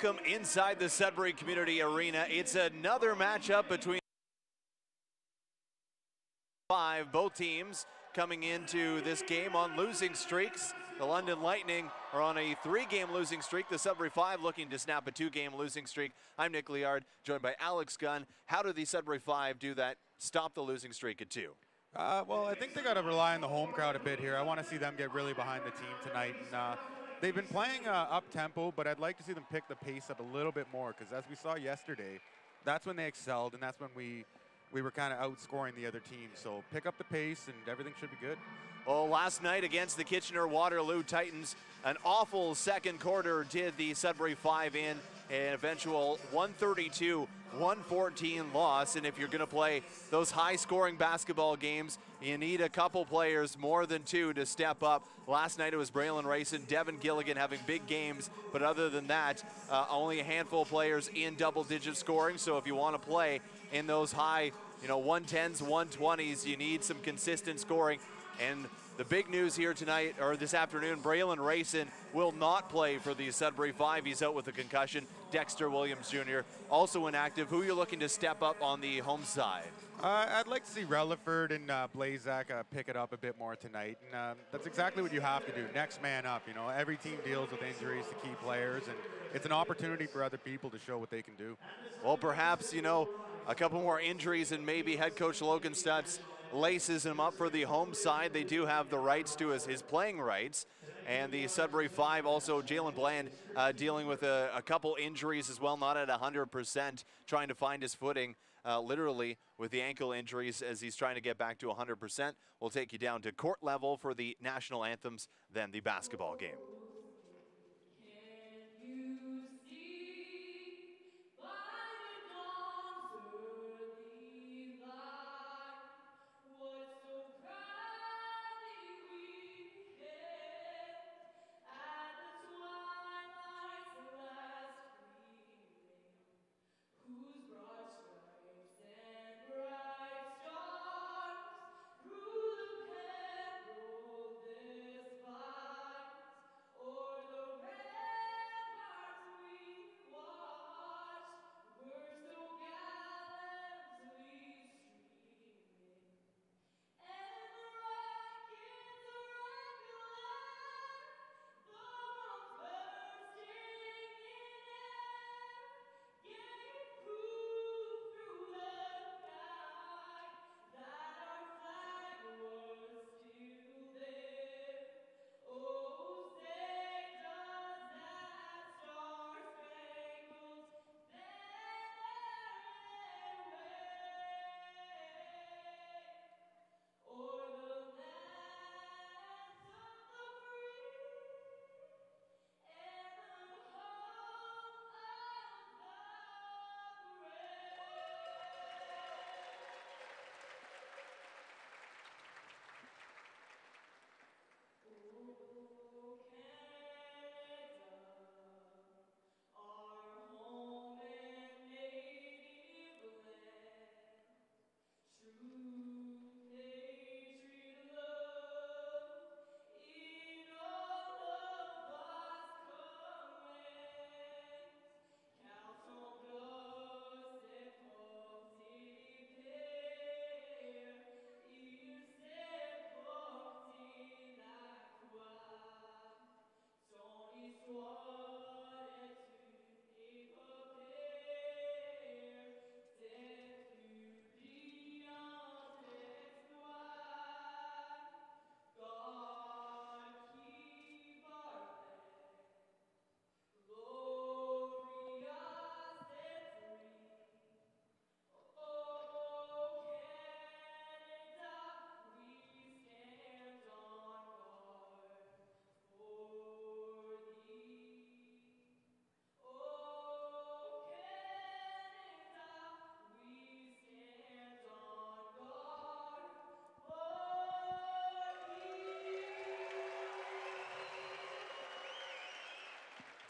welcome inside the Sudbury Community Arena. It's another matchup between both teams coming into this game on losing streaks. The London Lightning are on a 3-game losing streak. The Sudbury 5 looking to snap a 2-game losing streak. I'm Nick Liard, joined by Alex Gunn. How do the Sudbury 5 do that, stop the losing streak at 2? Well, I think they got to rely on the home crowd a bit here. I want to see them get really behind the team tonight. And, they've been playing up-tempo, but I'd like to see them pick the pace up a little bit more, because as we saw yesterday, that's when they excelled, and that's when we were kind of outscoring the other team. So pick up the pace, and everything should be good. Well, last night against the Kitchener-Waterloo Titans, an awful second quarter did the Sudbury 5 in an eventual 132-114 loss. And if you're going to play those high-scoring basketball games, you need a couple players, more than 2, to step up. Last night it was Braylon Rayson, Devin Gilligan having big games, but other than that, only a handful of players in double-digit scoring. So if you want to play in those high, 110s, 120s, you need some consistent scoring. And the big news here tonight, or this afternoon, Braylon Rayson will not play for the Sudbury 5. He's out with a concussion. Dexter Williams Jr. also inactive. Who are you looking to step up on the home side? I'd like to see Relaford and Blazak pick it up a bit more tonight. And that's exactly what you have to do. Next man up. Every team deals with injuries to key players, and it's an opportunity for other people to show what they can do. Well, perhaps, a couple more injuries, and maybe head coach Logan Stutz laces him up for the home side. They do have the rights to his playing rights. And the Sudbury 5, also Jalen Bland dealing with a couple injuries as well, not at 100%, trying to find his footing literally with the ankle injuries as he's trying to get back to 100%. We'll take you down to court level for the national anthems, then the basketball game.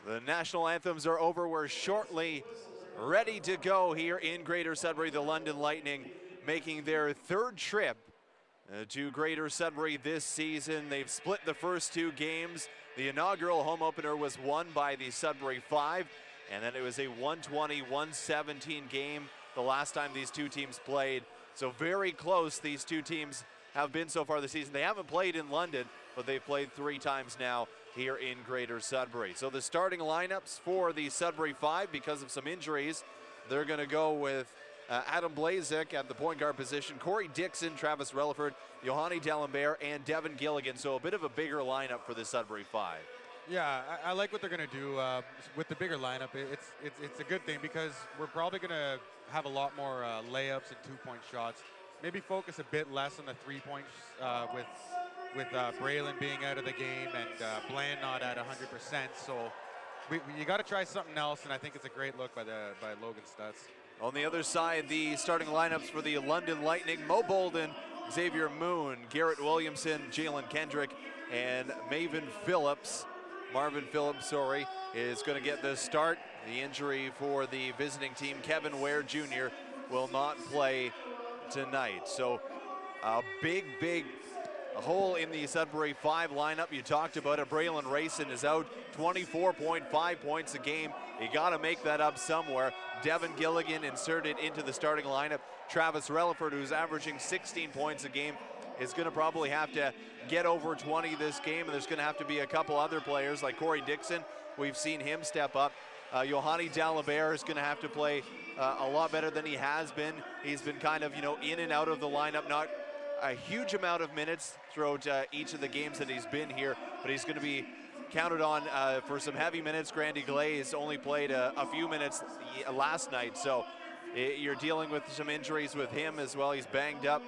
The national anthems are over. We're shortly ready to go here in Greater Sudbury. The London Lightning making their 3rd trip to Greater Sudbury this season. They've split the first 2 games. The inaugural home opener was won by the Sudbury 5. And then it was a 120-117 game the last time these two teams played. So very close these two teams have been so far this season. They haven't played in London, but they've played 3 times now here in Greater Sudbury. So the starting lineups for the Sudbury Five, because of some injuries, they're going to go with Adam Blazek at the point guard position, Corey Dixon, Travis Relaford, Yohani D'Alembert, and Devin Gilligan. So a bit of a bigger lineup for the Sudbury Five. Yeah, I like what they're going to do with the bigger lineup. It's a good thing because we're probably going to have a lot more layups and two-point shots. Maybe focus a bit less on the 3-points with Braylon being out of the game and Bland not at 100%. So you got to try something else, and I think it's a great look by Logan Stutz. On the other side, the starting lineups for the London Lightning: Mo Bolden, Xavier Moon, Garrett Williamson, Jalen Kendrick, and Marvin Phillips, is going to get the start. The injury for the visiting team, Kevin Ware Jr., will not play tonight. So a big hole in the Sudbury Five lineup. You talked about it. Braylon Rayson is out, 24.5 points a game. You got to make that up somewhere. Devin Gilligan inserted into the starting lineup. Travis Relaford, who's averaging 16 points a game, is going to probably have to get over 20 this game, and there's going to have to be a couple other players like Corey Dixon. We've seen him step up. Yohani D'Alembert is going to have to play a lot better than he has been. He's been kind of, in and out of the lineup, not a huge amount of minutes throughout each of the games that he's been here, but he's going to be counted on for some heavy minutes. Grandy Glaze only played a few minutes last night, so you're dealing with some injuries with him as well. He's banged up.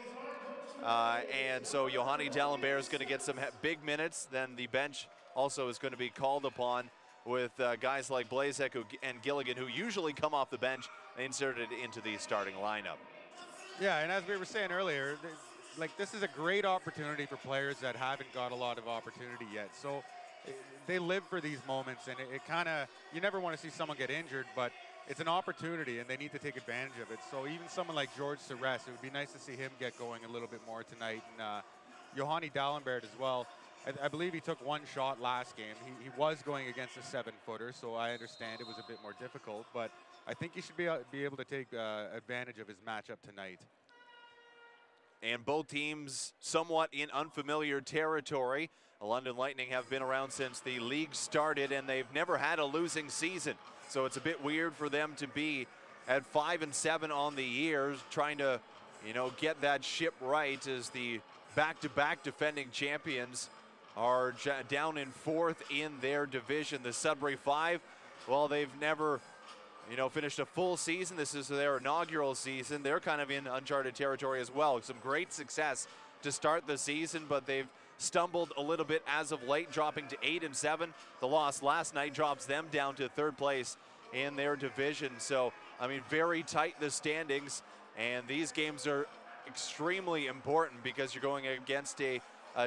And so Yohani D'Alembert is going to get some big minutes. Then the bench also is going to be called upon with guys like Blazek and Gilligan, who usually come off the bench, inserted into the starting lineup. Yeah, and as we were saying earlier, this is a great opportunity for players that haven't got a lot of opportunity yet. So they live for these moments, and it kind of, you never want to see someone get injured, but it's an opportunity, and they need to take advantage of it. So even someone like George Sarris, it would be nice to see him get going a little bit more tonight. And Yohani D'Alembert as well. I believe he took one shot last game. He was going against a 7-footer, so I understand it was a bit more difficult. But I think he should be able to take advantage of his matchup tonight. And both teams somewhat in unfamiliar territory. The London Lightning have been around since the league started, and they've never had a losing season. So it's a bit weird for them to be at 5-7 on the year, trying to, get that ship right as the back-to-back defending champions are down in 4th in their division. The Sudbury Five, well, they've never, finished a full season. This is their inaugural season. They're kind of in uncharted territory as well. Some great success to start the season, but they've stumbled a little bit as of late, dropping to 8-7. The loss last night drops them down to 3rd place in their division. So, very tight the standings, and these games are extremely important because you're going against a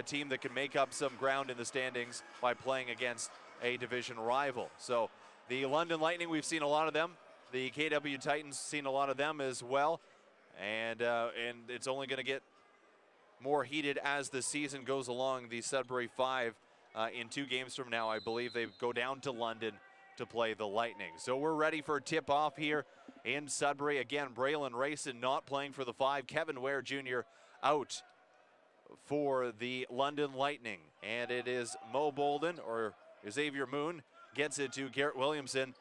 team that can make up some ground in the standings by playing against a division rival. So the London Lightning, we've seen a lot of them. The KW Titans, seen a lot of them as well, and it's only going to get more heated as the season goes along. The Sudbury Five, in 2 games from now, I believe they go down to London to play the Lightning. So we're ready for tip-off here in Sudbury. Again, Braylon Rayson not playing for the Five. Kevin Ware Jr. out for the London Lightning. And it is Mo Bolden, or Xavier Moon, gets it to Garrett Williamson.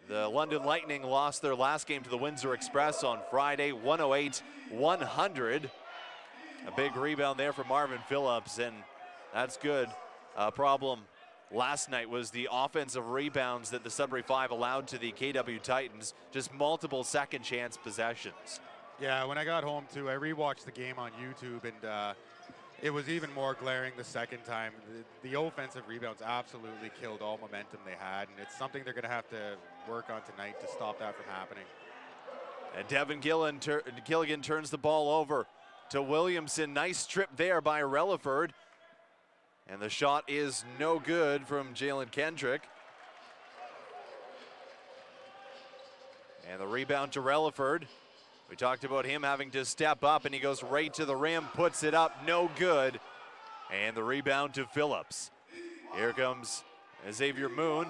The London Lightning lost their last game to the Windsor Express on Friday, 108-100. A big rebound there from Marvin Phillips, and that's good. Problem last night was the offensive rebounds that the Sudbury Five allowed to the KW Titans, just multiple second chance possessions. Yeah, when I got home too, I rewatched the game on YouTube, and it was even more glaring the second time. The offensive rebounds absolutely killed all momentum they had, and it's something they're going to have to work on tonight to stop that from happening. And Devin Gilligan turns the ball over to Williamson. Nice strip there by Relaford. And the shot is no good from Jalen Kendrick. And the rebound to Relaford. We talked about him having to step up, and he goes right to the rim, puts it up, no good. And the rebound to Phillips. Here comes Xavier Moon.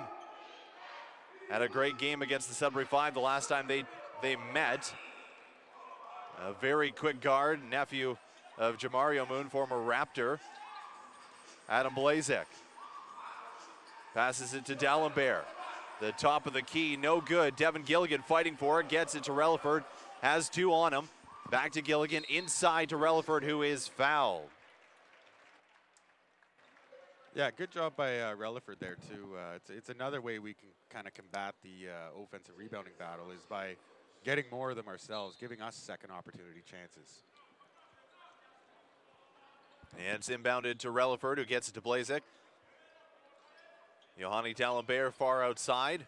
Had a great game against the Sudbury Five the last time they met. A very quick guard, nephew of Jamario Moon, former Raptor. Adam Blazek passes it to D'Alembert. The top of the key, no good. Devin Gilligan fighting for it, gets it to Relaford, has two on him. Back to Gilligan, inside to Relaford, who is fouled. Yeah, good job by Relaford there too. It's another way we can kind of combat the offensive rebounding battle is by getting more of them ourselves, giving us second opportunity chances. And it's inbounded to Relaford, who gets it to Blazek. Yohani D'Alembert far outside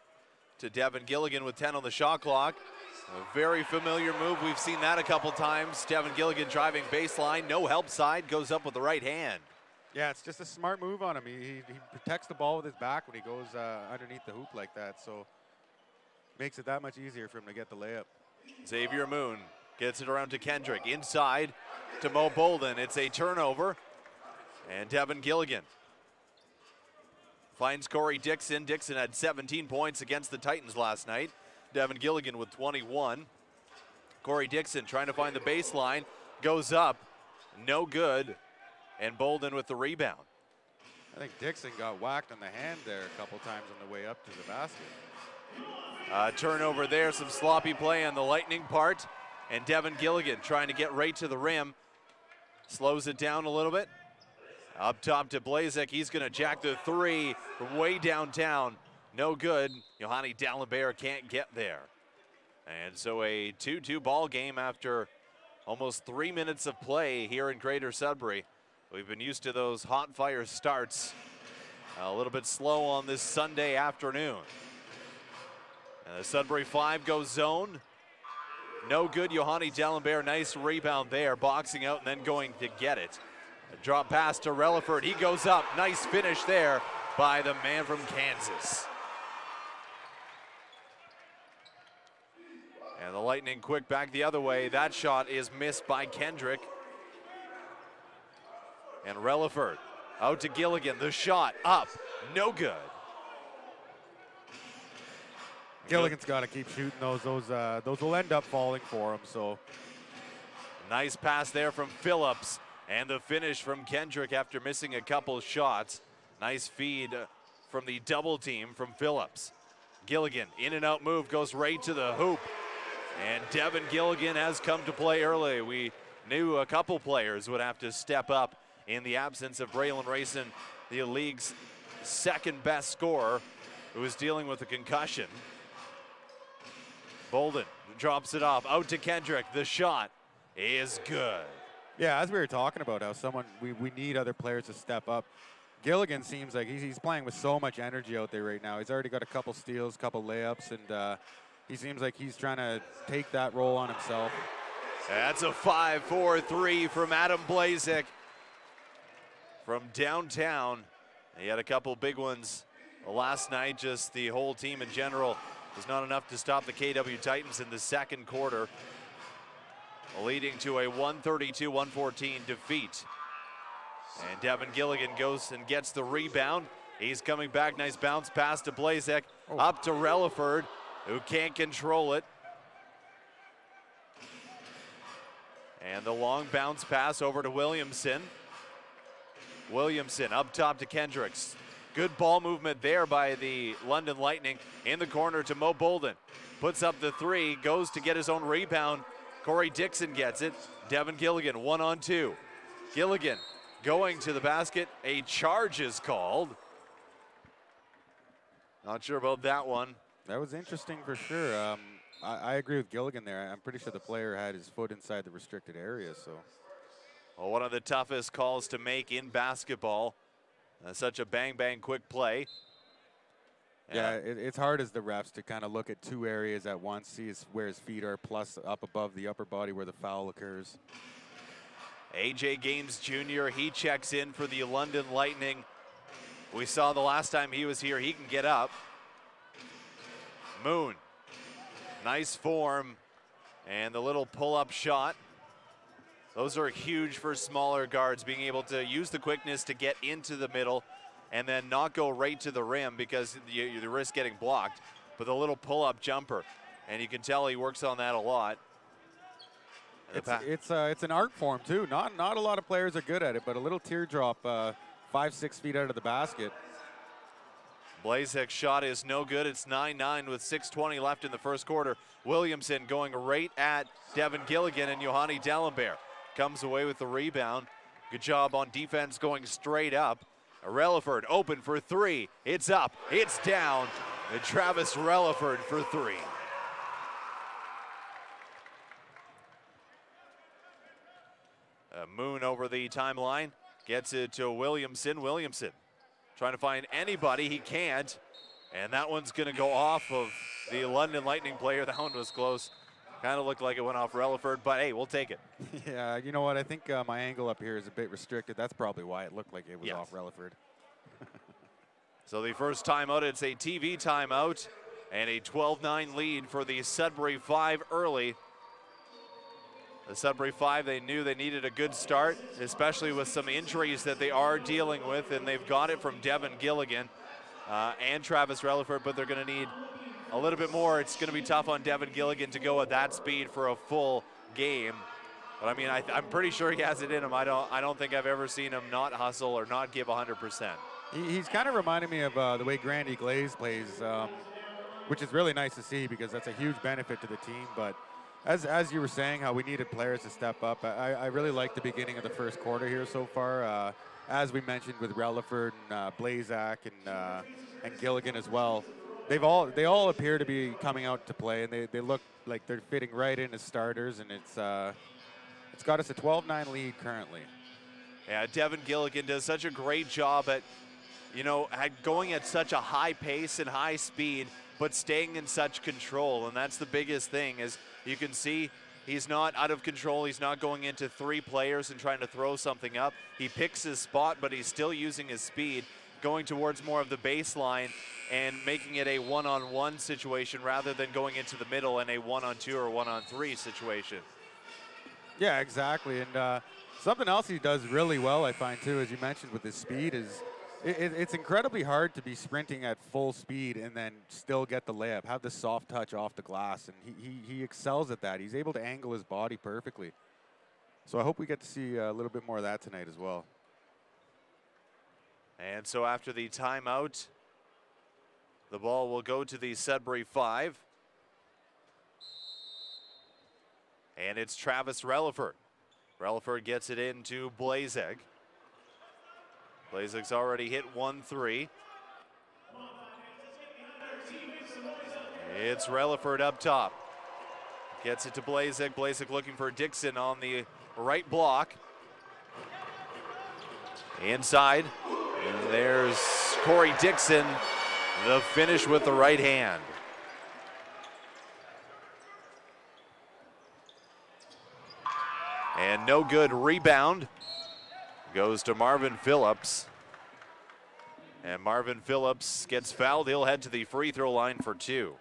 to Devin Gilligan with 10 on the shot clock. A very familiar move. We've seen that a couple times. Devin Gilligan driving baseline, no help side, goes up with the right hand. Yeah, it's just a smart move on him. He protects the ball with his back when he goes underneath the hoop like that, so makes it that much easier for him to get the layup. Xavier Moon gets it around to Kendrick, inside to Mo Bolden. It's a turnover, and Devin Gilligan finds Corey Dixon. Dixon had 17 points against the Titans last night. Devin Gilligan with 21. Corey Dixon trying to find the baseline, goes up, no good, and Bolden with the rebound. I think Dixon got whacked on the hand there a couple times on the way up to the basket. Turnover there, some sloppy play on the Lightning part, and Devin Gilligan trying to get right to the rim. Slows it down a little bit. Up top to Blazek, he's gonna jack the three from way downtown. No good, Yohani D'Alembert can't get there. And so a 2-2 ball game after almost 3 minutes of play here in Greater Sudbury. We've been used to those hot fire starts. A little bit slow on this Sunday afternoon. And the Sudbury Five goes zone. No good, Yohani D'Alembert, nice rebound there, boxing out and then going to get it. A drop pass to Relaford, he goes up, nice finish there by the man from Kansas. And the Lightning quick back the other way. That shot is missed by Kendrick. And Relaford out to Gilligan, the shot up, no good. Gilligan's got to keep shooting those will end up falling for him, so. Nice pass there from Phillips, and the finish from Kendrick after missing a couple shots. Nice feed from the double team from Phillips. Gilligan, in and out move, goes right to the hoop. And Devin Gilligan has come to play early. We knew a couple players would have to step up in the absence of Braylon Rayson, the league's second best scorer, who is dealing with a concussion. Bolden drops it off, out to Kendrick. The shot is good. Yeah, as we were talking about how we need other players to step up. Gilligan seems like he's playing with so much energy out there right now. He's already got a couple steals, couple layups, and he seems like he's trying to take that role on himself. That's a 5-4-3 from Adam Blazek from downtown. He had a couple big ones last night. Just the whole team in general was not enough to stop the KW Titans in the second quarter, leading to a 132-114 defeat. And Devin Gilligan goes and gets the rebound. He's coming back, nice bounce pass to Blazek, up to Relaford, who can't control it. And the long bounce pass over to Williamson. Williamson up top to Kendricks. Good ball movement there by the London Lightning. In the corner to Mo Bolden. Puts up the three, goes to get his own rebound. Corey Dixon gets it. Devin Gilligan, 1-on-2. Gilligan going to the basket. A charge is called. Not sure about that one. That was interesting for sure. I agree with Gilligan there. I'm pretty sure the player had his foot inside the restricted area, so. Well, one of the toughest calls to make in basketball. Such a bang-bang quick play. Yeah, it's hard as the refs to kind of look at two areas at once, see where his feet are, plus up above the upper body where the foul occurs. AJ Gaines Jr., he checks in for the London Lightning. We saw the last time he was here, he can get up. Moon, nice form, and the little pull-up shot. Those are huge for smaller guards, being able to use the quickness to get into the middle and then not go right to the rim because you risk getting blocked. but the little pull-up jumper. And you can tell he works on that a lot. It's an art form too. Not a lot of players are good at it, but a little teardrop 5-6 feet out of the basket. Blazek's shot is no good. It's 9-9 with 6:20 left in the first quarter. Williamson going right at Devin Gilligan, and Johanny D'Alembert comes away with the rebound. Good job on defense going straight up. Relaford open for three. It's up, it's down. And Travis Relaford for three. Moon over the timeline, gets it to Williamson. Williamson trying to find anybody, he can't. And that one's gonna go off of the London Lightning player. That one was close. Kind of looked like it went off Relaford, but hey, we'll take it. Yeah, you know what, I think my angle up here is a bit restricted. That's probably why it looked like it was off Relaford. So the first timeout, it's a TV timeout, and a 12-9 lead for the Sudbury 5 early. The Sudbury 5, they knew they needed a good start, especially with some injuries that they are dealing with, and they've got it from Devin Gilligan and Travis Relaford, but they're going to need a little bit more. It's going to be tough on Devin Gilligan to go at that speed for a full game. But I mean, I'm pretty sure he has it in him. I don't think I've ever seen him not hustle or not give 100%. He's kind of reminding me of the way Glaze plays, which is really nice to see because that's a huge benefit to the team. But as you were saying, how we needed players to step up, I really like the beginning of the first quarter here so far. As we mentioned with Relaford and Blazak and Gilligan as well, they all appear to be coming out to play, and they look like they're fitting right in as starters, and it's got us a 12-9 lead currently. Yeah, Devin Gilligan does such a great job at, going at such a high pace and high speed, but staying in such control, and that's the biggest thing. Is you can see he's not out of control. He's not going into three players and trying to throw something up. He picks his spot, but he's still using his speed, going towards more of the baseline and making it a one-on-one situation rather than going into the middle in a one-on-two or one-on-three situation. Yeah, exactly. And something else he does really well, I find too, as you mentioned with his speed, is it's incredibly hard to be sprinting at full speed and then still get the layup, have the soft touch off the glass, and he excels at that. He's able to angle his body perfectly. So I hope we get to see a little bit more of that tonight as well. And so after the timeout, the ball will go to the Sudbury 5. And it's Travis Relaford. Relaford gets it into Blazek. Blazek's already hit 1-3. It's Relaford up top. Gets it to Blazek. Blazek looking for Dixon on the right block. Inside. And there's Corey Dixon. The finish with the right hand. And no good. Rebound goes to Marvin Phillips. And Marvin Phillips gets fouled. He'll head to the free throw line for two.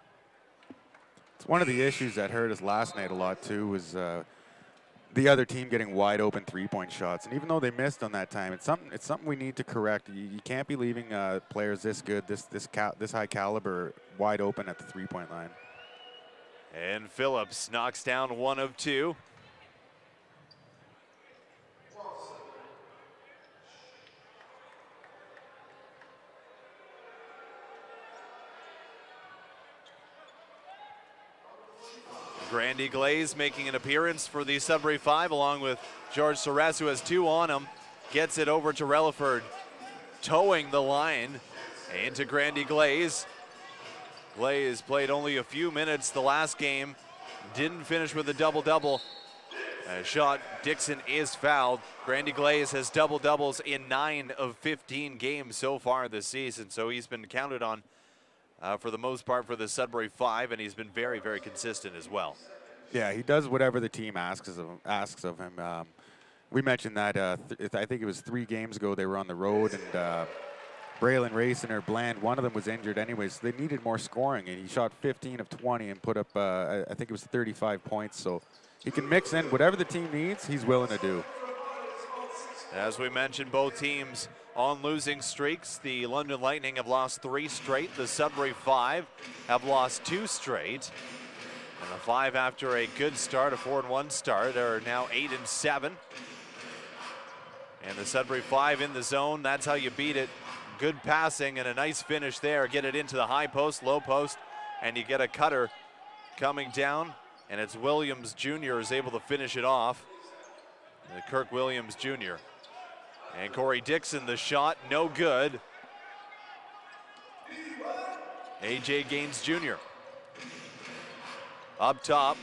It's one of the issues that hurt us last night a lot too, was the other team getting wide open three-point shots. And even though they missed on that time, it's something we need to correct. You can't be leaving players this good, this high caliber, wide open at the three-point line. And Phillips knocks down one of two. Grandy Glaze making an appearance for the Sudbury 5 along with George Sarris, who has two on him. Gets it over to Relaford, towing the line into Grandy Glaze. Glaze played only a few minutes the last game, didn't finish with a double-double. Shot, Dixon is fouled. Grandy Glaze has double-doubles in 9 of 15 games so far this season, so he's been counted on for the most part for the Sudbury 5, and he's been very, very consistent as well. Yeah, he does whatever the team asks of him. We mentioned that I think it was 3 games ago they were on the road, and Braylon Racing or Bland, one of them was injured anyways. So they needed more scoring, and he shot 15 of 20 and put up, I think it was 35 points. So he can mix in whatever the team needs, he's willing to do. As we mentioned, both teams on losing streaks. The London Lightning have lost 3 straight. The Sudbury 5 have lost 2 straight. And the 5, after a good start, a 4-1 start, are now 8-7. And the Sudbury 5 in the zone. That's how you beat it. Good passing and a nice finish there. Get it into the high post, low post, and you get a cutter coming down. And it's Williams Jr. is able to finish it off. Kirk Williams Jr. And Corey Dixon, the shot, no good. A.J. Gaines Jr. up top,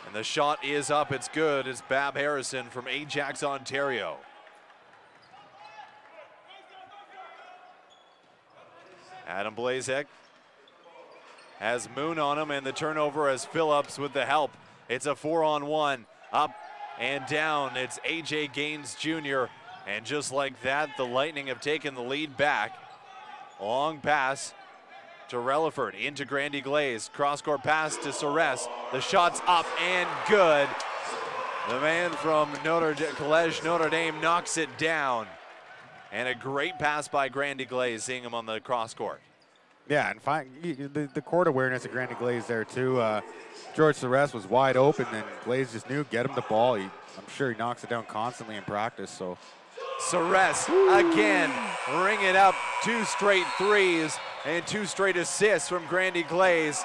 and the shot is up, it's good. It's Bab Harrison from Ajax, Ontario. Adam Blazek has Moon on him, and the turnover as Phillips with the help. It's a 4-on-1, up and down. It's A.J. Gaines Jr., and just like that, the Lightning have taken the lead back. Long pass to Relaford, into Grandy Glaze. Cross-court pass to Sarris. The shot's up and good. The man from College Notre Dame knocks it down. And a great pass by Grandy Glaze, seeing him on the cross-court. Yeah, and the court awareness of Grandy Glaze there, too. George Sarris was wide open, and Glaze just knew, get him the ball. I'm sure he knocks it down constantly in practice, so. Sarris again, ring it up, 2 straight threes and 2 straight assists from Grandy Glaze.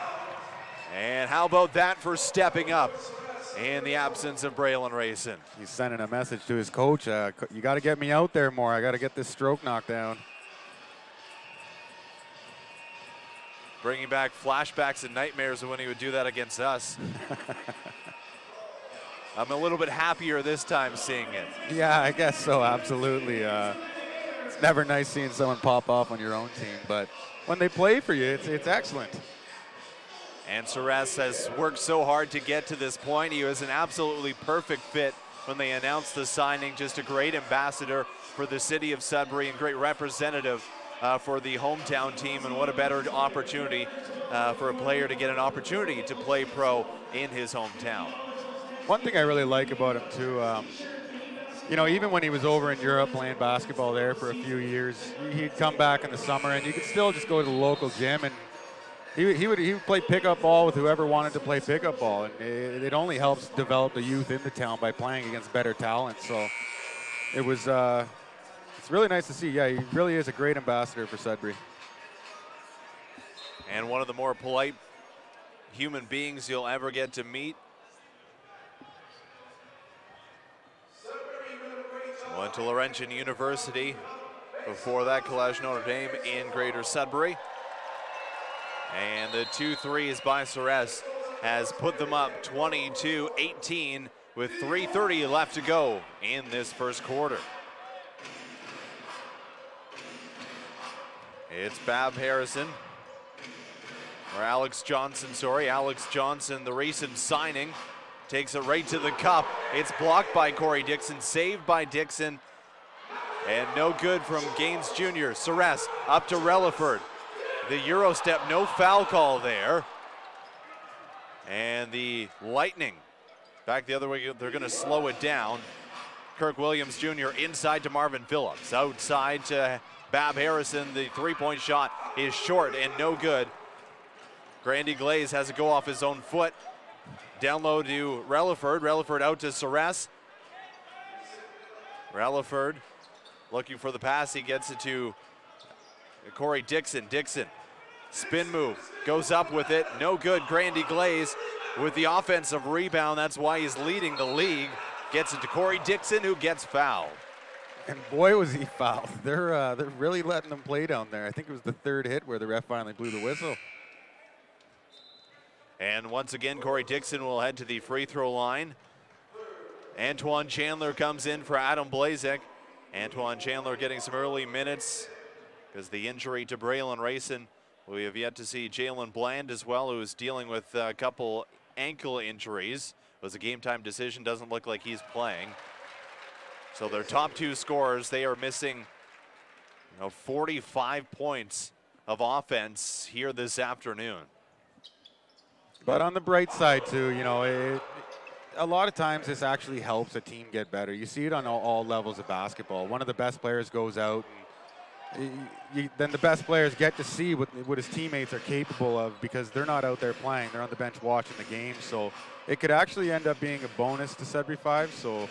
And how about that for stepping up in the absence of Braylon Rayson? He's sending a message to his coach, you got to get me out there more. I got to get this stroke knocked down. Bringing back flashbacks and nightmares of when he would do that against us. I'm a little bit happier this time seeing it. Yeah, I guess so, absolutely. It's never nice seeing someone pop off on your own team, but when they play for you, it's excellent. And Sarris has worked so hard to get to this point. He was an absolutely perfect fit when they announced the signing. Just a great ambassador for the city of Sudbury and great representative for the hometown team. And what a better opportunity for a player to get an opportunity to play pro in his hometown. One thing I really like about him too, you know, even when he was over in Europe playing basketball there for a few years, he'd come back in the summer and you could still just go to the local gym and he would play pickup ball with whoever wanted to play pickup ball, and it only helps develop the youth in the town by playing against better talent. So it was it's really nice to see. Yeah, he really is a great ambassador for Sudbury. And one of the more polite human beings you'll ever get to meet. Went to Laurentian University. Before that, College Notre Dame in Greater Sudbury. And the 2 threes by Sarris has put them up 22-18 with 3:30 left to go in this first quarter. It's Bab Harrison, or Alex Johnson, sorry. Alex Johnson, the recent signing, takes it right to the cup. It's blocked by Corey Dixon, saved by Dixon, and no good from Gaines Jr. Sarris up to Relaford. The Euro step, no foul call there. And the Lightning back the other way, they're gonna slow it down. Kirk Williams Jr. inside to Marvin Phillips. Outside to Bab Harrison. The three-point shot is short and no good. Grandy Glaze has to go off his own foot. Down low to Relaford. Relaford out to Sarris. Relaford looking for the pass. He gets it to Corey Dixon. Dixon, spin move, goes up with it. No good. Grandy Glaze with the offensive rebound. That's why he's leading the league. Gets it to Corey Dixon, who gets fouled. And boy, was he fouled. They're really letting them play down there. I think it was the third hit where the ref finally blew the whistle. And once again, Corey Dixon will head to the free throw line. Antoine Chandler comes in for Adam Blazek. Antoine Chandler getting some early minutes because the injury to Braylon Rayson. We have yet to see Jalen Bland as well, who is dealing with a couple ankle injuries. It was a game time decision, doesn't look like he's playing. So their top 2 scorers, they are missing 45 points of offense here this afternoon. But on the bright side too, a lot of times this actually helps a team get better. You see it on all levels of basketball. One of the best players goes out and then the best players get to see what his teammates are capable of because they're not out there playing. They're on the bench watching the game. So it could actually end up being a bonus to Sudbury 5. So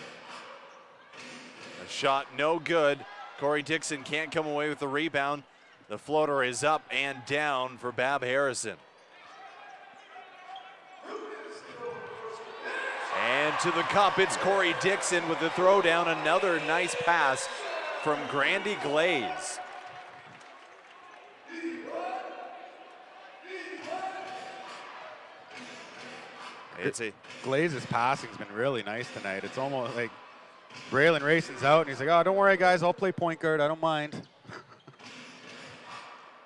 a shot no good. Corey Dixon can't come away with the rebound. The floater is up and down for Bab Harrison. And to the cup, it's Corey Dixon with the throwdown. Another nice pass from Grandy Glaze. Glaze's passing's been really nice tonight. It's almost like Braylon Rayson's out, and he's like, oh, don't worry, guys, I'll play point guard. I don't mind.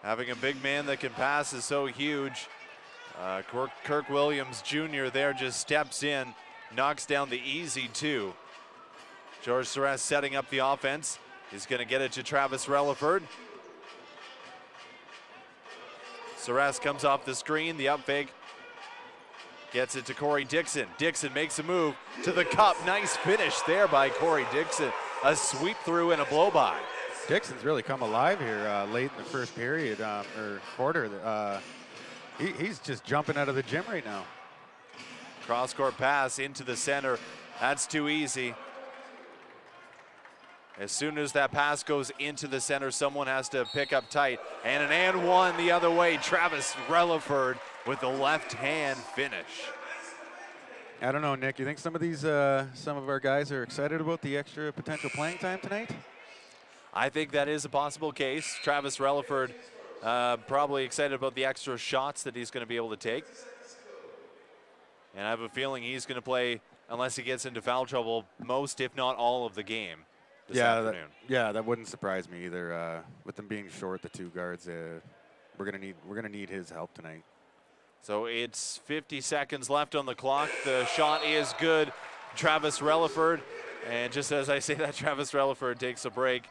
Having a big man that can pass is so huge. Kirk Williams Jr. there just steps in, knocks down the easy two. George Sarris setting up the offense. He's going to get it to Travis Relaford. Sarris comes off the screen, the up fake. Gets it to Corey Dixon. Dixon makes a move to the cup. Nice finish there by Corey Dixon. A sweep through and a blow by. Dixon's really come alive here late in the first period or quarter. He's just jumping out of the gym right now. Cross-court pass into the center. That's too easy. As soon as that pass goes into the center, someone has to pick up tight. And an and one the other way. Travis Relaford with the left hand finish. I don't know, Nick. You think some of our guys are excited about the extra potential playing time tonight? I think that is a possible case. Travis Relaford probably excited about the extra shots that he's going to be able to take. And I have a feeling he's going to play, unless he gets into foul trouble, most if not all of the game this afternoon. That wouldn't surprise me either. With them being short, the two guards, we're gonna need his help tonight. So it's 50 seconds left on the clock. The shot is good. Travis Relaford, and just as I say that, Travis Relaford takes a break.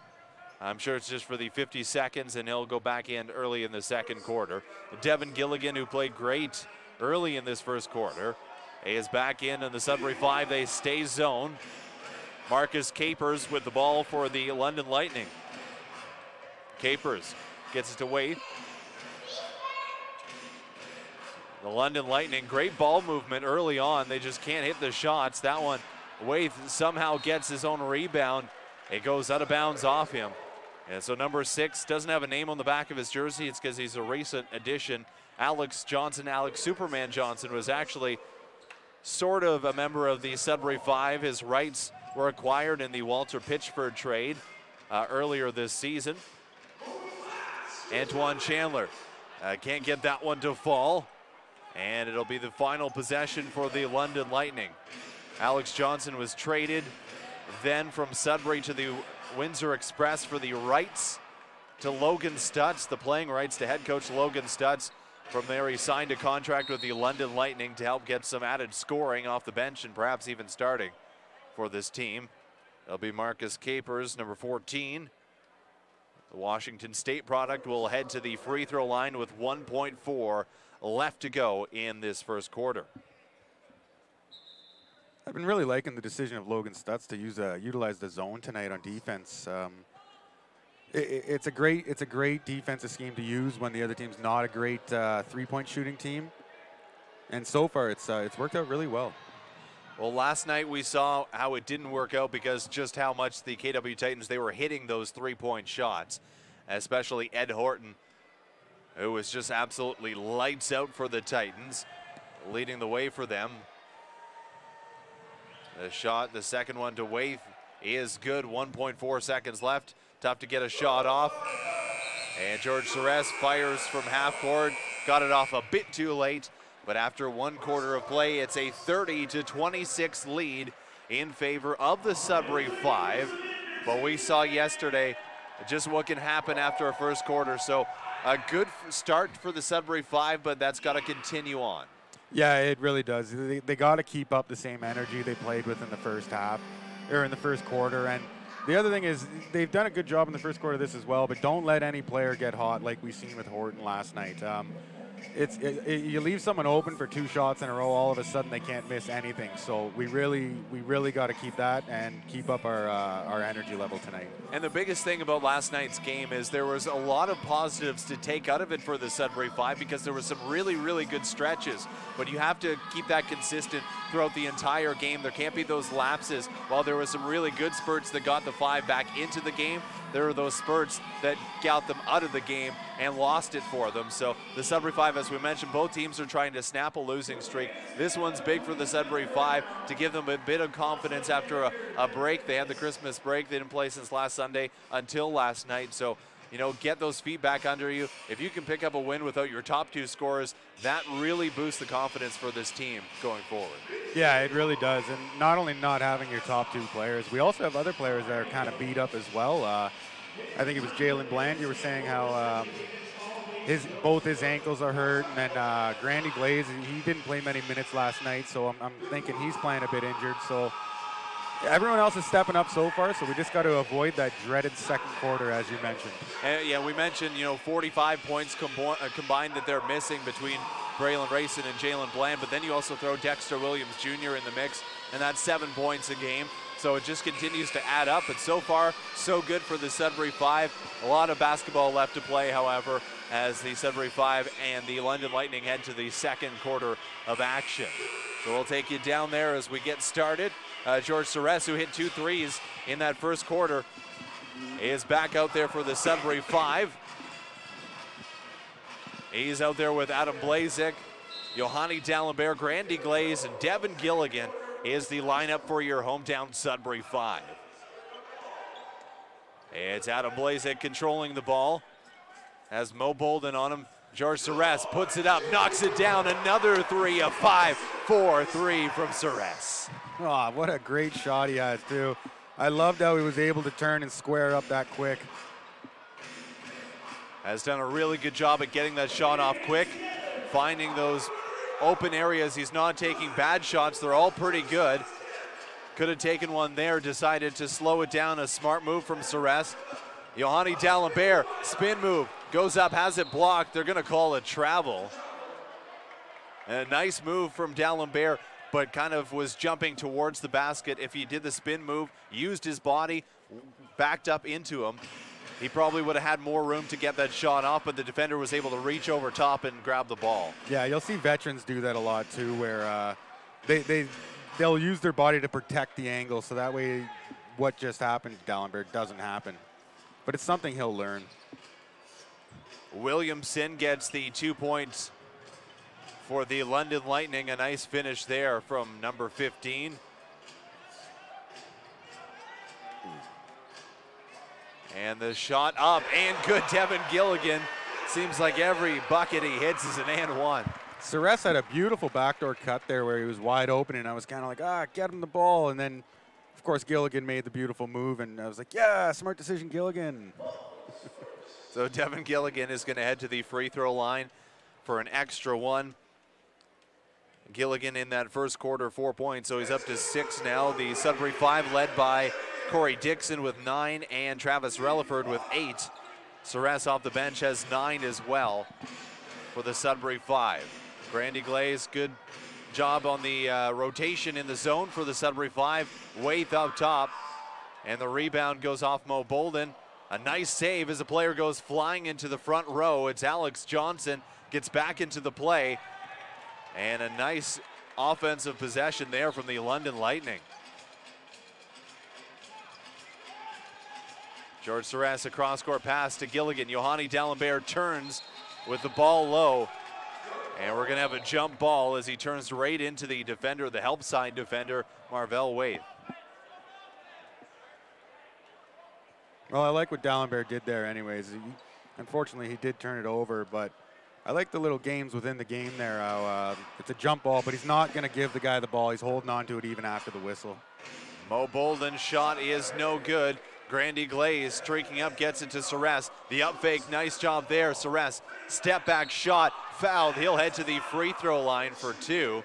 I'm sure it's just for the 50 seconds, and he'll go back in early in the second quarter. Devin Gilligan, who played great early in this first quarter, is back in the Sudbury 5. They stay zone. Marcus Capers with the ball for the London Lightning. Capers gets it to Waith. The London Lightning, great ball movement early on. They just can't hit the shots. That one, Waith somehow gets his own rebound. It goes out of bounds off him. And so number 6 doesn't have a name on the back of his jersey. It's because he's a recent addition. Alex Superman Johnson was actually sort of a member of the Sudbury 5. His rights were acquired in the Walter Pitchford trade earlier this season. Antoine Chandler can't get that one to fall. And it'll be the final possession for the London Lightning. Alex Johnson was traded then from Sudbury to the Windsor Express for the rights to Logan Stutz, the playing rights to head coach Logan Stutz. From there, he signed a contract with the London Lightning to help get some added scoring off the bench and perhaps even starting for this team. It'll be Marcus Capers, number 14. The Washington State product will head to the free throw line with 1.4 left to go in this first quarter. I've been really liking the decision of Logan Stutz to utilize the zone tonight on defense. It's a great defensive scheme to use when the other team's not a great three-point shooting team, and so far it's worked out really well. Well, last night we saw how it didn't work out because just how much the KW Titans, they were hitting those three-point shots, especially Ed Horton, who was just absolutely lights out for the Titans, leading the way for them. The shot, the second one to Waith, is good. 1.4 seconds left. Tough to get a shot off. And George Sarris fires from half court. Got it off a bit too late. But after one quarter of play, it's a 30-26 lead in favor of the Sudbury 5. But we saw yesterday just what can happen after a first quarter. So a good start for the Sudbury 5, but that's got to continue on. Yeah, it really does. They got to keep up the same energy they played with in the first half, or in the first quarter. And the other thing is they've done a good job in the first quarter of this as well, but don't let any player get hot like we've seen with Horton last night. you leave someone open for 2 shots in a row, all of a sudden they can't miss anything. So we really got to keep that and keep up our energy level tonight. And the biggest thing about last night's game is there was a lot of positives to take out of it for the Sudbury Five, because there were some really good stretches. But you have to keep that consistent throughout the entire game. There can't be those lapses. While there were some really good spurts that got the Five back into the game, there were those spurts that got them out of the game and lost it for them. So the Sudbury Five, as we mentioned, both teams are trying to snap a losing streak. This one's big for the Sudbury Five to give them a bit of confidence after a break. They had the Christmas break. They didn't play since last Sunday until last night. So, you know, get those feet back under you. If you can pick up a win without your top 2 scorers, that really boosts the confidence for this team going forward. Yeah, it really does. And not only not having your top 2 players, we also have other players that are kind of beat up as well. I think it was Jalen Bland. You were saying how both his ankles are hurt, and then Grandy Glaze, he didn't play many minutes last night, so I'm thinking he's playing a bit injured. So everyone else is stepping up so far, so we just got to avoid that dreaded second quarter, as you mentioned. Yeah, we mentioned, you know, 45 points combined that they're missing between Braylon Rayson and Jalen Bland, but then you also throw Dexter Williams Jr. in the mix, and that's 7 points a game. So it just continues to add up, but so far, so good for the Sudbury Five. A lot of basketball left to play, however, as the Sudbury Five and the London Lightning head to the second quarter of action. So we'll take you down there as we get started. George Sarris, who hit 2 threes in that first quarter, is back out there for the Sudbury Five. He's out there with Adam Blazik, Yohani D'Alembert, Grandy Glaze, and Devin Gilligan is the lineup for your hometown Sudbury Five. It's Adam Blazik controlling the ball. Has Mo Bolden on him. George Sarris puts it up, knocks it down. Another 3, a 5-4-3 from Sarris. Oh, what a great shot he has, too. I loved how he was able to turn and square up that quick. Has done a really good job at getting that shot off quick, finding those open areas. He's not taking bad shots. They're all pretty good. Could have taken one there, decided to slow it down. A smart move from Sarris. Yohani D'Alembert, spin move, goes up, has it blocked. They're going to call it travel. And a nice move from D'Alembert, but kind of was jumping towards the basket. If he did the spin move, used his body, backed up into him, he probably would have had more room to get that shot off, but the defender was able to reach over top and grab the ball. Yeah, you'll see veterans do that a lot too, where they'll use their body to protect the angle, so that way what just happened to D'Alembert doesn't happen. But it's something he'll learn. Williamson gets the 2 points for the London Lightning. A nice finish there from number 15. And the shot up and good. Devin Gilligan. Seems like every bucket he hits is an and one. Sarris had a beautiful backdoor cut there where he was wide open, and I was kind of like, get him the ball. And then, of course, Gilligan made the beautiful move, and I was like, yeah, smart decision, Gilligan. So Devin Gilligan is going to head to the free throw line for an extra one. Gilligan in that first quarter, 4 points, so he's up to 6 now. The Sudbury Five led by Corey Dixon with 9 and Travis Relaford with 8. Sarris off the bench has 9 as well for the Sudbury Five. Grandy Glaze, good job on the rotation in the zone for the Sudbury Five. Waith up top, and the rebound goes off Mo Bolden. A nice save as the player goes flying into the front row. It's Alex Johnson, gets back into the play, and a nice offensive possession there from the London Lightning. George Sarris, a cross-court pass to Gilligan. Yohani D'Alembert turns with the ball low. And we're going to have a jump ball as he turns right into the defender, the help side defender, Marvell Waith. Well, I like what D'Alembert did there anyways. Unfortunately, he did turn it over, but I like the little games within the game there. It's a jump ball, but he's not going to give the guy the ball. He's holding on to it even after the whistle. Mo Bolden's shot is no good. Grandy Glaze streaking up, gets it to Sarris. The up fake, nice job there. Sarris, step back shot, fouled. He'll head to the free throw line for 2.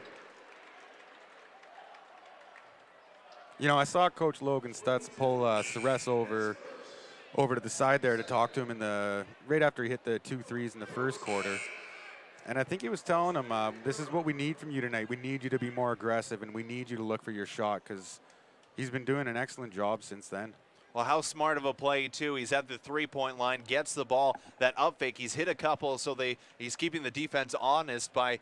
You know, I saw Coach Logan Stutz pull Sarris over to the side there to talk to him right after he hit the 2 threes in the first quarter. And I think he was telling him, this is what we need from you tonight. We need you to be more aggressive, and we need you to look for your shot, because he's been doing an excellent job since then. Well, how smart of a play, too. He's at the three-point line, gets the ball, that up fake. He's hit a couple, so he's keeping the defense honest by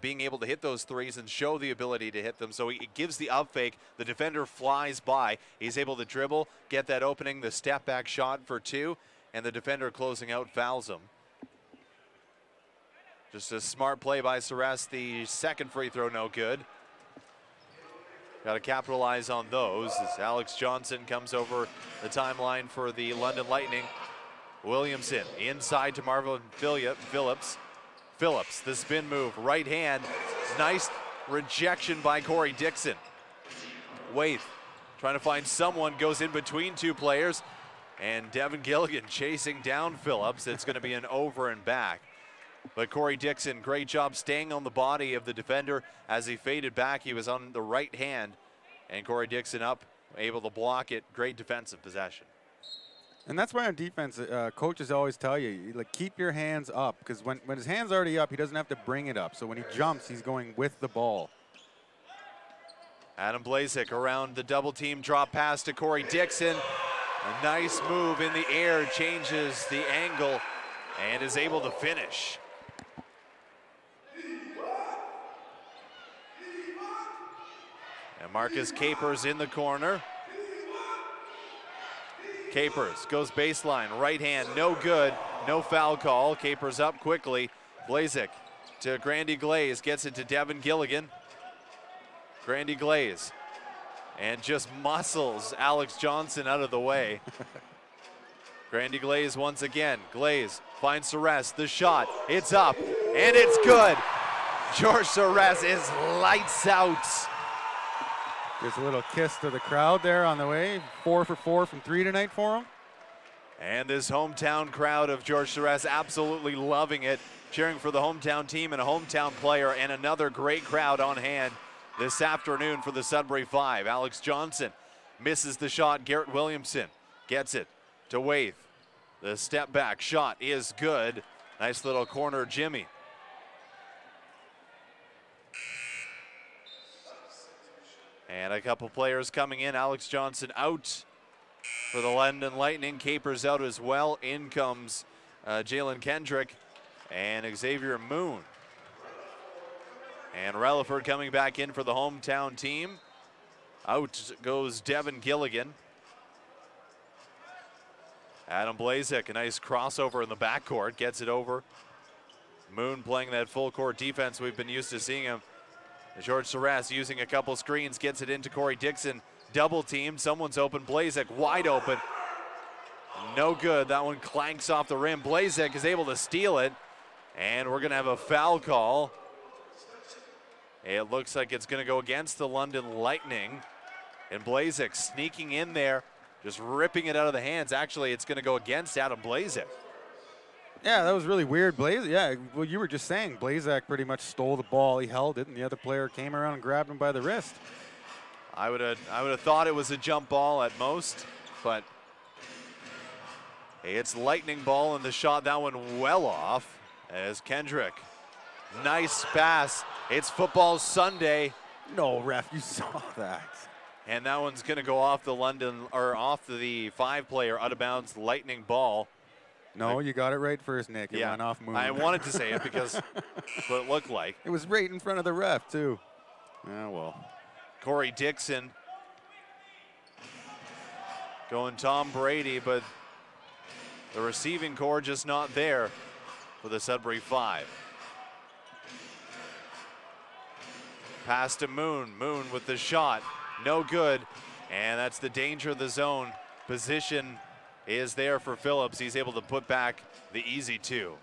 being able to hit those threes and show the ability to hit them. So he gives the up fake. The defender flies by. He's able to dribble, get that opening, the step-back shot for two, and the defender closing out fouls him. Just a smart play by Sarris. The second free throw, no good. Got to capitalize on those as Alex Johnson comes over the timeline for the London Lightning. Williamson inside to Marvin Phillips. Phillips, the spin move, right hand. Nice rejection by Corey Dixon. Waith trying to find someone, goes in between two players, and Devin Gilligan chasing down Phillips. It's going to be an over and back. But Corey Dixon, great job staying on the body of the defender as he faded back. He was on the right hand, and Corey Dixon up, able to block it. Great defensive possession. And that's why on defense, coaches always tell you, like, keep your hands up, because when his hand's already up, he doesn't have to bring it up. So when he jumps, he's going with the ball. Adam Blazek around the double team, drop pass to Corey Dixon. A nice move in the air, changes the angle, and is able to finish. And Marcus Capers in the corner. Capers goes baseline, right hand, no good, no foul call. Capers up quickly. Blazek to Grandy Glaze, gets it to Devin Gilligan. Grandy Glaze, and just muscles Alex Johnson out of the way. Grandy Glaze once again. Glaze finds Sarris, the shot, it's up, and it's good. George Sarris is lights out. Just a little kiss to the crowd there on the way. 4 for 4 from 3 tonight for him. And this hometown crowd of George Sarris absolutely loving it, cheering for the hometown team and a hometown player, and another great crowd on hand this afternoon for the Sudbury Five. Alex Johnson misses the shot. Garrett Williamson gets it to Waith. The step back shot is good. Nice little corner Jimmy. And a couple players coming in. Alex Johnson out for the London Lightning. Capers out as well. In comes Jalen Kendrick and Xavier Moon. And Relaford coming back in for the hometown team. Out goes Devin Gilligan. Adam Blazek, a nice crossover in the backcourt, gets it over. Moon playing that full court defense we've been used to seeing him. George Sarris using a couple screens, gets it into Corey Dixon. Double team, someone's open. Blazek wide open. No good, that one clanks off the rim. Blazek is able to steal it, and we're gonna have a foul call. It looks like it's gonna go against the London Lightning. And Blazek sneaking in there, just ripping it out of the hands. Actually, it's gonna go against Adam Blazek. Yeah, that was really weird. Yeah, well, you were just saying, Blazek pretty much stole the ball. He held it, and the other player came around and grabbed him by the wrist. I would have thought it was a jump ball at most, but hey, it's Lightning ball, and the shot, that one well off as Kendrick. Nice pass. It's football Sunday. No, ref, you saw that. And that one's going to go off the off the five-player out of bounds Lightning ball. No, you got it right first, Nick. It went off Moon. I wanted to say it because that's what it looked like. It was right in front of the ref, too. Oh, well. Corey Dixon going Tom Brady, but the receiving core just not there for the Sudbury Five. Pass to Moon. Moon with the shot. No good. And that's the danger of the zone. Position is there for Phillips. He's able to put back the easy two.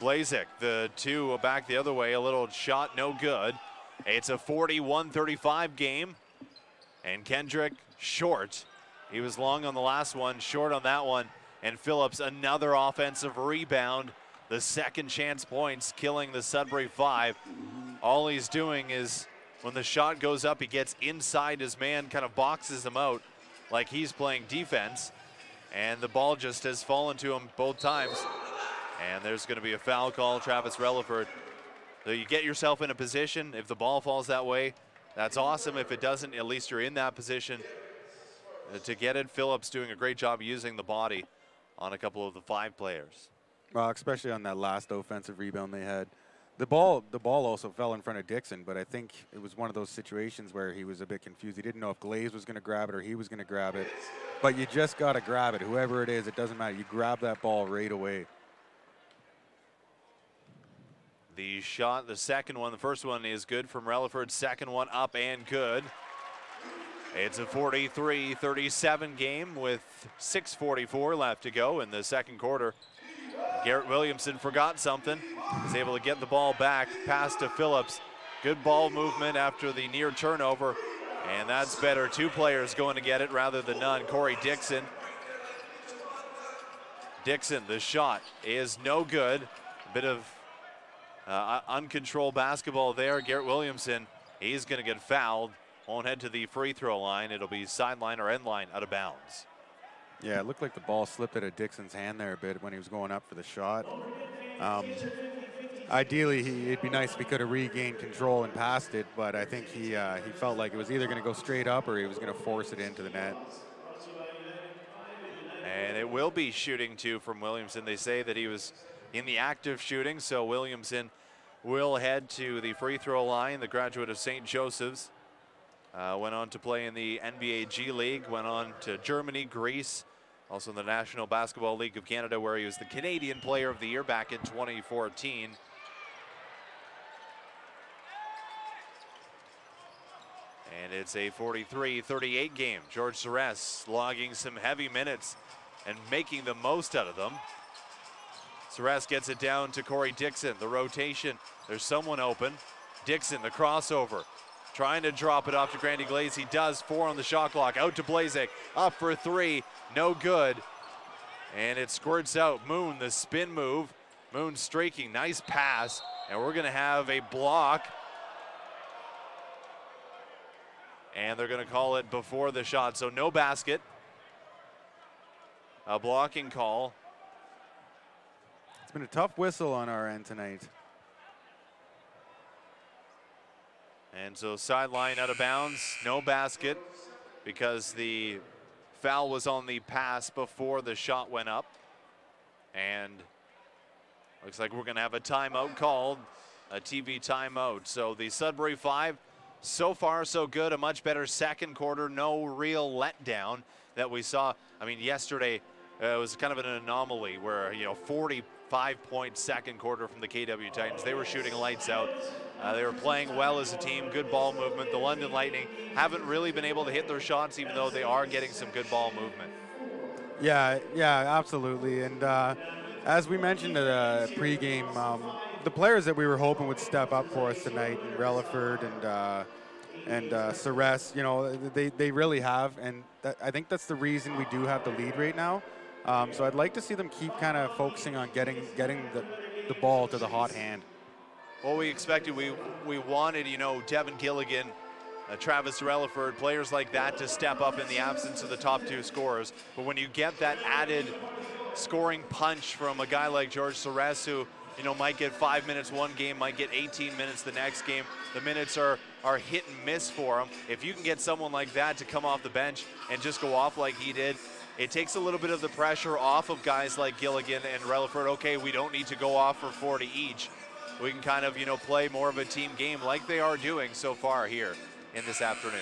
Blazek, the two back the other way. A little shot, no good. It's a 41-35 game. And Kendrick short. He was long on the last one, short on that one. And Phillips, another offensive rebound. The second chance points killing the Sudbury Five. All he's doing is when the shot goes up, he gets inside his man, kind of boxes him out like he's playing defense. And the ball just has fallen to him both times. And there's going to be a foul call, Travis Relaford. So you get yourself in a position. If the ball falls that way, that's awesome. If it doesn't, at least you're in that position to get it. Phillips doing a great job using the body on a couple of the 5 players. Well, especially on that last offensive rebound they had. The ball also fell in front of Dixon, but I think it was one of those situations where he was a bit confused. He didn't know if Glaze was going to grab it or he was going to grab it. But you just got to grab it. Whoever it is, it doesn't matter. You grab that ball right away. The shot, the second one, the first one is good from Relaford. Second one up and good. It's a 43-37 game with 6:44 left to go in the second quarter. Garrett Williamson forgot something. He's able to get the ball back, pass to Phillips. Good ball movement after the near turnover, and that's better. 2 players going to get it rather than none. Corey Dixon. Dixon, the shot is no good. A bit of uncontrolled basketball there. Garrett Williamson, he's going to get fouled. Won't head to the free throw line. It'll be sideline or end line out of bounds. Yeah, it looked like the ball slipped out of Dixon's hand there a bit when he was going up for the shot. Ideally, it'd be nice if he could have regained control and passed it, but I think he felt like it was either going to go straight up or he was going to force it into the net. And it will be shooting 2 from Williamson. They say that he was in the act of shooting, so Williamson will head to the free throw line. The graduate of St. Joseph's. Went on to play in the NBA G League, went on to Germany, Greece, also in the National Basketball League of Canada, where he was the Canadian Player of the Year back in 2014. And it's a 43-38 game. George Sarris logging some heavy minutes and making the most out of them. Sarris gets it down to Corey Dixon. The rotation, there's someone open. Dixon, the crossover. Trying to drop it off to Grandy Glaze. He does. 4 on the shot clock. Out to Blazek. Up for 3. No good. And it squirts out. Moon, the spin move. Moon streaking. Nice pass. And we're going to have a block. And they're going to call it before the shot. So no basket. A blocking call. It's been a tough whistle on our end tonight. And so sideline out of bounds, no basket, because the foul was on the pass before the shot went up. And looks like we're going to have a timeout called, a TV timeout. So the Sudbury 5, so far so good, a much better second quarter, no real letdown that we saw. I mean, yesterday it was kind of an anomaly where, 45-point second quarter from the KW Titans. They were shooting lights out. They were playing well as a team, good ball movement. The London Lightning haven't really been able to hit their shots, even though they are getting some good ball movement. Yeah, absolutely. And as we mentioned at pregame, the players that we were hoping would step up for us tonight, Relaford and Sarris, they really have. And I think that's the reason we do have the lead right now. So I'd like to see them keep kind of focusing on getting the ball to the hot hand. Well, we expected, we wanted, Devin Gilligan, Travis Relaford, players like that to step up in the absence of the top 2 scorers. But when you get that added scoring punch from a guy like George Sarris, who, might get 5 minutes one game, might get 18 minutes the next game, the minutes are hit and miss for him. If you can get someone like that to come off the bench and just go off like he did, it takes a little bit of the pressure off of guys like Gilligan and Relaford. Okay, we don't need to go off for 40 each. We can kind of, play more of a team game like they are doing so far here in this afternoon.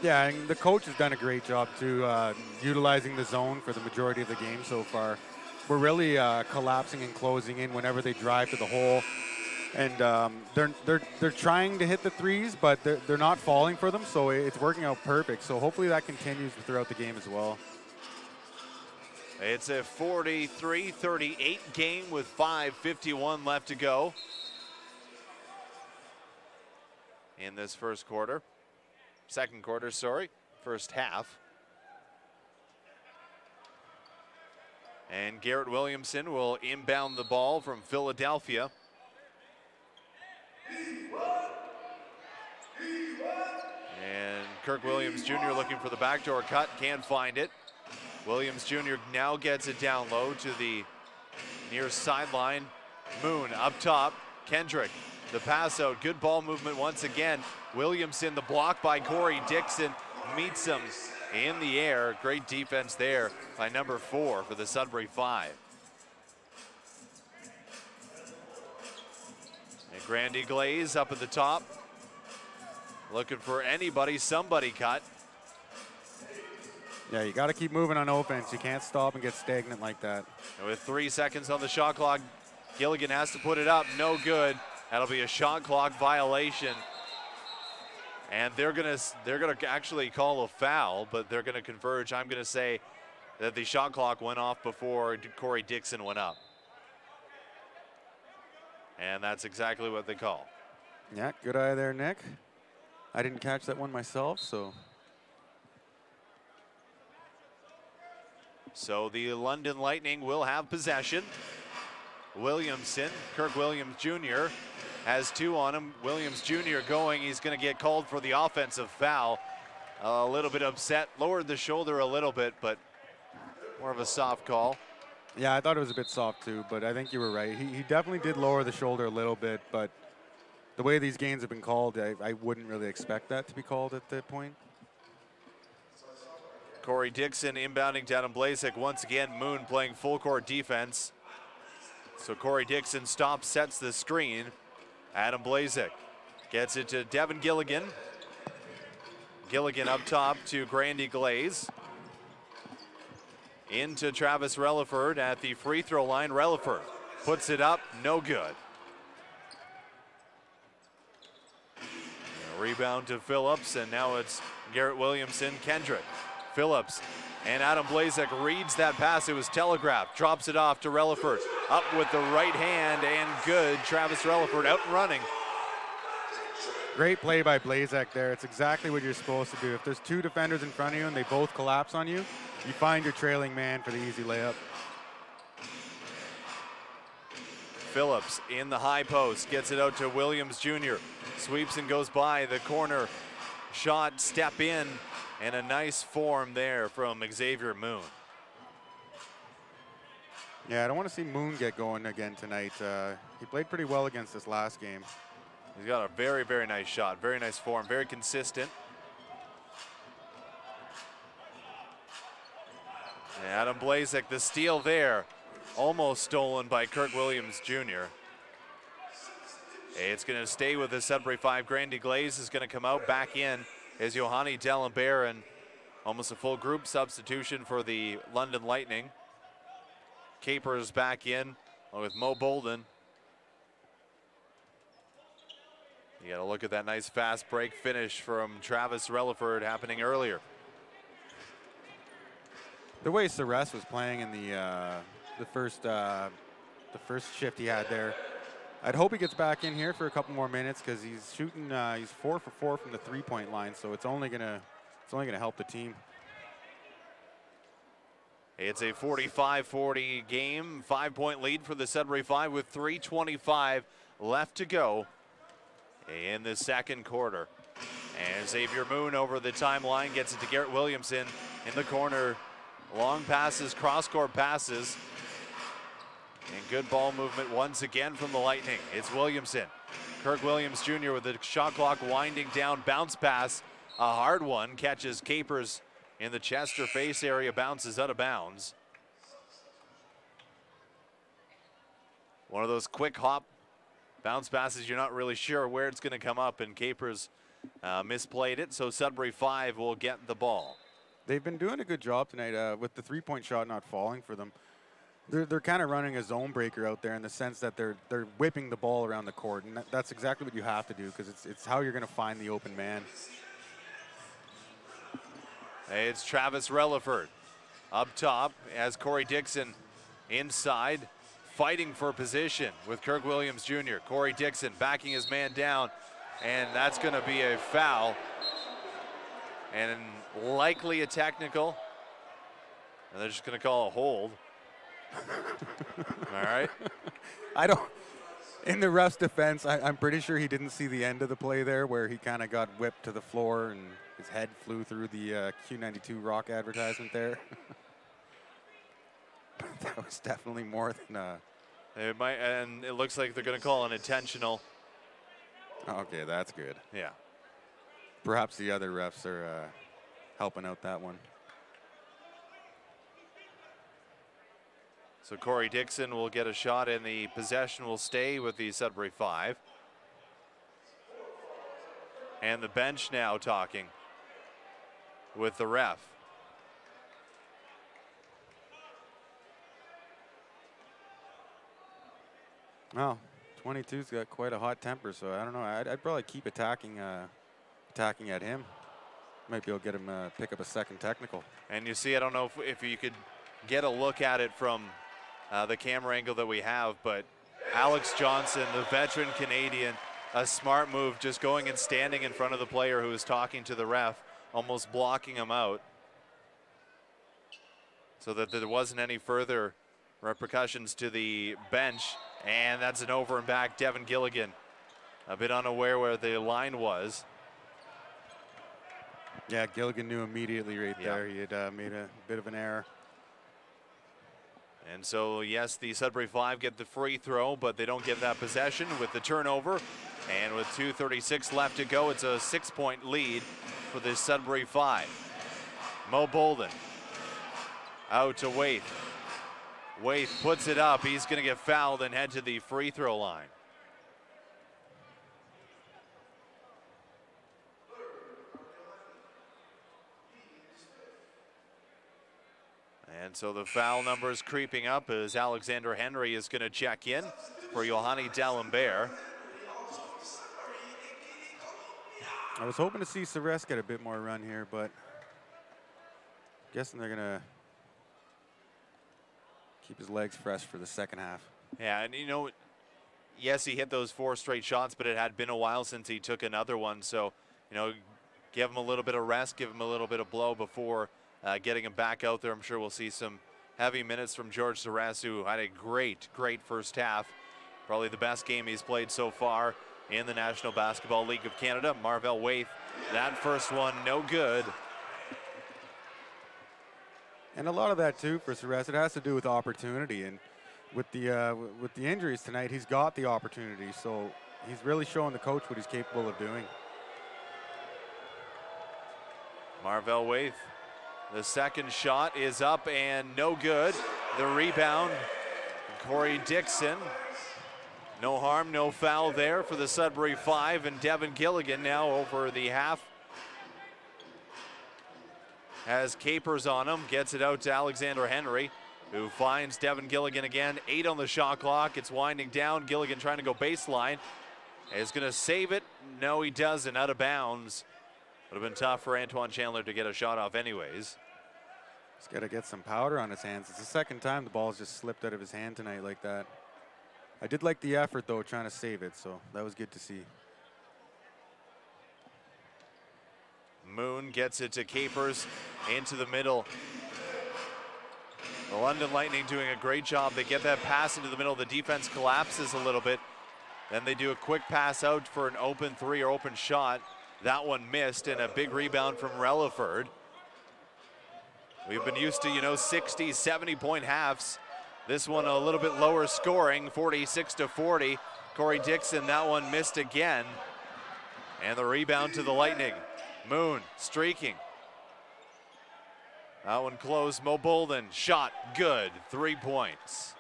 Yeah, and the coach has done a great job too, utilizing the zone for the majority of the game so far. We're really collapsing and closing in whenever they drive to the hole. And they're trying to hit the threes, but they're not falling for them, so it's working out perfect. So hopefully that continues throughout the game as well. It's a 43-38 game with 5:51 left to go in this first quarter. Second quarter, sorry, first half. And Garrett Williamson will inbound the ball from Philadelphia. And Kirk Williams Jr. looking for the backdoor cut, can't find it. Williams Jr. now gets it down low to the near sideline. Moon up top. Kendrick, the pass out. Good ball movement once again. Williamson, the block by Corey Dixon, meets him in the air. Great defense there by number 4 for the Sudbury 5. And Grandy Glaze up at the top. Looking for anybody, somebody cut. Yeah, you got to keep moving on offense. You can't stop and get stagnant like that. And with 3 seconds on the shot clock, Gilligan has to put it up. No good. That'll be a shot clock violation. And they're gonna actually call a foul, but they're gonna converge. I'm gonna say that the shot clock went off before Corey Dixon went up. And that's exactly what they call. Yeah, good eye there, Nick. I didn't catch that one myself, so. So the London Lightning will have possession. Williamson, Kirk Williams Jr. has 2 on him. Williams Jr. going, he's gonna get called for the offensive foul. A little bit upset, lowered the shoulder a little bit, but more of a soft call. Yeah, I thought it was a bit soft too, but I think you were right. He definitely did lower the shoulder a little bit, but the way these games have been called, I wouldn't really expect that to be called at that point. Corey Dixon inbounding to Adam Blazek. Once again, Moon playing full court defense. So Corey Dixon stops, sets the screen. Adam Blazek gets it to Devin Gilligan. Gilligan up top to Grandy Glaze. Into Travis Relaford at the free throw line. Relaford puts it up, no good. Rebound to Phillips, and now it's Garrett Williamson, Kendrick. Phillips and Adam Blazek reads that pass. It was telegraphed, drops it off to Relaford. Up with the right hand and good. Travis Relaford out and running. Great play by Blazek there. It's exactly what you're supposed to do. If there's 2 defenders in front of you and they both collapse on you, you find your trailing man for the easy layup. Phillips in the high post, gets it out to Williams Jr. Sweeps and goes by the corner. Shot, step in, and a nice form there from Xavier Moon. Yeah, I don't want to see Moon get going again tonight. He played pretty well against us last game. He's got a very, very nice shot, very nice form, very consistent. And Adam Blazek, the steal there, almost stolen by Kirk Williams Jr. It's going to stay with the Sudbury 5. Grandy Glaze is going to come out. Back in is Johanny D'Alembert, and almost a full group substitution for the London Lightning. Capers back in with Mo Bolden. You got to look at that nice fast break finish from Travis Relaford happening earlier. The way Sarris was playing in the first shift he had there, I'd hope he gets back in here for a couple more minutes because he's shooting. He's 4 for 4 from the 3-point line, so it's only gonna help the team. It's a 45-40 game, 5-point lead for the Sudbury 5 with 3:25 left to go in the second quarter. And Xavier Moon over the timeline gets it to Garrett Williamson in the corner. Long passes, cross-court passes. And good ball movement once again from the Lightning. It's Williamson. Kirk Williams Jr. with the shot clock winding down. Bounce pass, a hard one. Catches Capers in the chest or face area. Bounces out of bounds. One of those quick hop bounce passes, you're not really sure where it's going to come up, and Capers misplayed it. So Sudbury 5 will get the ball. They've been doing a good job tonight with the 3-point shot not falling for them. They're kind of running a zone breaker out there in the sense that they're whipping the ball around the court, and that's exactly what you have to do because it's how you're going to find the open man. It's Travis Relaford up top as Corey Dixon inside, fighting for position with Kirk Williams Jr. Corey Dixon backing his man down, and that's going to be a foul and likely a technical, and they're just going to call a hold. All right. In the ref's defense, I'm pretty sure he didn't see the end of the play there where he kind of got whipped to the floor and his head flew through the Q92 Rock advertisement there. That was definitely more than It might, and it looks like they're going to call an intentional. Okay, that's good. Yeah. Perhaps the other refs are helping out that one. So Corey Dixon will get a shot, and the possession will stay with the Sudbury 5. And the bench now talking with the ref. Well, 22's got quite a hot temper, so I don't know. I'd probably keep attacking at him. Might be able to get him pick up a second technical. And you see, I don't know if you could get a look at it from the camera angle that we have, but Alex Johnson, the veteran Canadian, a smart move, just going and standing in front of the player who was talking to the ref, almost blocking him out, so that there wasn't any further repercussions to the bench. And that's an over and back. Devin Gilligan, a bit unaware where the line was. Yeah, Gilligan knew immediately right there. He had made a bit of an error. And so, yes, the Sudbury 5 get the free throw, but they don't get that possession with the turnover. And with 2:36 left to go, it's a 6-point lead for the Sudbury 5. Mo Bolden out to Waith. Waith puts it up. He's going to get fouled and head to the free throw line. And so the foul number is creeping up as Alexander Henry is going to check in for Yohani D'Alembert. I was hoping to see Sarris get a bit more run here, but guessing they're going to keep his legs fresh for the second half. Yeah, and you know, yes, he hit those 4 straight shots, but it had been a while since he took another one. So, you know, give him a little bit of rest, give him a little bit of blow before getting him back out there. I'm sure we'll see some heavy minutes from George Sarris, who had a great first half. Probably the best game he's played so far in the National Basketball League of Canada. Marvell Waith, that first one, no good. And a lot of that too for Sarris, it has to do with opportunity. And with the injuries tonight, he's got the opportunity. So he's really showing the coach what he's capable of doing. Marvell Waith, the second shot is up and no good. The rebound, Corey Dixon. No harm, no foul there for the Sudbury 5, and Devin Gilligan now over the half. Has capers on him, gets it out to Alexander Henry, who finds Devin Gilligan again. 8 on the shot clock, it's winding down. Gilligan trying to go baseline. Is gonna save it. No, he doesn't, out of bounds. Would have been tough for Antoine Chandler to get a shot off anyways. He's gotta get some powder on his hands. It's the second time the ball's just slipped out of his hand tonight like that. I did like the effort though, trying to save it, so that was good to see. Moon gets it to Capers into the middle. The London Lightning doing a great job. They get that pass into the middle. The defense collapses a little bit. Then they do a quick pass out for an open 3 or open shot. That one missed, and a big rebound from Relaford. We've been used to, you know, 60, 70-point halves. This one a little bit lower scoring, 46-40. Corey Dixon, that one missed again. And the rebound to the Lightning. Moon streaking. That one closed. Mo Bolden, shot good, 3 points.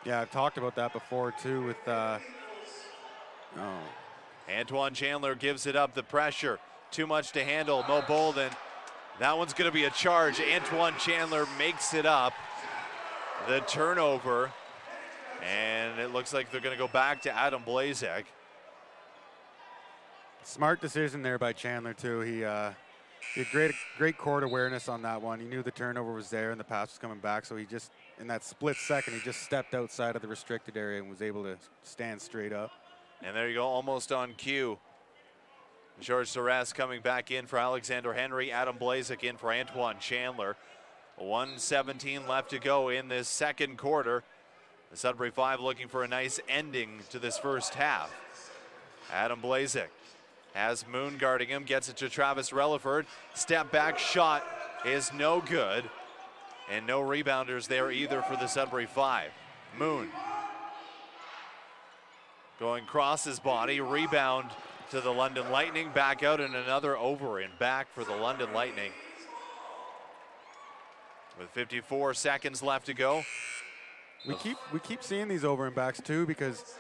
Yeah, I've talked about that before too with Antoine Chandler gives it up, the pressure, too much to handle. Mo Bolden, that one's gonna be a charge. Antoine Chandler makes it up. The turnover, and it looks like they're gonna go back to Adam Blazek. Smart decision there by Chandler too. He had great court awareness on that one. He knew the turnover was there and the pass was coming back, so he just, in that split second, he just stepped outside of the restricted area and was able to stand straight up. And there you go, almost on cue. George Sarris coming back in for Alexander Henry, Adam Blazek in for Antoine Chandler. 1:17 left to go in this second quarter. The Sudbury 5 looking for a nice ending to this first half. Adam Blazek has Moon guarding him, gets it to Travis Relaford. Step back shot is no good. And no rebounders there either for the Sudbury 5. Moon going across his body, rebound to the London Lightning, back out, and another over and back for the London Lightning. With 54 seconds left to go. We keep seeing these over and backs too, because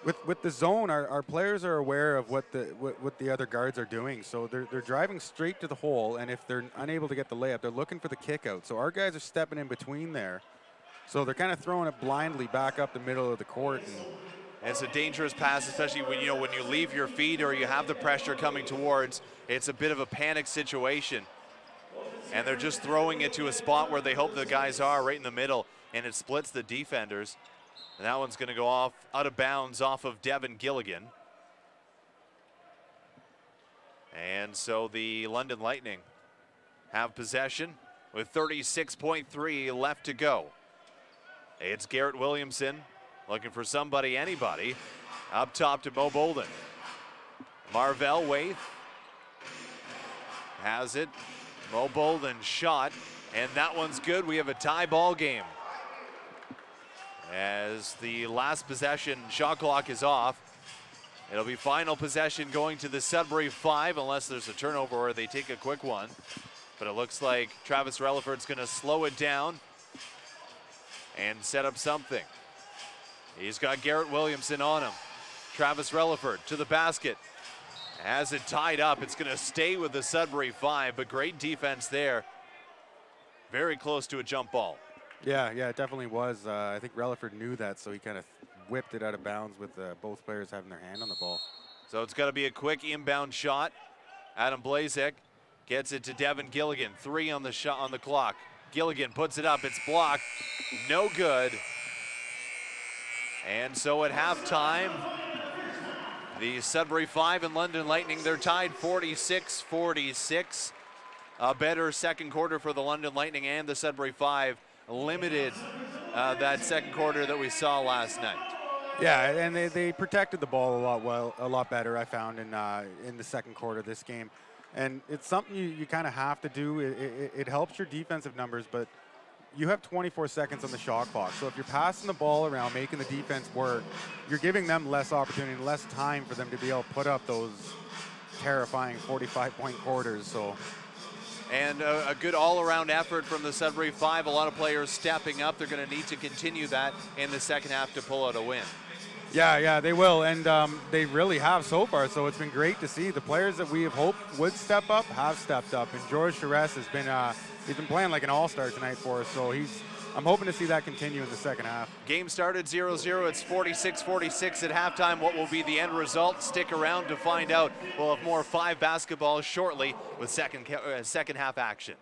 with the zone, our players are aware of what the other guards are doing. So they're driving straight to the hole, and if they're unable to get the layup, they're looking for the kick out. So our guys are stepping in between there. So they're kind of throwing it blindly back up the middle of the court. And it's a dangerous pass, especially when you leave your feet or you have the pressure coming towards. It's a bit of a panic situation. And they're just throwing it to a spot where they hope the guys are, right in the middle, and it splits the defenders. And that one's going to go off out of bounds off of Devin Gilligan. And so the London Lightning have possession with 36.3 left to go. It's Garrett Williamson looking for somebody, anybody, up top to Mo Bolden. Marvell Waith has it. Mo Bolden shot, and that one's good. We have a tie ball game. As the last possession shot clock is off, it'll be final possession going to the Sudbury 5 unless there's a turnover or they take a quick one. But it looks like Travis Relaford's going to slow it down and set up something. He's got Garrett Williamson on him. Travis Relaford to the basket. Has it tied up. It's going to stay with the Sudbury 5, but great defense there. Very close to a jump ball. Yeah, it definitely was. I think Relaford knew that, so he kind of whipped it out of bounds with both players having their hand on the ball. So it's got to be a quick inbound shot. Adam Blazek gets it to Devin Gilligan. 3 on the shot on the clock. Gilligan puts it up. It's blocked. No good. And so at halftime, the Sudbury 5 and London Lightning, they're tied 46-46. A better second quarter for the London Lightning, and the Sudbury 5 limited that second quarter that we saw last night. Yeah, and they protected the ball a lot better, I found, in the second quarter of this game. And it's something you kind of have to do. It helps your defensive numbers, but you have 24 seconds on the shot clock. So if you're passing the ball around, making the defense work, you're giving them less opportunity and less time for them to be able to put up those terrifying 45-point quarters. And a good all-around effort from the Sudbury 5. A lot of players stepping up. They're going to need to continue that in the second half to pull out a win. Yeah, they will, and they really have so far. So it's been great to see the players that we have hoped would step up have stepped up. And George Sarris has been he's been playing like an all-star tonight for us. So I'm hoping to see that continue in the second half. Game started 0-0. It's 46-46 at halftime. What will be the end result? Stick around to find out. We'll have more 5 basketball shortly with second half action.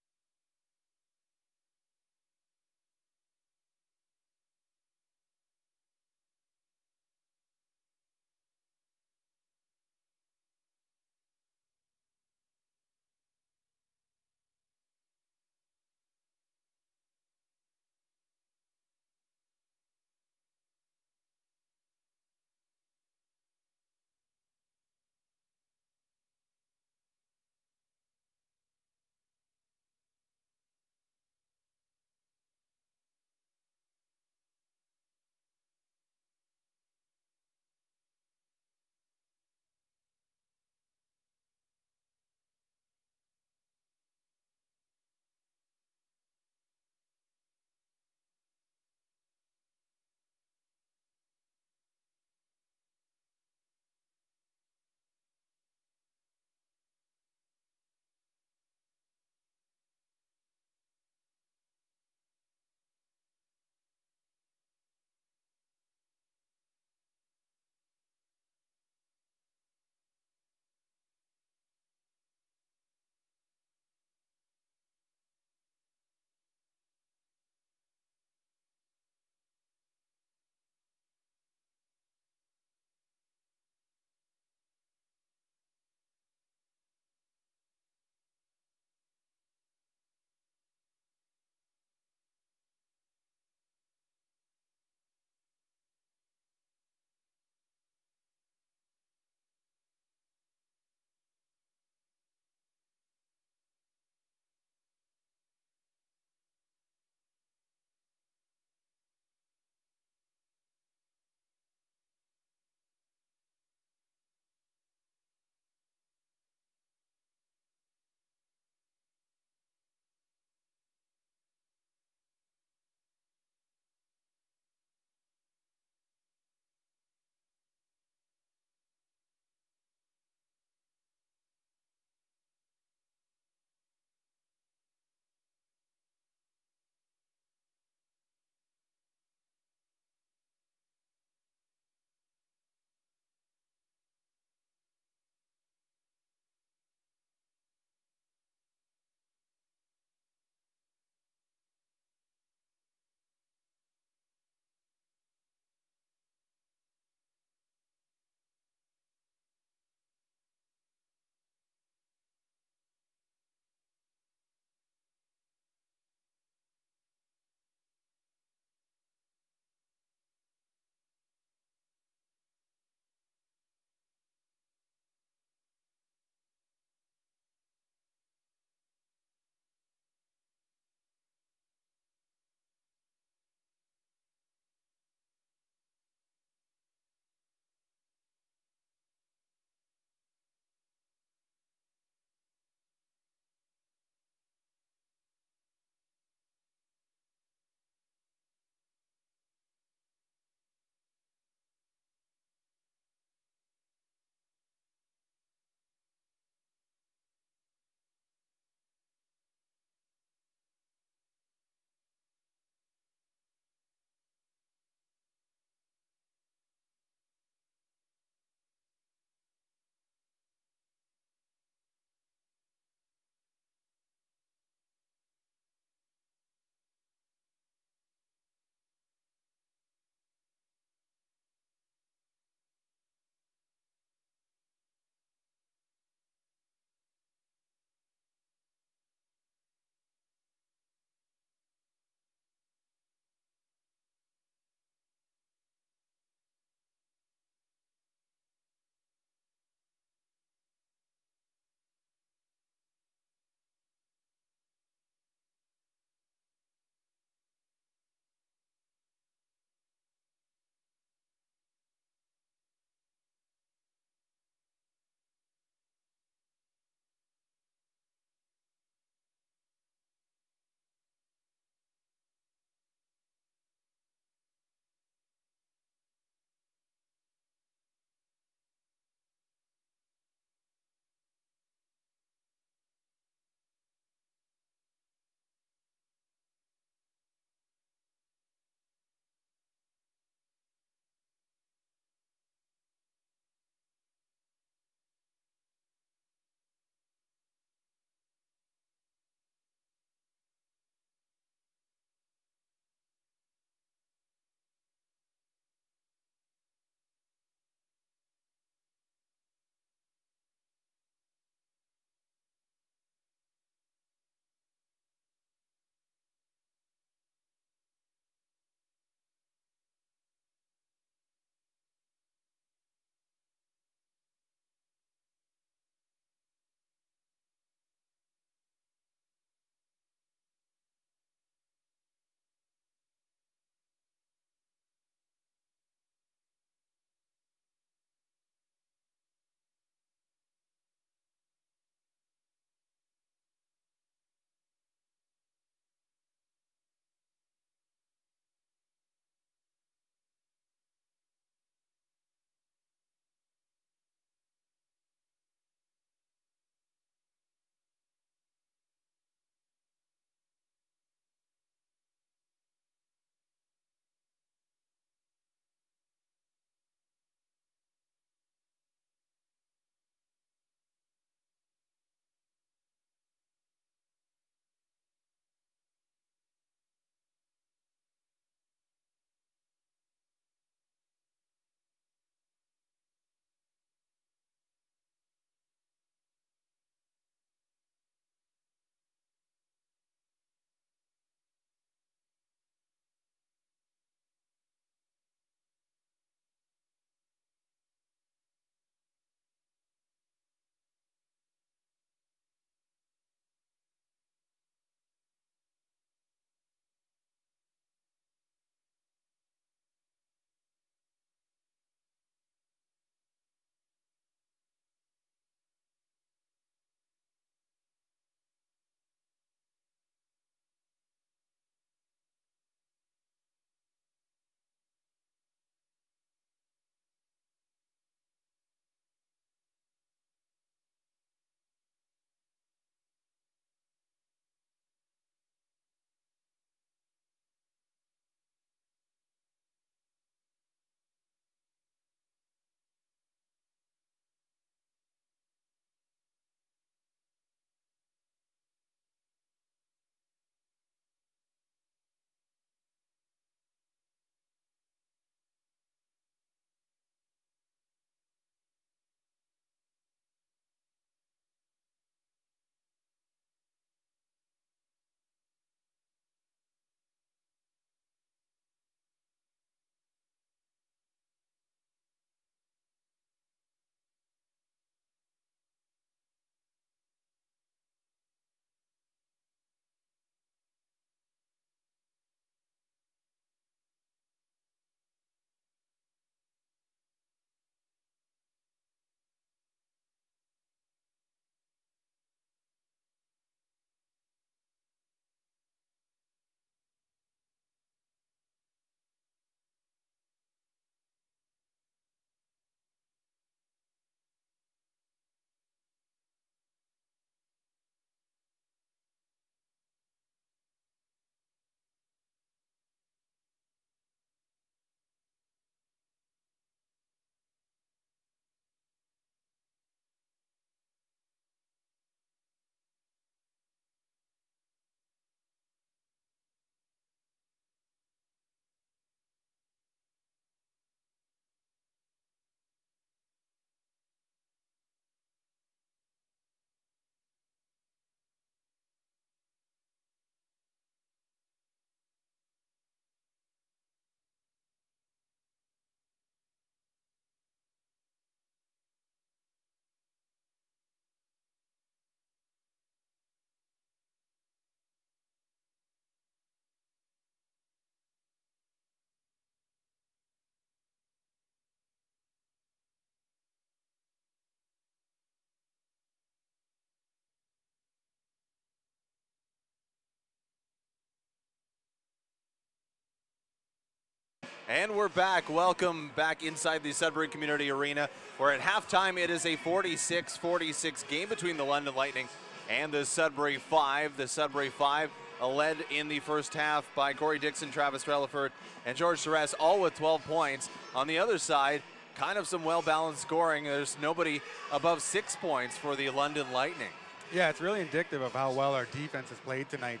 And we're back. Welcome back inside the Sudbury Community Arena, where at halftime it is a 46-46 game between the London Lightning and the Sudbury Five. The Sudbury Five led in the first half by Corey Dixon, Travis Relaford, and George Sarris, all with 12 points. On the other side, kind of some well-balanced scoring. There's nobody above 6 points for the London Lightning. Yeah, it's really indicative of how well our defense has played tonight.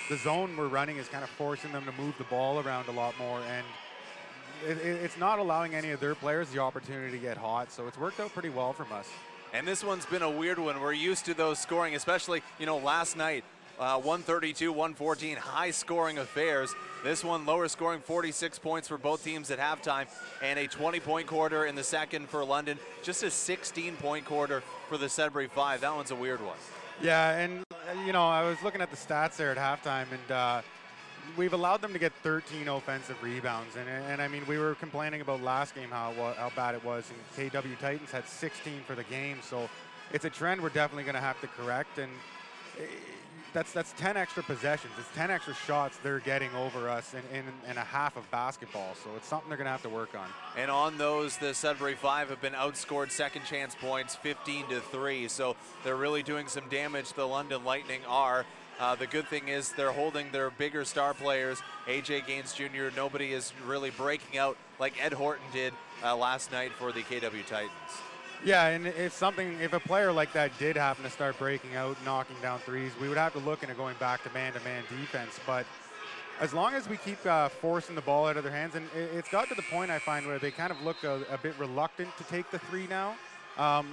The zone we're running is kind of forcing them to move the ball around a lot more, and it's not allowing any of their players the opportunity to get hot, so it's worked out pretty well from us. And this one's been a weird one. We're used to those scoring, especially, last night, 132, 114, high-scoring affairs. This one, lower scoring, 46 points for both teams at halftime, and a 20-point quarter in the second for London, just a 16-point quarter for the Sudbury Five. That one's a weird one. Yeah, and I was looking at the stats there at halftime, and we've allowed them to get 13 offensive rebounds. And I mean, we were complaining about last game how bad it was, and KW Titans had 16 for the game. So it's a trend we're definitely going to have to correct. And that's 10 extra possessions. It's 10 extra shots they're getting over us in a half of basketball. So it's something they're going to have to work on. And on those, the Sudbury Five have been outscored second chance points 15-3. So they're really doing some damage. The London Lightning are. The good thing is they're holding their bigger star players. AJ Gaines Jr., nobody is really breaking out like Ed Horton did last night for the KW Titans. Yeah, and if a player like that did happen to start breaking out, knocking down threes, we would have to look into going back to man-to-man defense. But as long as we keep forcing the ball out of their hands, and it's got to the point I find where they kind of look a bit reluctant to take the three now.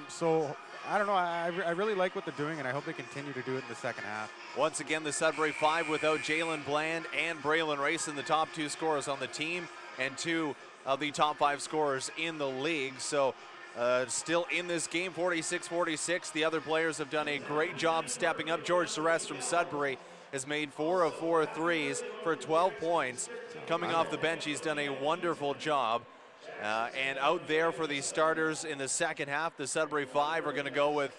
So I don't know, I really like what they're doing, and I hope they continue to do it in the second half. Once again, the Sudbury Five without Jalen Bland and Braylon Rayson, the top two scorers on the team, and two of the top five scorers in the league. So still in this game, 46-46. The other players have done a great job stepping up. George Sarris from Sudbury has made 4 of 4 threes for 12 points. Coming off the bench, he's done a wonderful job. And out there for the starters in the second half, the Sudbury Five are going to go with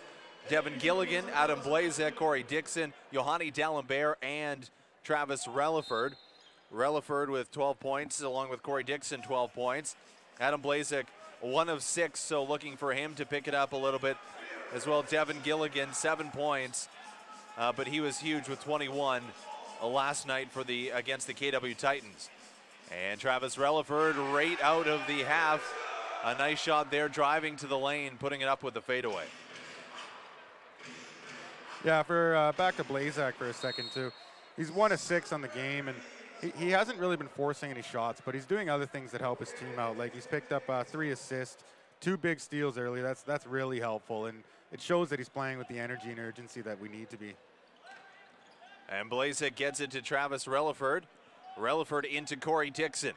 Devin Gilligan, Adam Blazek, Corey Dixon, Yohani D'Alembert, and Travis Relaford. Relaford with 12 points, along with Corey Dixon, 12 points. Adam Blazek, 1 of 6, so looking for him to pick it up a little bit. As well, Devin Gilligan, 7 points, but he was huge with 21 last night against the KW Titans. And Travis Relaford right out of the half. A nice shot there, driving to the lane, putting it up with the fadeaway. Yeah, back to Blazak for a second, too. He's 1 of 6 on the game, and he hasn't really been forcing any shots, but he's doing other things that help his team out. Like he's picked up 3 assists, 2 big steals early. That's really helpful, and it shows that he's playing with the energy and urgency that we need to be. And Blazek gets it to Travis Relaford. Relaford into Corey Dixon.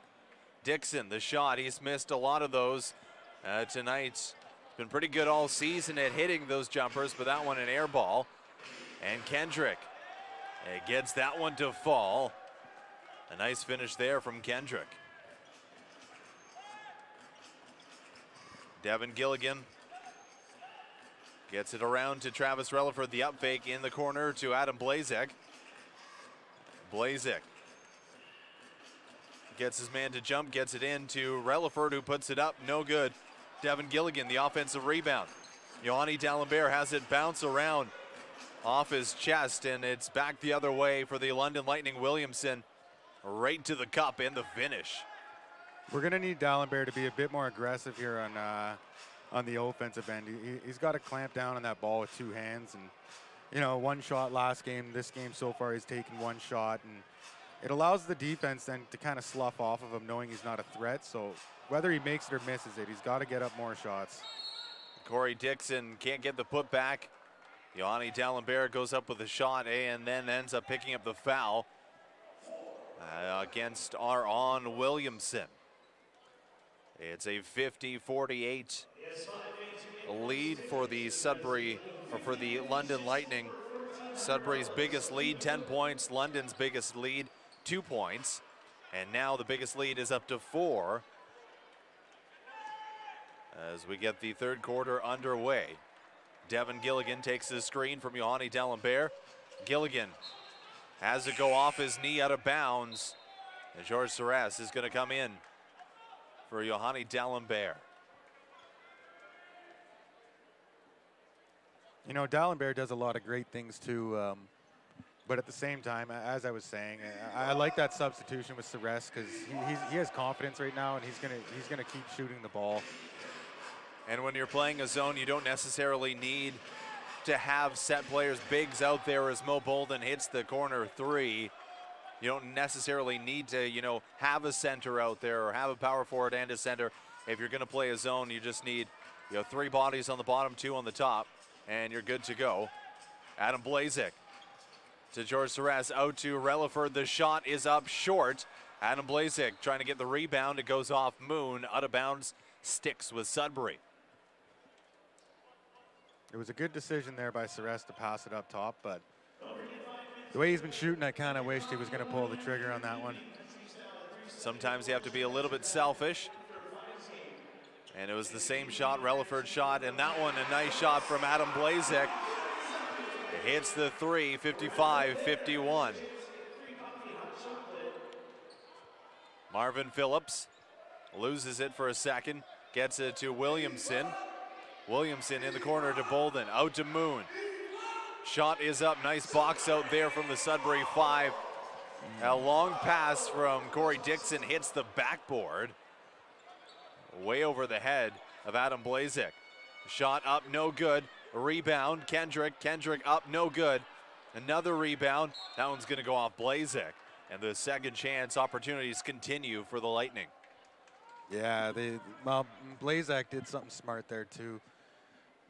Dixon, the shot, he's missed a lot of those tonight. He's been pretty good all season at hitting those jumpers, but that one an air ball. And Kendrick gets that one to fall. A nice finish there from Kendrick. Devin Gilligan gets it around to Travis Relaford. The up fake in the corner to Adam Blazek. Blazek gets his man to jump, gets it in to Relaford, who puts it up, no good. Devin Gilligan, the offensive rebound. Yohani D'Alembert has it bounce around off his chest, and it's back the other way for the London Lightning. Williamson right to the cup and the finish. We're going to need D'Alembert to be a bit more aggressive here on the offensive end. He's got to clamp down on that ball with 2 hands. And, 1 shot last game. This game so far he's taken 1 shot. And it allows the defense then to kind of slough off of him, knowing he's not a threat. So whether he makes it or misses it, he's got to get up more shots. Corey Dixon can't get the putback. Yohani D'Alembert goes up with a shot and then ends up picking up the foul against Aaron Williamson. It's a 50-48 lead for the London Lightning. Sudbury's biggest lead, 10 points. London's biggest lead, 2 points. And now the biggest lead is up to 4 as we get the third quarter underway. Devin Gilligan takes the screen from Yohani D'Alembert. Gilligan has to go off his knee out of bounds. And George Sarris is going to come in for Johanny D'Alembert. You know, D'Alembert does a lot of great things too, but at the same time, as I was saying, I like that substitution with Sarris because he has confidence right now, and he's gonna keep shooting the ball. And when you're playing a zone, you don't necessarily need to have set players, bigs out there as Mo Bolden hits the corner three. You don't necessarily need to, you know, have a center out there or have a power forward and a center. If you're going to play a zone, you just need, you know, 3 bodies on the bottom, 2 on the top, and you're good to go. Adam Blazek to George Sarris, out to Relaford. The shot is up short. Adam Blazek trying to get the rebound. It goes off Moon, out of bounds, sticks with Sudbury. It was a good decision there by Sarris to pass it up top, but the way he's been shooting, I kind of wished he was going to pull the trigger on that one. Sometimes you have to be a little bit selfish. And it was the same shot, Relaford shot, and that one a nice shot from Adam Blazek. It hits the 3, 55-51. Marvin Phillips loses it for a second, gets it to Williamson. Williamson in the corner to Bolden, out to Moon. Shot is up, nice box out there from the Sudbury 5. A long pass from Corey Dixon hits the backboard. Way over the head of Adam Blazek. Shot up, no good. Rebound, Kendrick up, no good. Another rebound, that one's gonna go off Blazek. And the second chance opportunities continue for the Lightning. Yeah, Blazek did something smart there too.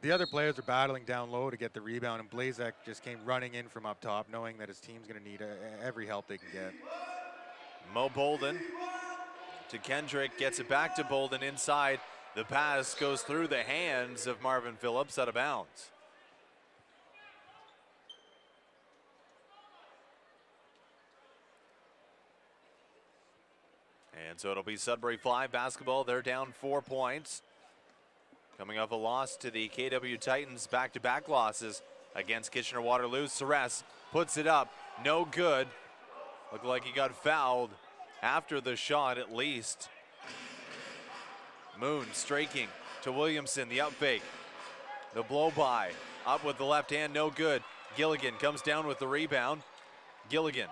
The other players were battling down low to get the rebound, and Blazek just came running in from up top, knowing that his team's going to need every help they can get. Mo Bolden to Kendrick, gets it back to Bolden inside. The pass goes through the hands of Marvin Phillips, out of bounds. And so it'll be Sudbury 5 basketball. They're down 4 points. Coming off a loss to the KW Titans, back-to-back losses against Kitchener-Waterloo. Sarris puts it up, no good. Looked like he got fouled after the shot at least. Moon streaking to Williamson, the up fake. The blow by, up with the left hand, no good. Gilligan comes down with the rebound. Gilligan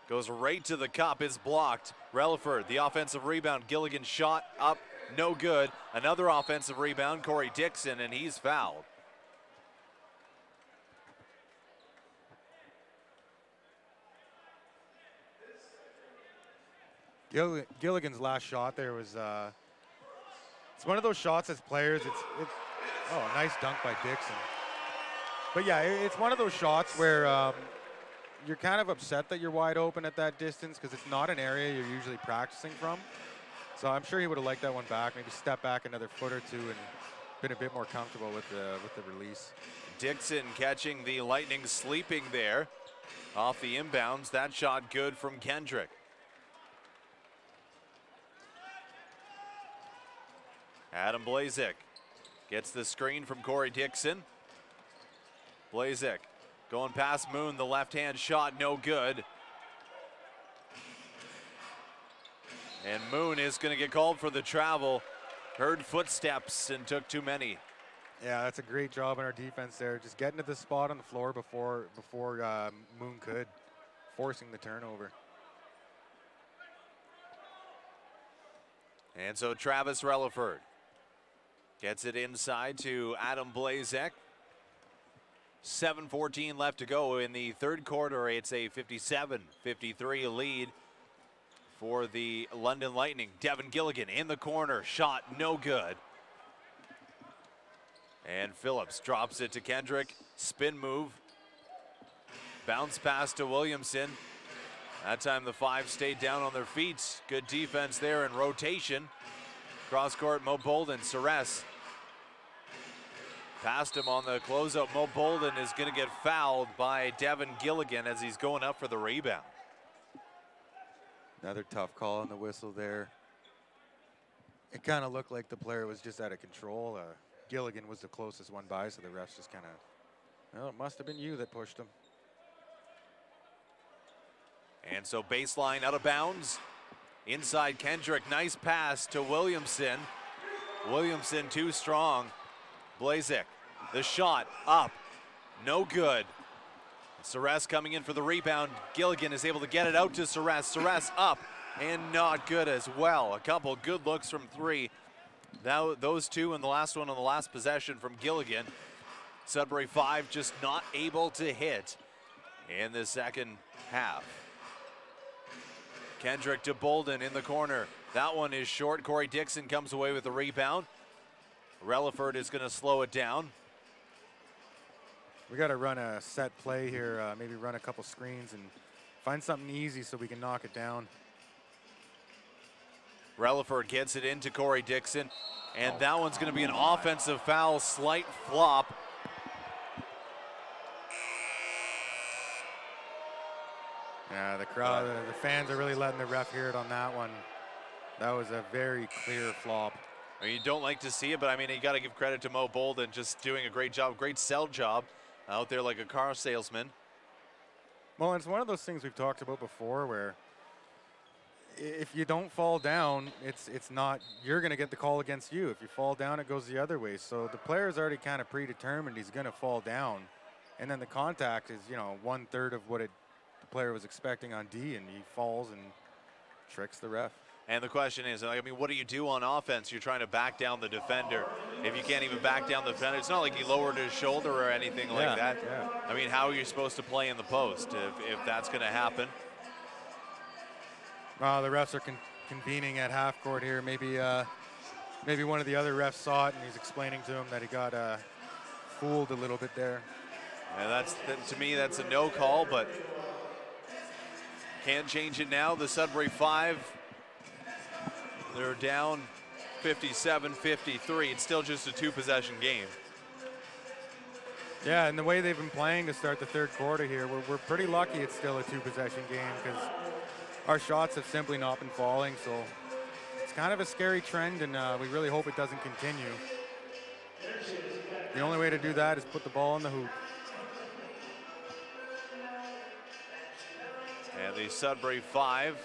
goes right to the cup, is blocked. Relaford, the offensive rebound. Gilligan shot up, no good. Another offensive rebound, Corey Dixon, and he's fouled. Gilligan's last shot there was, it's one of those shots as players, oh, nice dunk by Dixon. But yeah, it's one of those shots where you're kind of upset that you're wide open at that distance because it's not an area you're usually practicing from. So I'm sure he would have liked that one back, maybe step back another foot or two and been a bit more comfortable with the release. Dixon catching the Lightning sleeping there off the inbounds. That shot good from Kendrick. Adam Blazek gets the screen from Corey Dixon. Blazek going past Moon, the left-hand shot, no good. And Moon is going to get called for the travel. Heard footsteps and took too many. Yeah, that's a great job on our defense there. Just getting to the spot on the floor before Moon could, forcing the turnover. And so Travis Relaford gets it inside to Adam Blazek. 7:14 left to go in the third quarter. It's a 57-53 lead for the London Lightning. Devin Gilligan in the corner, shot no good. And Phillips drops it to Kendrick, spin move. Bounce pass to Williamson. That time the 5 stayed down on their feet. Good defense there in rotation. Cross court, Mo Bolden, Sarris. Past him on the closeout. Mo Bolden is going to get fouled by Devin Gilligan as he's going up for the rebound. Another tough call on the whistle there. It kind of looked like the player was just out of control. Gilligan was the closest one by, so the refs just kind of, well, it must have been you that pushed him. And so baseline out of bounds. Inside Kendrick, nice pass to Williamson. Williamson too strong. Blazik, the shot up, no good. Sarris coming in for the rebound. Gilligan is able to get it out to Sarris. Sarris up and not good as well. A couple good looks from three. Now those two and the last one on the last possession from Gilligan. Sudbury 5 just not able to hit in the second half. Kendrick to Bolden in the corner. That one is short. Corey Dixon comes away with the rebound. Relaford is going to slow it down. We got to run a set play here, maybe run a couple screens and find something easy so we can knock it down. Relaford gets it into Corey Dixon, and that one's going to be an offensive foul, slight flop. Yeah, the crowd, the fans are really letting the ref hear it on that one. That was a very clear flop. I mean, you don't like to see it, but I mean, you got to give credit to Mo Bolden, just doing a great job, great sell job out there like a car salesman. Well, it's one of those things we've talked about before where if you don't fall down, it's not, you're going to get the call against you. If you fall down, it goes the other way. So the player's already kind of predetermined he's going to fall down. And then the contact is, you know, 1/3 of what the player was expecting on D, and he falls and tricks the ref. And the question is, I mean, what do you do on offense? You're trying to back down the defender. If you can't even back down the defender, it's not like he lowered his shoulder or anything like that. Yeah. I mean, how are you supposed to play in the post if that's going to happen? The refs are convening at half court here. Maybe maybe one of the other refs saw it and he's explaining to him that he got fooled a little bit there. And to me, that's a no call, but can't change it now. The Sudbury 5, they're down 57-53. It's still just a 2-possession game. Yeah, and the way they've been playing to start the third quarter here, we're pretty lucky it's still a 2-possession game because our shots have simply not been falling. So it's kind of a scary trend, and we really hope it doesn't continue. The only way to do that is put the ball in the hoop. And the Sudbury 5,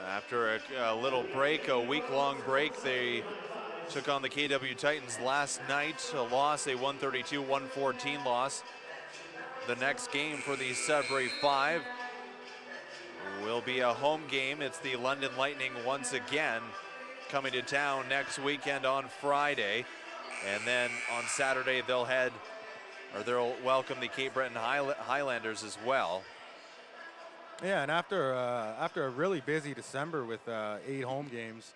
after a little break, a week-long break, they took on the KW Titans last night, a loss, a 132-114 loss. The next game for the Sudbury 5 will be a home game. It's the London Lightning once again coming to town next weekend on Friday. And then on Saturday they'll welcome the Cape Breton Highlanders as well. Yeah, and after a really busy December with 8 home games,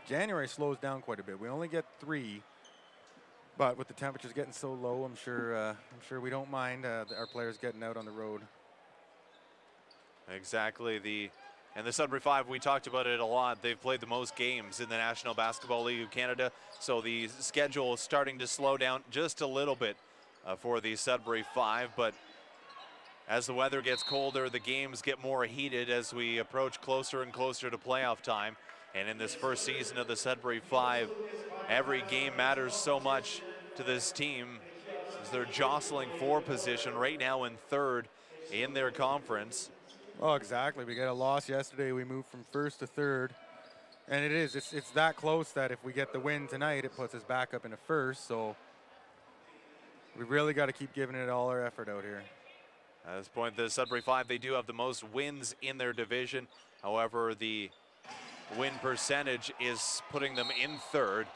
January slows down quite a bit. We only get 3, but with the temperatures getting so low, I'm sure we don't mind our players getting out on the road. Exactly. And the Sudbury 5, we talked about it a lot. They've played the most games in the National Basketball League of Canada, so the schedule is starting to slow down just a little bit for the Sudbury 5. But as the weather gets colder, the games get more heated as we approach closer and closer to playoff time. And in this first season of the Sudbury 5, every game matters so much to this team as they're jostling for position right now in 3rd in their conference. Oh, exactly. We got a loss yesterday. We moved from 1st to 3rd. And it's that close that if we get the win tonight, it puts us back up into 1st. So we really got to keep giving it all our effort out here. At this point, the Sudbury 5, they do have the most wins in their division. However, the win percentage is putting them in 3rd.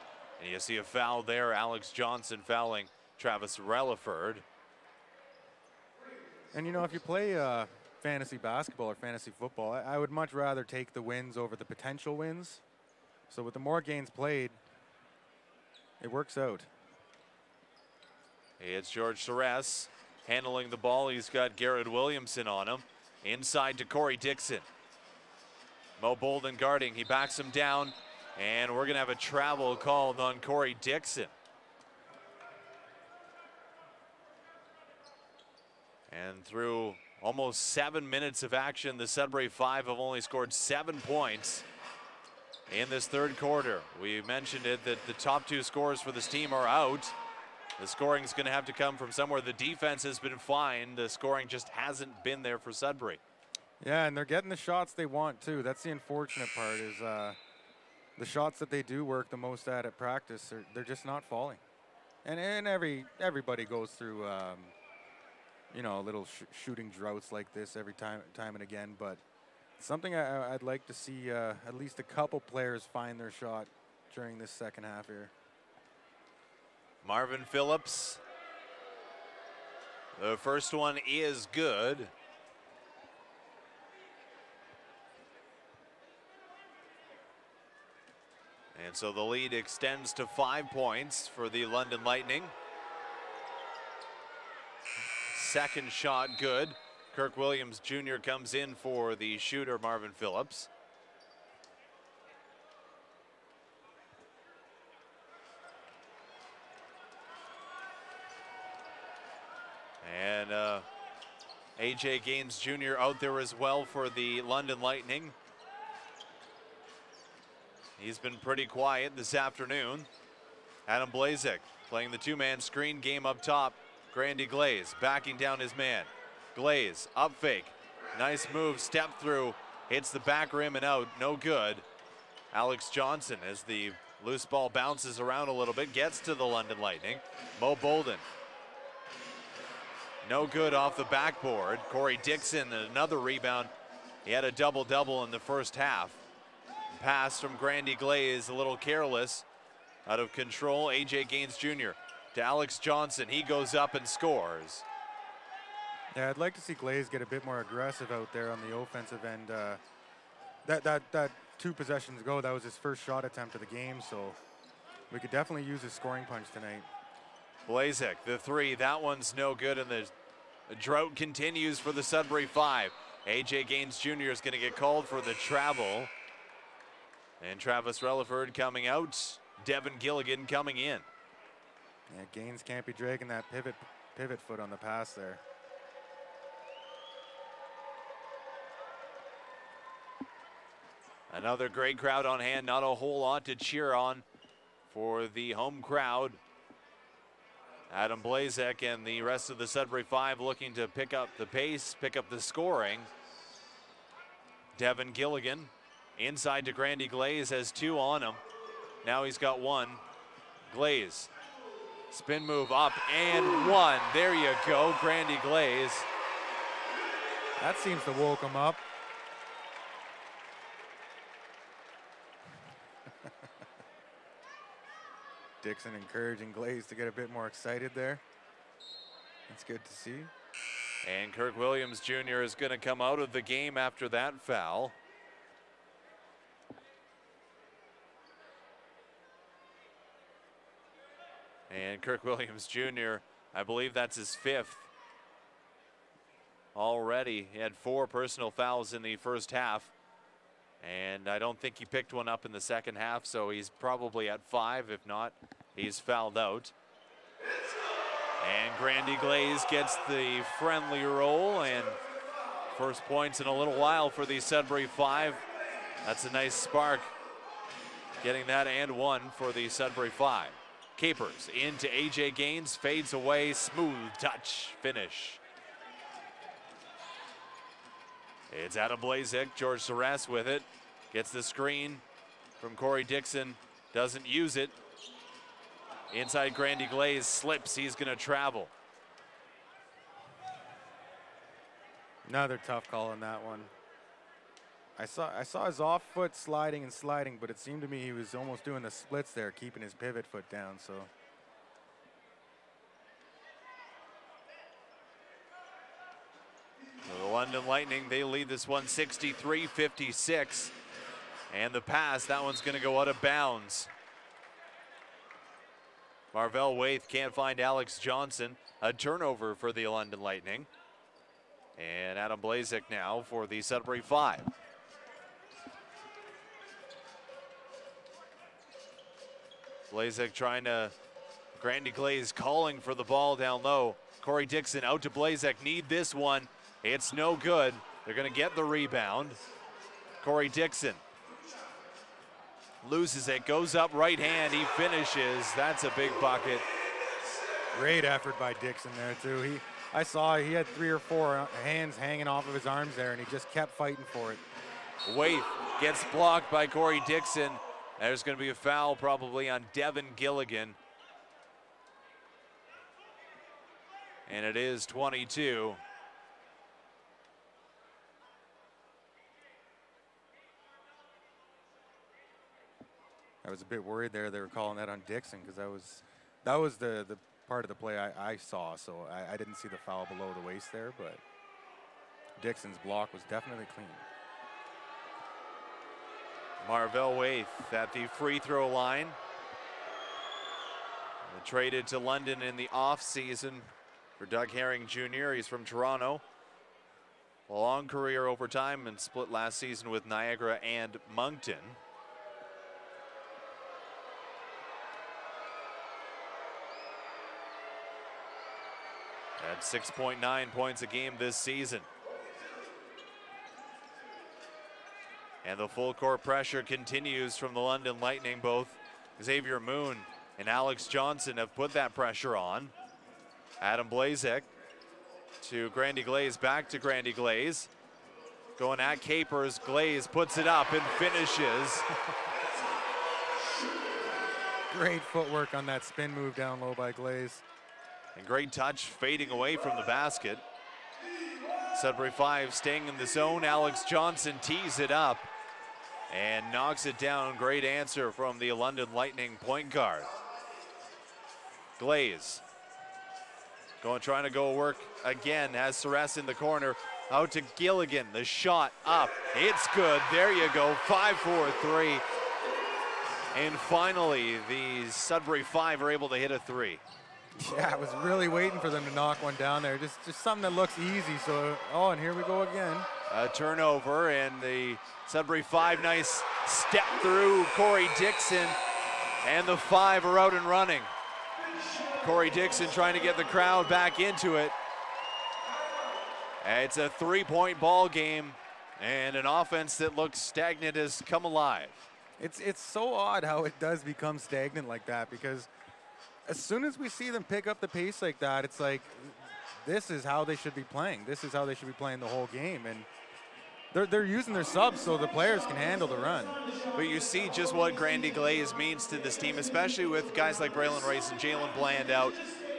And you see a foul there. Alex Johnson fouling Travis Relaford. And, you know, if you play fantasy basketball or fantasy football, I would much rather take the wins over the potential wins. So with the more games played, it works out. It's George Sarris handling the ball. He's got Garrett Williamson on him. Inside to Corey Dixon. Mo Bolden guarding. He backs him down, and we're going to have a travel called on Corey Dixon. And through almost 7 minutes of action, the Sudbury 5 have only scored 7 points in this 3rd quarter. We mentioned it that the top 2 scorers for this team are out. The scoring is going to have to come from somewhere. The defense has been fine. The scoring just hasn't been there for Sudbury. Yeah, and they're getting the shots they want too. That's the unfortunate part is the shots that they do work the most at practice, they're just not falling. And everybody goes through, you know, little shooting droughts like this every time and again. But something I'd like to see at least a couple players find their shot during this second half here. Marvin Phillips. The first one is good. And so the lead extends to 5 points for the London Lightning. Second shot good. Kirk Williams Jr. comes in for the shooter, Marvin Phillips. And AJ Gaines Jr. out there as well for the London Lightning. He's been pretty quiet this afternoon. Adam Blazek playing the two-man screen game up top. Grandy Glaze backing down his man. Glaze up fake. Nice move, step through. Hits the back rim and out, no good. Alex Johnson, as the loose ball bounces around a little bit, gets to the London Lightning. Mo Bolden. No good off the backboard. Corey Dixon, another rebound. He had a double-double in the first half. Pass from Grandy Glaze, a little careless, out of control. AJ Gaines Jr. to Alex Johnson. He goes up and scores. Yeah, I'd like to see Glaze get a bit more aggressive out there on the offensive end. That 2 possessions ago, that was his first shot attempt of the game, so we could definitely use his scoring punch tonight. Blazek, the 3, that one's no good, and the drought continues for the Sudbury 5. AJ Gaines Jr. is going to get called for the travel. And Travis Relaford coming out. Devin Gilligan coming in. Yeah, Gaines can't be dragging that pivot foot on the pass there. Another great crowd on hand. Not a whole lot to cheer on for the home crowd. Adam Blazek and the rest of the Sudbury 5 looking to pick up the pace, pick up the scoring. Devin Gilligan inside to Grandy Glaze, has 2 on him. Now he's got 1. Glaze, spin move up and 1. There you go, Grandy Glaze. That seems to woke him up. Dixon encouraging Glaze to get a bit more excited there. That's good to see. And Kirk Williams Jr. is going to come out of the game after that foul. And Kirk Williams Jr., I believe that's his 5th already. He had 4 personal fouls in the first half. And I don't think he picked one up in the second half, so he's probably at 5. If not, he's fouled out. And Grandy Glaze gets the friendly roll, and first points in a little while for the Sudbury 5. That's a nice spark, getting that and 1 for the Sudbury 5. Capers into AJ Gaines, fades away, smooth touch finish. It's Adam Blazek, George Sarris with it. Gets the screen from Corey Dixon, doesn't use it. Inside Grandy Glaze, slips, he's gonna travel. Another tough call on that one. I saw his off foot sliding and sliding, but it seemed to me he was almost doing the splits there, keeping his pivot foot down, so. The London Lightning, they lead this one 63-56. And the pass, that one's gonna go out of bounds. Marvell Waith can't find Alex Johnson. A turnover for the London Lightning. And Adam Blazek now for the Sudbury 5. Blazek trying to, Grandy Glaze calling for the ball down low. Corey Dixon out to Blazek, need this one. It's no good. They're gonna get the rebound. Corey Dixon loses it, goes up right hand, he finishes. That's a big bucket. Great effort by Dixon there too. I saw he had 3 or 4 hands hanging off of his arms there, and he just kept fighting for it. Waite gets blocked by Corey Dixon. There's going to be a foul probably on Devin Gilligan. And it is 22. I was a bit worried there they were calling that on Dixon, because that was the part of the play I saw, so I didn't see the foul below the waist there, but Dixon's block was definitely clean. Marvell Waite at the free throw line. Traded to London in the off season for Doug Herring Jr. He's from Toronto. A long career over time and split last season with Niagara and Moncton. At 6.9 points a game this season. And the full court pressure continues from the London Lightning. Both Xavier Moon and Alex Johnson have put that pressure on. Adam Blazek to Grandy Glaze, back to Grandy Glaze. Going at Capers, Glaze puts it up and finishes. Great footwork on that spin move down low by Glaze. And great touch fading away from the basket. Sudbury 5 staying in the zone. Alex Johnson tees it up and knocks it down. Great answer from the London Lightning point guard. Glaze trying to go work again, has Sarris in the corner. Out to Gilligan, the shot up, it's good. There you go, 5-4-3. And finally, the Sudbury 5 are able to hit a 3. Yeah, I was really waiting for them to knock one down there. Just something that looks easy. So, oh, and here we go again. A turnover, and the Sudbury 5, nice step through Corey Dixon, and the 5 are out and running. Corey Dixon trying to get the crowd back into it. It's a 3-point ball game, and an offense that looks stagnant has come alive. It's so odd how it does become stagnant like that, because as soon as we see them pick up the pace like that, it's like, this is how they should be playing. This is how they should be playing the whole game. And they're using their subs so the players can handle the run. But you see just what Grandy Glaze means to this team, especially with guys like Braylon Rice and Jalen Bland out.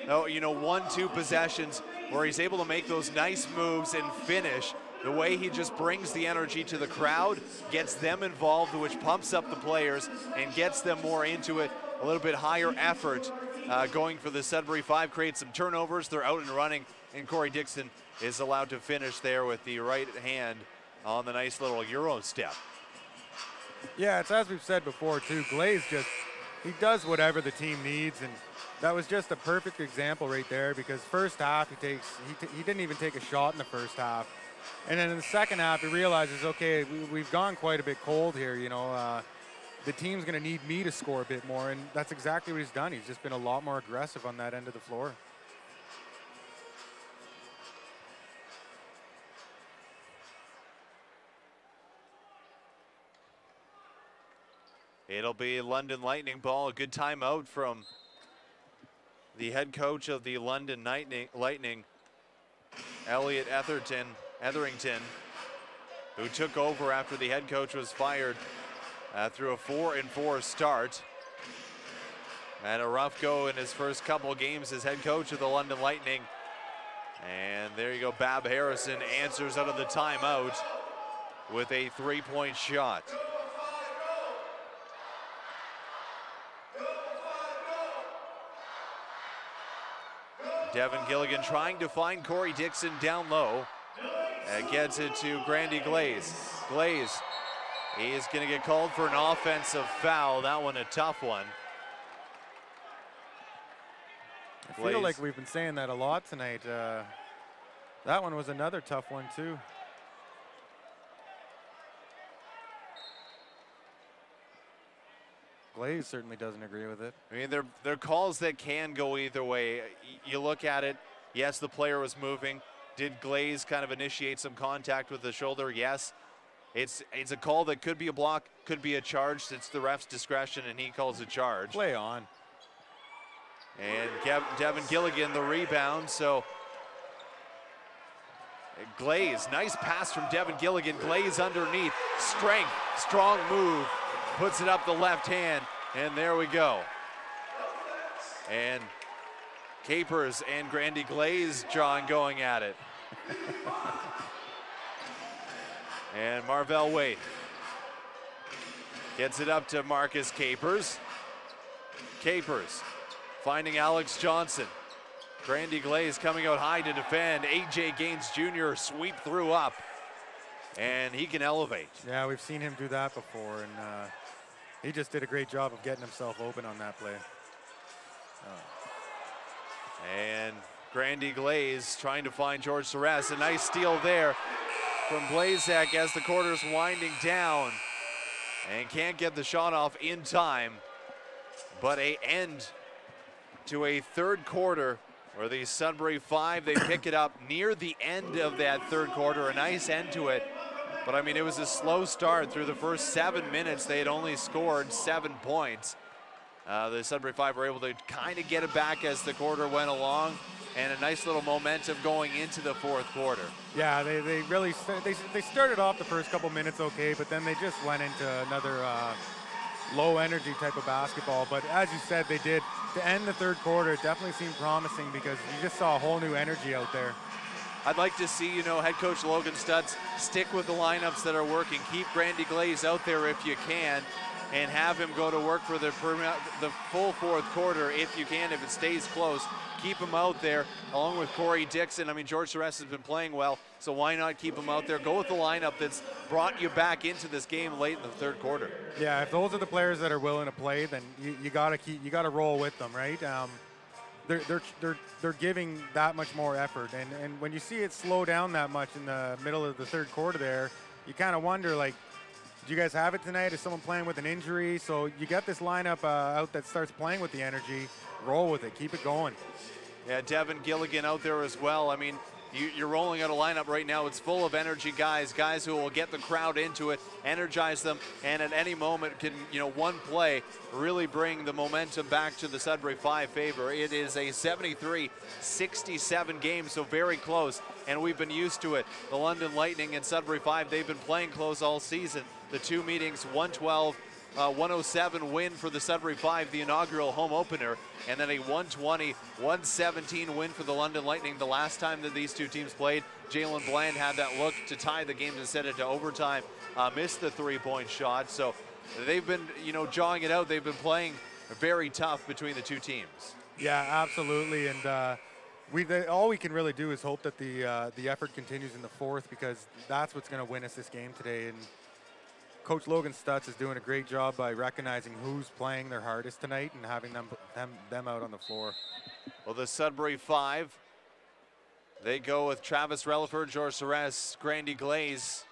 Oh, you know, 1-2 possessions where he's able to make those nice moves and finish. The way he just brings the energy to the crowd, gets them involved, which pumps up the players and gets them more into it. A little bit higher effort going for the Sudbury 5, creates some turnovers. They're out and running, and Corey Dixon is allowed to finish there with the right hand on the nice little Euro step. Yeah, it's as we've said before too, Glaze he does whatever the team needs, and that was just a perfect example right there, because first half he didn't even take a shot in the first half. And then in the second half, he realizes, okay, we've gone quite a bit cold here, you know. The team's going to need me to score a bit more, and that's exactly what he's done. He's just been a lot more aggressive on that end of the floor. It'll be London Lightning ball. A good timeout from the head coach of the London Lightning, Elliot Etherington, who took over after the head coach was fired through a 4-4 start. And a rough go in his first couple games as head coach of the London Lightning. And there you go, Bab Harrison answers out of the timeout with a 3-point shot. Devin Gilligan trying to find Corey Dixon down low. Gets it to Grandy Glaze. Glaze, he is going to get called for an offensive foul. That one a tough one. I feel like we've been saying that a lot tonight. That one was another tough one too. Glaze certainly doesn't agree with it. I mean, they're calls that can go either way. You look at it, yes, the player was moving. Did Glaze kind of initiate some contact with the shoulder? Yes. It's a call that could be a block, could be a charge. It's the ref's discretion, and he calls a charge. Play on. And Devin Gilligan the rebound, so Glaze, nice pass from Devin Gilligan. Glaze underneath, strength, strong move, puts it up the left hand, and there we go. And Capers and Grandy Glaze, John, going at it. And Marvell Waite gets it up to Marcus Capers. Capers finding Alex Johnson. Grandy Glaze coming out high to defend. A.J. Gaines Jr. sweep through up, and he can elevate. Yeah, we've seen him do that before, and he just did a great job of getting himself open on that play. And Grandy Glaze trying to find George Sarris. A nice steal there from Blazek as the quarter's winding down, and can't get the shot off in time. But an end to a third quarter where the Sudbury 5, they pick it up near the end of that third quarter. A nice end to it. But I mean, it was a slow start. Through the first 7 minutes, they had only scored 7 points. The Sudbury 5 were able to kind of get it back as the quarter went along, and a nice little momentum going into the fourth quarter. Yeah, they really they started off the first couple minutes okay, but then they just went into another low energy type of basketball. But as you said, they did. To end the third quarter, it definitely seemed promising because you just saw a whole new energy out there. I'd like to see, you know, head coach Logan Stutz stick with the lineups that are working. Keep Grandy Glaze out there if you can, and have him go to work for the full fourth quarter if you can, if it stays close. Keep him out there along with Corey Dixon. I mean, George Sarris has been playing well, so why not keep him out there? Go with the lineup that's brought you back into this game late in the third quarter. Yeah, if those are the players that are willing to play, then you gotta roll with them, right? They're giving that much more effort, and when you see it slow down that much in the middle of the third quarter there, you kind of wonder, like, do you guys have it tonight? Is someone playing with an injury? So you got this lineup out that starts playing with the energy. Roll with it. Keep it going. Yeah, Devin Gilligan out there as well. I mean, you're rolling out a lineup right now. It's full of energy guys who will get the crowd into it, energize them, and at any moment can, you know, one play really bring the momentum back to the Sudbury 5 favor. It is a 73-67 game, so very close, and we've been used to it. The London Lightning and Sudbury 5, they've been playing close all season. The two meetings, 112-107 win for the Sudbury 5, the inaugural home opener, and then a 120-117 win for the London Lightning. The last time that these two teams played, Jalen Bland had that look to tie the game to send it to overtime, missed the three-point shot. So they've been, you know, jawing it out. They've been playing very tough between the two teams. Yeah, absolutely, and all we can really do is hope that the effort continues in the fourth, because that's what's going to win us this game today. And Coach Logan Stutz is doing a great job by recognizing who's playing their hardest tonight and having them out on the floor. Well, the Sudbury 5, they go with Travis Relaford, George Sarris, Grandy Glaze,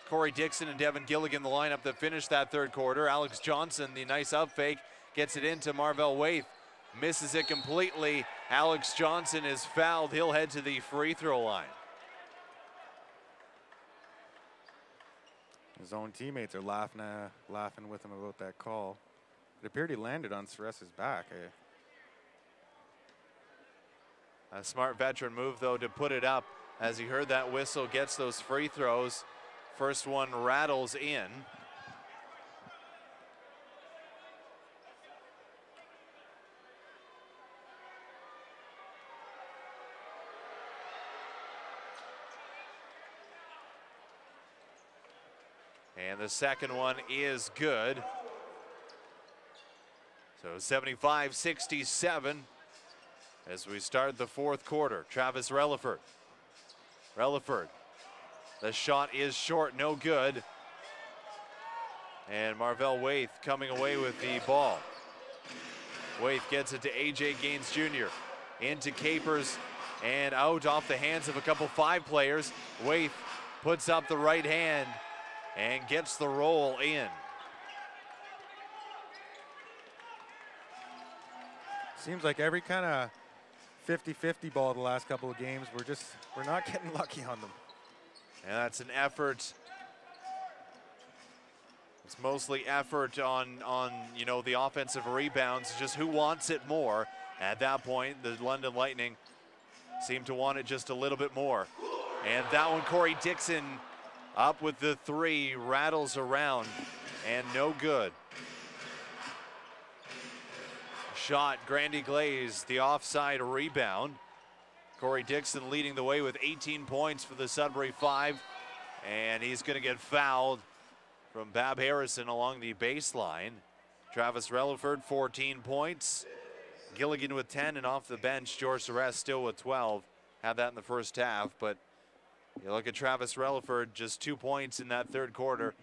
Corey Dixon, and Devin Gilligan, the lineup that finished that third quarter. Alex Johnson, the nice up fake, gets it into Marvell Waite, misses it completely. Alex Johnson is fouled. He'll head to the free throw line. His own teammates are laughing with him about that call. It appeared he landed on Sarris's back. A smart veteran move, though, to put it up as he heard that whistle, gets those free throws. First one rattles in. And the second one is good. So 75-67 as we start the fourth quarter. Travis Relaford. Relaford. The shot is short, no good. And Marvell Waite coming away with the ball. Waite gets it to A.J. Gaines Jr. Into Capers and out off the hands of a couple 5 players. Waite puts up the right hand and gets the roll in. Seems like every kind of 50-50 ball the last couple of games, we're not getting lucky on them. And that's an effort It's mostly effort on you know, the offensive rebounds, just who wants it more. At that point, the London Lightning seem to want it just a little bit more. And that one, Corey Dixon up with the three, rattles around, and no good. Shot, Grandy Glaze, the offside rebound. Corey Dixon leading the way with 18 points for the Sudbury Five, and he's going to get fouled from Bab Harrison along the baseline. Travis Relaford, 14 points. Gilligan with 10, and off the bench, George Sarris still with 12. Had that in the first half, but you look at Travis Relaford, just 2 points in that third quarter.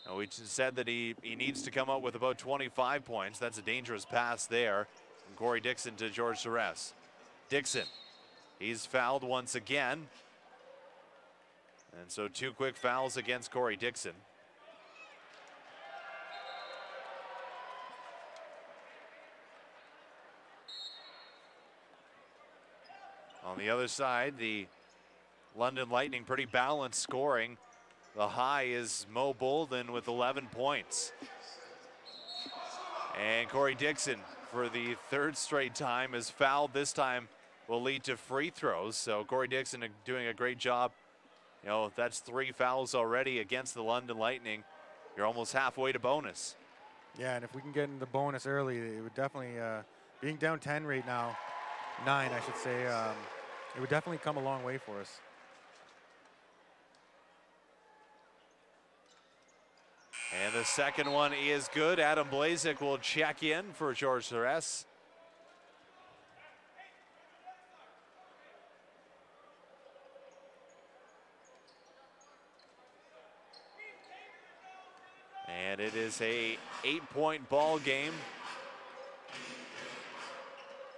And we just said that he needs to come up with about 25 points. That's a dangerous pass there from Corey Dixon to George Sarris. Dixon, he's fouled once again. And so 2 quick fouls against Corey Dixon. On the other side, the London Lightning pretty balanced scoring. The high is Mo Bolden with 11 points. And Corey Dixon, for the third straight time, is fouled. This time will lead to free throws. So Corey Dixon doing a great job. You know, that's 3 fouls already against the London Lightning. You're almost halfway to bonus. Yeah, and if we can get into the bonus early, it would definitely, being down 10 right now, 9 I should say, it would definitely come a long way for us. And the second one is good. Adam Blazek will check in for George Sarris. And it is a 8-point ball game.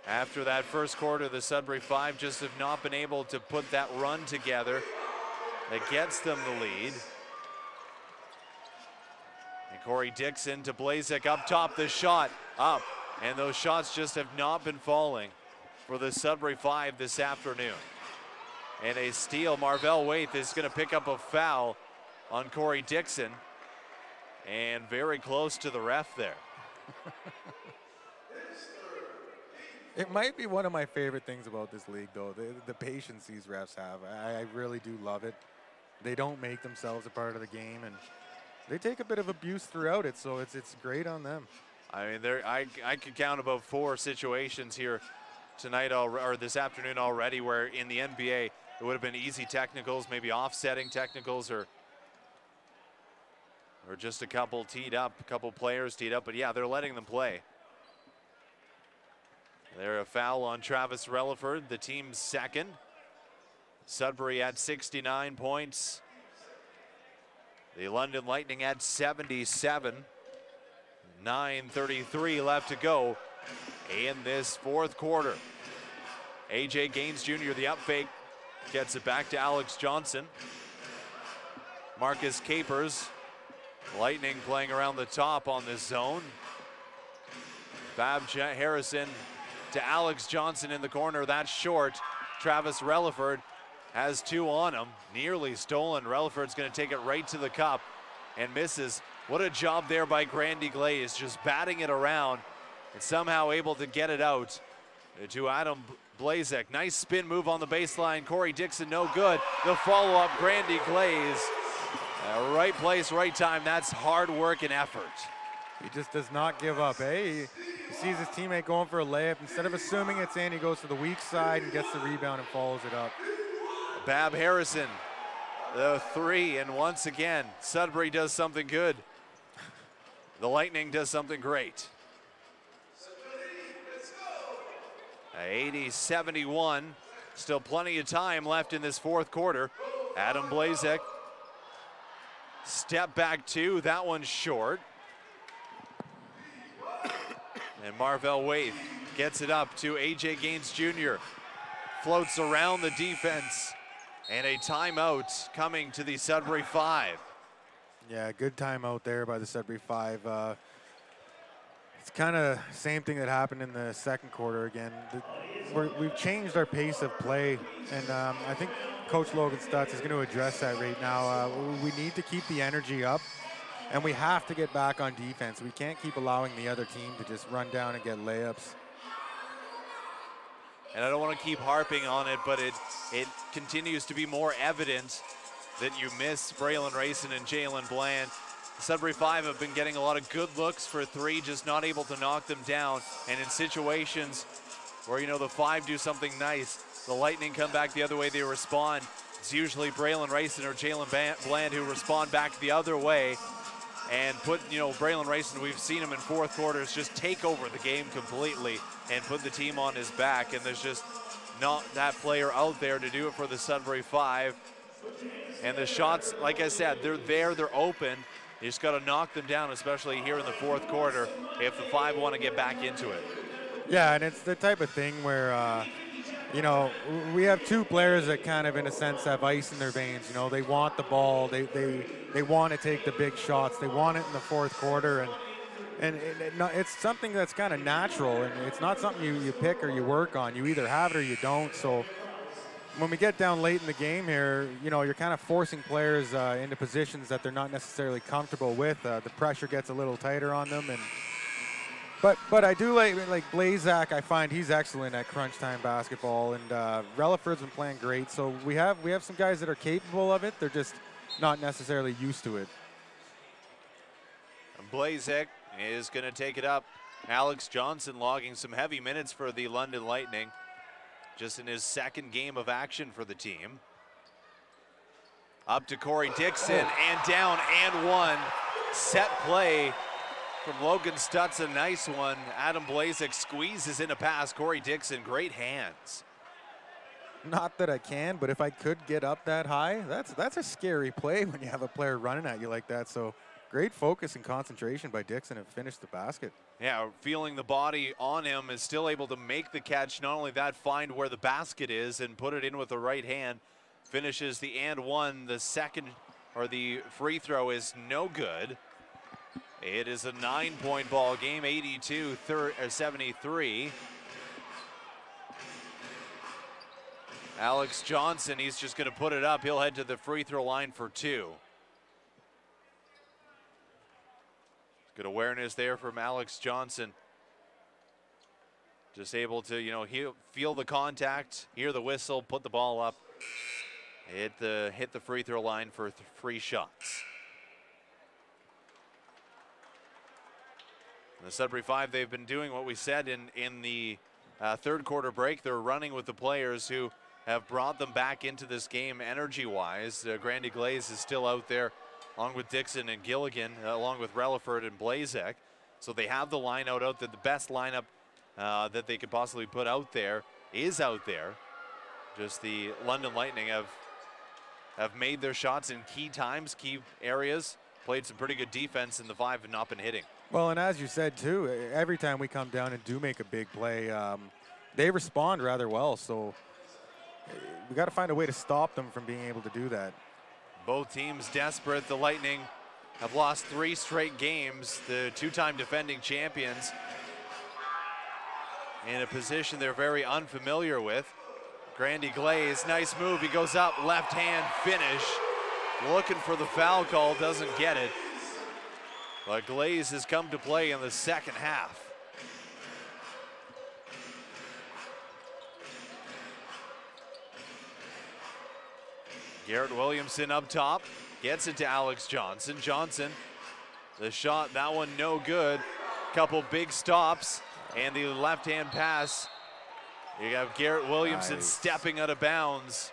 After that first quarter, the Sudbury Five just have not been able to put that run together that gets them the lead. And Corey Dixon to Blazek up top, the shot up. And those shots just have not been falling for the Sudbury Five this afternoon. And a steal, Marvell Waite is going to pick up a foul on Corey Dixon. And very close to the ref there. It might be one of my favorite things about this league, though, the patience these refs have. I really do love it. They don't make themselves a part of the game, and they take a bit of abuse throughout it, so it's great on them. I mean, I could count about 4 situations here tonight or this afternoon already where in the NBA it would have been easy technicals, maybe offsetting technicals, or just a couple teed up, a couple players teed up. But yeah, they're letting them play. There a foul on Travis Relaford, the team's second. Sudbury at 69 points. The London Lightning at 77. 9:33 left to go in this fourth quarter. AJ Gaines Jr., the up fake, gets it back to Alex Johnson. Marcus Capers. Lightning playing around the top on this zone. Bab Harrison to Alex Johnson in the corner. That's short. Travis Relaford has 2 on him. Nearly stolen. Relaford's going to take it right to the cup and misses. What a job there by Grandy Glaze, just batting it around and somehow able to get it out to Adam Blazek. Nice spin move on the baseline. Corey Dixon, no good. The follow-up, Grandy Glaze. Right place, right time. That's hard work and effort. He just does not give up, eh? He sees his teammate going for a layup. Instead of assuming it's in, he goes to the weak side and gets the rebound and follows it up. Bab Harrison, the 3, and once again, Sudbury does something good. The Lightning does something great. 80-71, still plenty of time left in this fourth quarter. Adam Blazek, step back 2, that one's short. And Marvell Waite gets it up to AJ Gaines Jr. Floats around the defense. And a timeout coming to the Sudbury Five. Yeah, good timeout there by the Sudbury Five. It's kind of same thing that happened in the second quarter again. We've changed our pace of play, and I think Coach Logan Stutz is going to address that right now. We need to keep the energy up. And we have to get back on defense. We can't keep allowing the other team to just run down and get layups. And I don't want to keep harping on it, but it continues to be more evident that you miss Braylon Rayson and Jalen Bland. The Sudbury 5 have been getting a lot of good looks for three, just not able to knock them down. And in situations where, you know, the 5 do something nice, the Lightning come back the other way, they respond. It's usually Braylon Rayson or Jalen Bland who respond back the other way and put, you know, Braylon Rayson, we've seen him in fourth quarters just take over the game completely and put the team on his back. And there's just not that player out there to do it for the Sudbury 5. And the shots, like I said, they're there, they're open. You just got to knock them down, especially here in the fourth quarter, if the 5 want to get back into it. Yeah, and it's the type of thing where, you know, we have two players that kind of, in a sense, have ice in their veins. You know, they want the ball. They want to take the big shots. They want it in the fourth quarter. And it's something that's kind of natural, and it's not something you pick or you work on. You either have it or you don't. So when we get down late in the game here, you know, you're kind of forcing players into positions that they're not necessarily comfortable with. The pressure gets a little tighter on them. But I do like Blazak. I find he's excellent at crunch time basketball, and Relaford's been playing great. So we have some guys that are capable of it. They're just not necessarily used to it. And Blazak is going to take it up. Alex Johnson logging some heavy minutes for the London Lightning, just in his second game of action for the team. Up to Corey Dixon, and down and one. Set play from Logan Stutz, a nice one. Adam Blazek squeezes in a pass. Corey Dixon, great hands. Not that I can, but if I could get up that high, that's a scary play when you have a player running at you like that. So great focus and concentration by Dixon and finished the basket. Yeah, feeling the body on him, is still able to make the catch. Not only that, find where the basket is and put it in with the right hand. Finishes the and one. The second, or the free throw, is no good. It is a 9-point ball game, 82-73. Alex Johnson, he's just going to put it up. He'll head to the free throw line for 2. Good awareness there from Alex Johnson. Just able to, you know, feel the contact, hear the whistle, put the ball up, hit the free throw line for 3 shots. The Sudbury 5, they've been doing what we said in the third quarter break. They're running with the players who have brought them back into this game energy-wise. Grandy Glaze is still out there, along with Dixon and Gilligan, along with Relaford and Blazek. So they have the line out there. The best lineup that they could possibly put out there is out there. Just the London Lightning have made their shots in key times, key areas, played some pretty good defense, and the 5 have not been hitting. Well, and as you said, too, every time we come down and do make a big play, they respond rather well. So we got to find a way to stop them from being able to do that. Both teams desperate. The Lightning have lost 3 straight games. The 2-time defending champions in a position they're very unfamiliar with. Grandy Glaze, nice move. He goes up, left hand finish. Looking for the foul call, doesn't get it. But Glaze has come to play in the second half. Garrett Williamson up top, gets it to Alex Johnson. Johnson, the shot, that one no good. Couple big stops, and the left-hand pass. You have Garrett Williamson stepping out of bounds.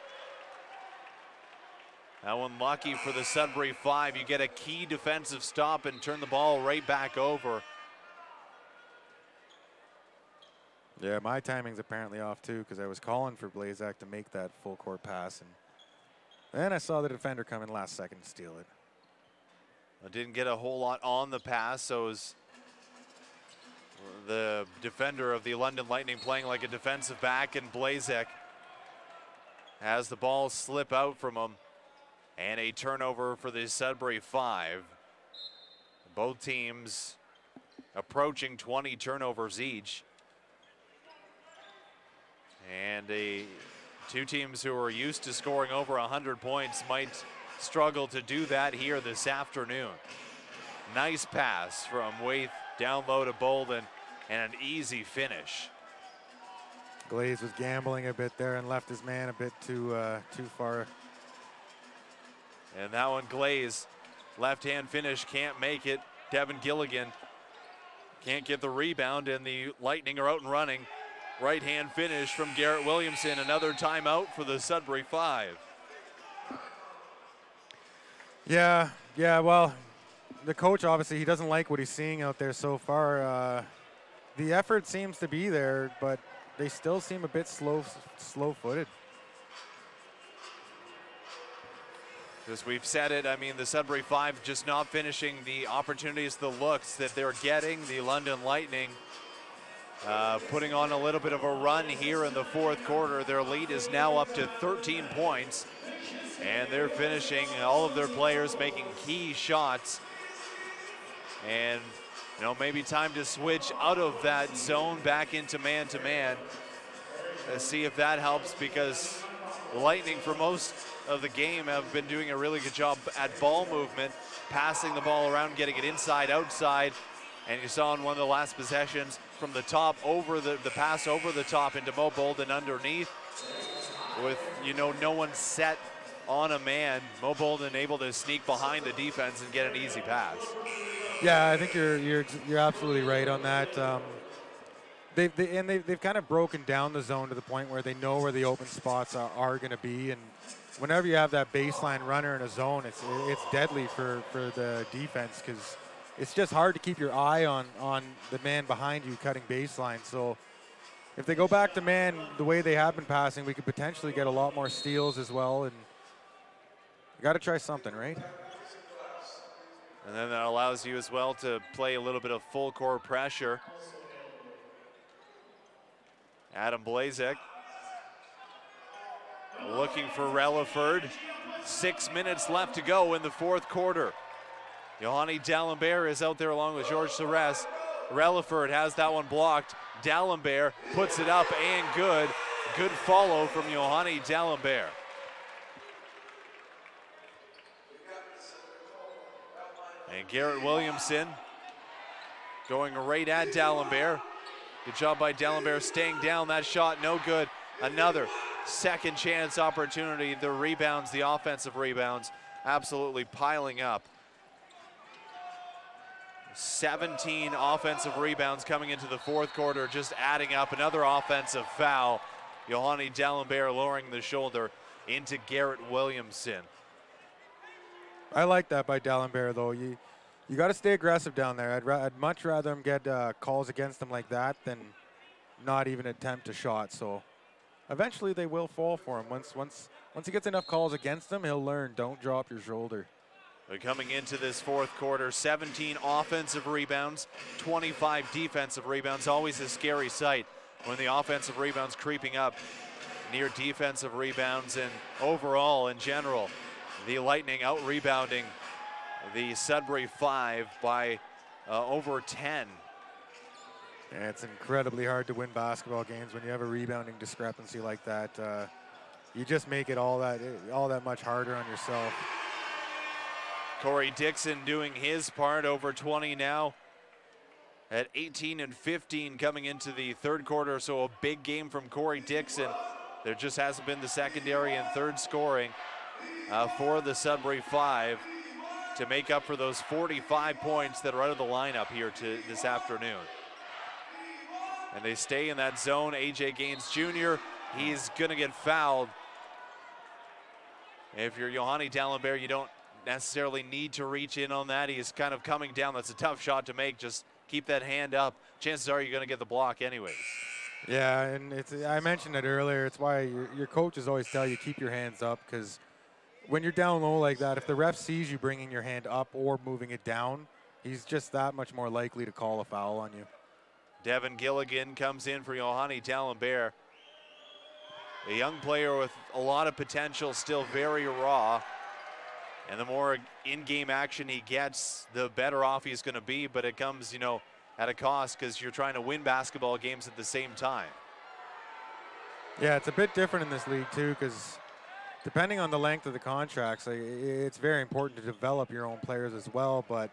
That one lucky for the Sudbury 5. You get a key defensive stop and turn the ball right back over. Yeah, my timing's apparently off too, because I was calling for Blazak to make that full court pass, and then I saw the defender come in last second to steal it. I didn't get a whole lot on the pass, so it was the defender of the London Lightning playing like a defensive back, and Blazek has the ball slip out from him. And a turnover for the Sudbury 5. Both teams approaching 20 turnovers each. And two teams who are used to scoring over 100 points might struggle to do that here this afternoon. Nice pass from Waite down low to Bolden, and an easy finish. Glaze was gambling a bit there and left his man a bit too far. And that one, Glaze, left-hand finish, can't make it. Devin Gilligan can't get the rebound, and the Lightning are out and running. Right-hand finish from Garrett Williamson. Another timeout for the Sudbury 5. Yeah, well, the coach, obviously, he doesn't like what he's seeing out there so far. The effort seems to be there, but they still seem a bit slow-footed. As we've said it, I mean, the Sudbury 5 just not finishing the opportunities, the looks that they're getting. The London Lightning putting on a little bit of a run here in the fourth quarter. Their lead is now up to 13 points, and they're finishing, all of their players making key shots. And, you know, maybe time to switch out of that zone back into man-to-man. Let's see if that helps, because the Lightning, for most of the game, have been doing a really good job at ball movement, passing the ball around, getting it inside, outside. And you saw in one of the last possessions from the top over the pass over the top into Mo Bolden underneath with, you know, no one set on a man. Mo Bolden able to sneak behind the defense and get an easy pass. Yeah, I think you're absolutely right on that. They've kind of broken down the zone to the point where they know where the open spots are going to be, and whenever you have that baseline runner in a zone, it's deadly for the defense, because it's just hard to keep your eye on the man behind you cutting baseline. So if they go back to man the way they have been passing, we could potentially get a lot more steals as well, and you got to try something, right? And then that allows you as well to play a little bit of full court pressure. Adam Blazek looking for Relaford. 6 minutes left to go in the fourth quarter. Yohanni D'Alembert is out there along with George Sarris. Relaford has that one blocked. D'Alembert puts it up and good. Good follow from Yohanni D'Alembert. And Garrett Williamson going right at D'Alembert. Good job by D'Alembert staying down. That shot no good. Another second chance opportunity. The rebounds, the offensive rebounds, absolutely piling up. 17 offensive rebounds coming into the fourth quarter, just adding up. Another offensive foul. Yohanni D'Alembert lowering the shoulder into Garrett Williamson. I like that by D'Alembert, though. You got to stay aggressive down there. I'd much rather him get calls against him like that than not even attempt a shot. So eventually they will fall for him. Once he gets enough calls against him, he'll learn. Don't drop your shoulder. But coming into this fourth quarter, 17 offensive rebounds, 25 defensive rebounds. Always a scary sight when the offensive rebounds creeping up near defensive rebounds, and overall in general, the Lightning out-rebounding the Sudbury 5 by over 10. Yeah, it's incredibly hard to win basketball games when you have a rebounding discrepancy like that. You just make it all that much harder on yourself. Corey Dixon doing his part, over 20 now at 18 and 15 coming into the third quarter. So a big game from Corey Dixon. There just hasn't been the secondary and third scoring for the Sudbury 5 to make up for those 45 points that are out of the lineup here this afternoon. And they stay in that zone. AJ Gaines Jr., he's gonna get fouled. If you're Yohanni D'Alembert, you don't necessarily need to reach in on that. He is kind of coming down. That's a tough shot to make. Just keep that hand up. Chances are you're gonna get the block anyways. Yeah, and I mentioned it earlier. It's why your coaches always tell you keep your hands up, because when you're down low like that, if the ref sees you bringing your hand up or moving it down, he's just that much more likely to call a foul on you. Devin Gilligan comes in for Yohanni D'Alembert. A young player with a lot of potential, still very raw. And the more in-game action he gets, the better off he's going to be. But it comes, you know, at a cost, because you're trying to win basketball games at the same time. Yeah, it's a bit different in this league too, because depending on the length of the contracts, it's very important to develop your own players as well. But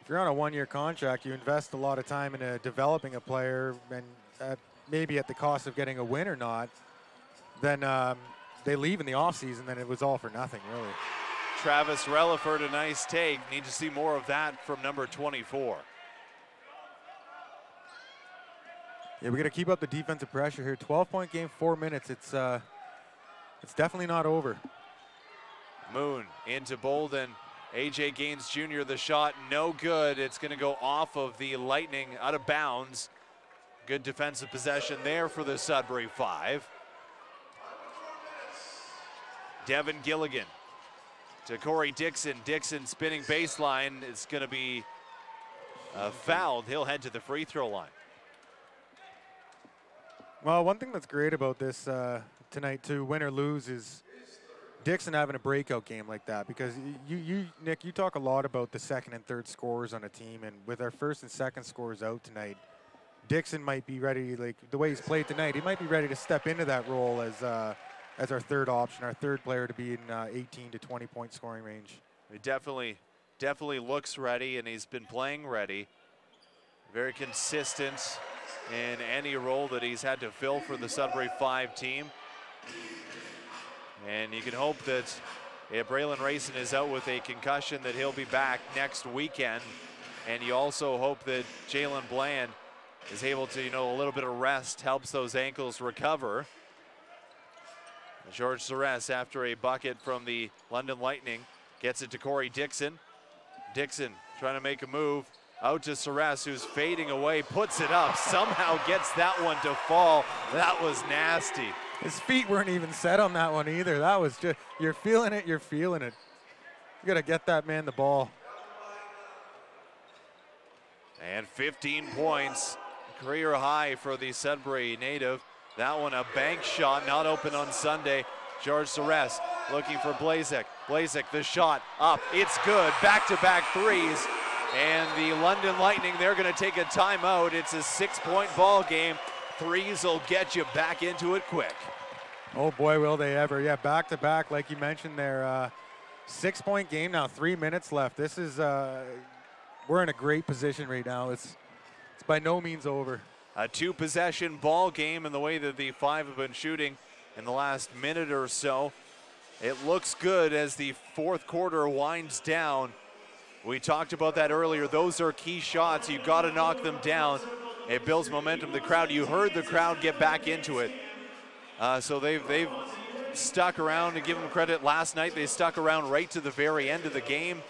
if you're on a one-year contract, you invest a lot of time into developing a player, and maybe at the cost of getting a win or not, then they leave in the offseason, then it was all for nothing, really. Travis Relaford, a nice take. Need to see more of that from number 24. Yeah, we got to keep up the defensive pressure here. 12-point game, 4 minutes. It's definitely not over. Moon into Bolden. AJ Gaines Jr. the shot, no good. It's going to go off of the Lightning, out of bounds. Good defensive possession there for the Sudbury 5. Devin Gilligan to Corey Dixon. Dixon spinning baseline. It's going to be fouled. He'll head to the free throw line. Well, one thing that's great about this tonight, too, win or lose, is Dixon having a breakout game like that, because Nick, you talk a lot about the second and third scorers on a team, and with our first and second scorers out tonight, Dixon might be ready, like the way he's played tonight, he might be ready to step into that role as our third option, our third player to be in 18 to 20 point scoring range. He definitely looks ready, and he's been playing ready. Very consistent in any role that he's had to fill for the Sudbury 5 team. And you can hope that if Braylon Rayson is out with a concussion, that he'll be back next weekend. And you also hope that Jalen Bland is able to, a little bit of rest helps those ankles recover. George Sarris, after a bucket from the London Lightning, gets it to Corey Dixon. Dixon trying to make a move. Out to Sarris, who's fading away, puts it up, somehow gets that one to fall. That was nasty. His feet weren't even set on that one either. That was just, you're feeling it, you're feeling it. You gotta get that man the ball. And 15 points, career high for the Sudbury native. That one a bank shot, not open on Sunday. George Sarris looking for Blazek. Blazek, the shot up, it's good, back-to-back threes. And the London Lightning, they're gonna take a timeout. It's a 6-point ball game. Threes will get you back into it quick. Oh boy, will they ever. Yeah, back-to-back, like you mentioned there. 6-point game now, 3 minutes left. This is, we're in a great position right now. It's by no means over. A 2-possession ball game in the way that the 5 have been shooting in the last minute or so. It looks good as the fourth quarter winds down. We talked about that earlier. Those are key shots. You've got to knock them down. It builds momentum. The crowd, you heard the crowd get back into it. So they've stuck around, to give them credit. Last night they stuck around right to the very end of the game.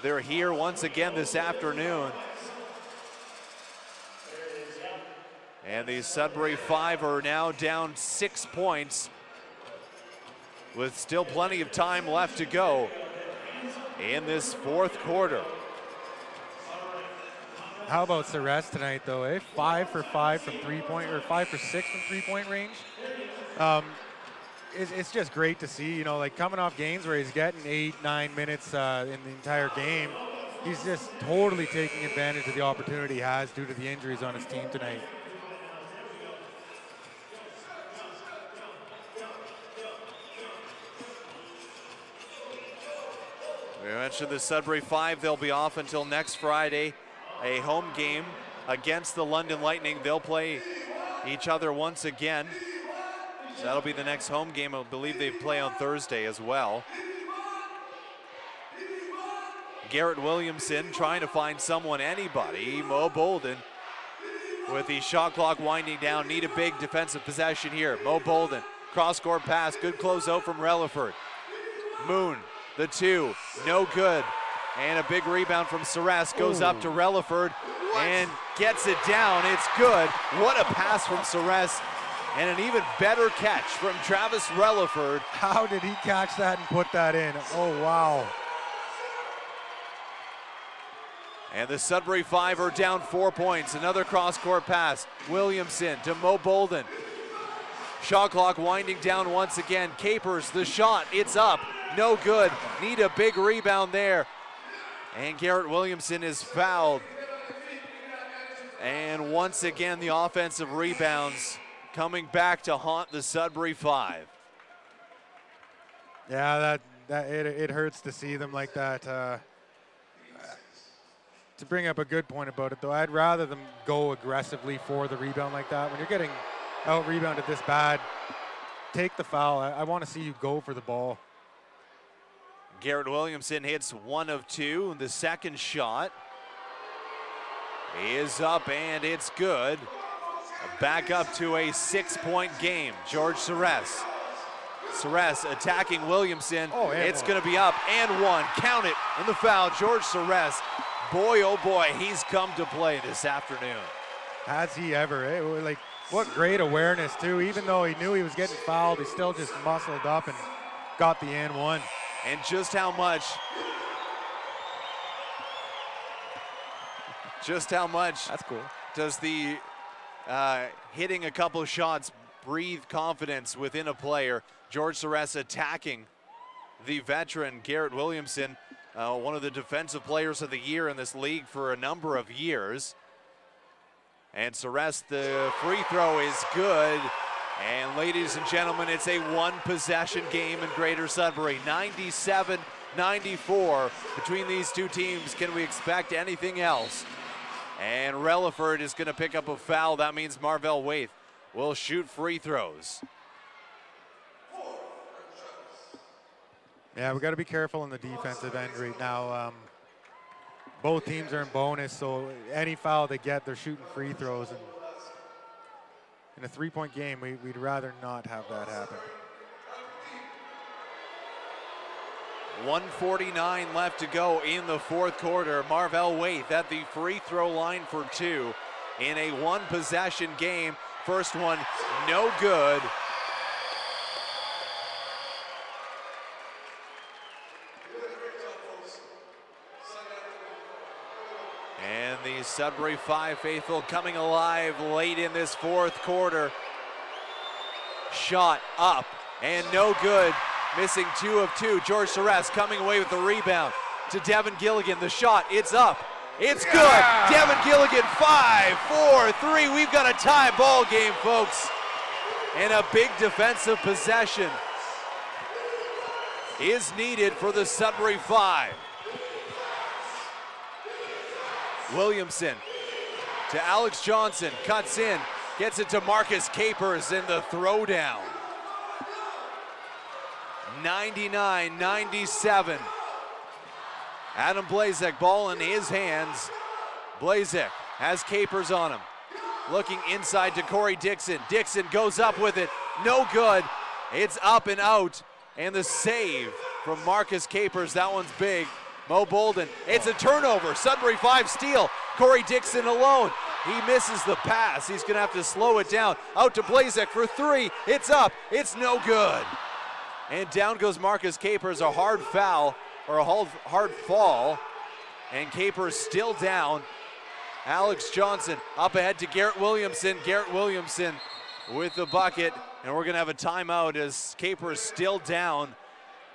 They're here once again this afternoon. And the Sudbury 5 are now down 6 points with still plenty of time left to go in this fourth quarter. How about Sarris tonight, though, eh? 5 for 5 from 3-point, or 5 for 6 from 3-point range. It's just great to see, like coming off games where he's getting 8-9 minutes in the entire game. He's just totally taking advantage of the opportunity he has due to the injuries on his team tonight. We mentioned the Sudbury 5, they'll be off until next Friday. A home game against the London Lightning. They'll play each other once again. That'll be the next home game. I believe they play on Thursday as well. Garrett Williamson trying to find someone, anybody. Mo Bolden with the shot clock winding down. Need a big defensive possession here. Mo Bolden, cross-court pass, good closeout from Relaford. Moon, the 2, no good. And a big rebound from Sarris, goes up to Relaford and gets it down. It's good. What a pass from Sarris, and an even better catch from Travis Relaford. How did he catch that and put that in? Oh, wow. And the Sudbury 5 are down 4 points. Another cross-court pass. Williamson to Mo Bolden. Shot clock winding down once again. Capers the shot, it's up, no good. Need a big rebound there. And Garrett Williamson is fouled. And once again, the offensive rebounds coming back to haunt the Sudbury 5. Yeah, it hurts to see them like that. To bring up a good point about it, though, I'd rather them go aggressively for the rebound like that. When you're getting out-rebounded this bad, take the foul. I want to see you go for the ball. Garrett Williamson hits 1 of 2. The second shot is up, and it's good. Back up to a 6-point game. George Sarris. Sarris attacking Williamson. Oh, it's going to be up and 1. Count it in the foul. George Sarris. Boy, oh boy, he's come to play this afternoon. Has he ever? Eh? Like, what great awareness, too. Even though he knew he was getting fouled, he still just muscled up and got the and 1. And just how much that's cool. Does the hitting a couple of shots breathe confidence within a player? George Sarris attacking the veteran Garrett Williamson, one of the defensive players of the year in this league for a number of years. And Sarris, the free throw is good. And ladies and gentlemen, it's a 1-possession game in Greater Sudbury. 97-94 between these two teams. Can we expect anything else? And Relaford is going to pick up a foul. That means Marvell Waith will shoot free throws. Yeah, we got to be careful in the defensive end right now. Both teams are in bonus, so any foul they get, they're shooting free throws. And in a 3-point game, we'd rather not have that happen. 1:49 left to go in the fourth quarter. Marvell Waith at the free throw line for 2 in a 1-possession game. First one, no good. And the Sudbury 5 faithful coming alive late in this fourth quarter. Shot up and no good. Missing 2 of 2. George Sarris coming away with the rebound to Devin Gilligan. The shot, it's up. It's good. Yeah. Devin Gilligan, 5-4-3. We've got a tie ball game, folks. And a big defensive possession is needed for the Sudbury 5. Williamson to Alex Johnson, cuts in, gets it to Marcus Capers in the throwdown. 99-97. Adam Blazek, ball in his hands. Blazek has Capers on him. Looking inside to Corey Dixon. Dixon goes up with it, no good. It's up and out, and the save from Marcus Capers, that one's big. Mo Bolden, it's a turnover. Sudbury 5 steal. Corey Dixon alone. He misses the pass. He's gonna have to slow it down. Out to Blazek for 3. It's up, it's no good. And down goes Marcus Capers, a hard foul, or a hard fall. And Capers still down. Alex Johnson up ahead to Garrett Williamson. Garrett Williamson with the bucket. And we're gonna have a timeout as Capers still down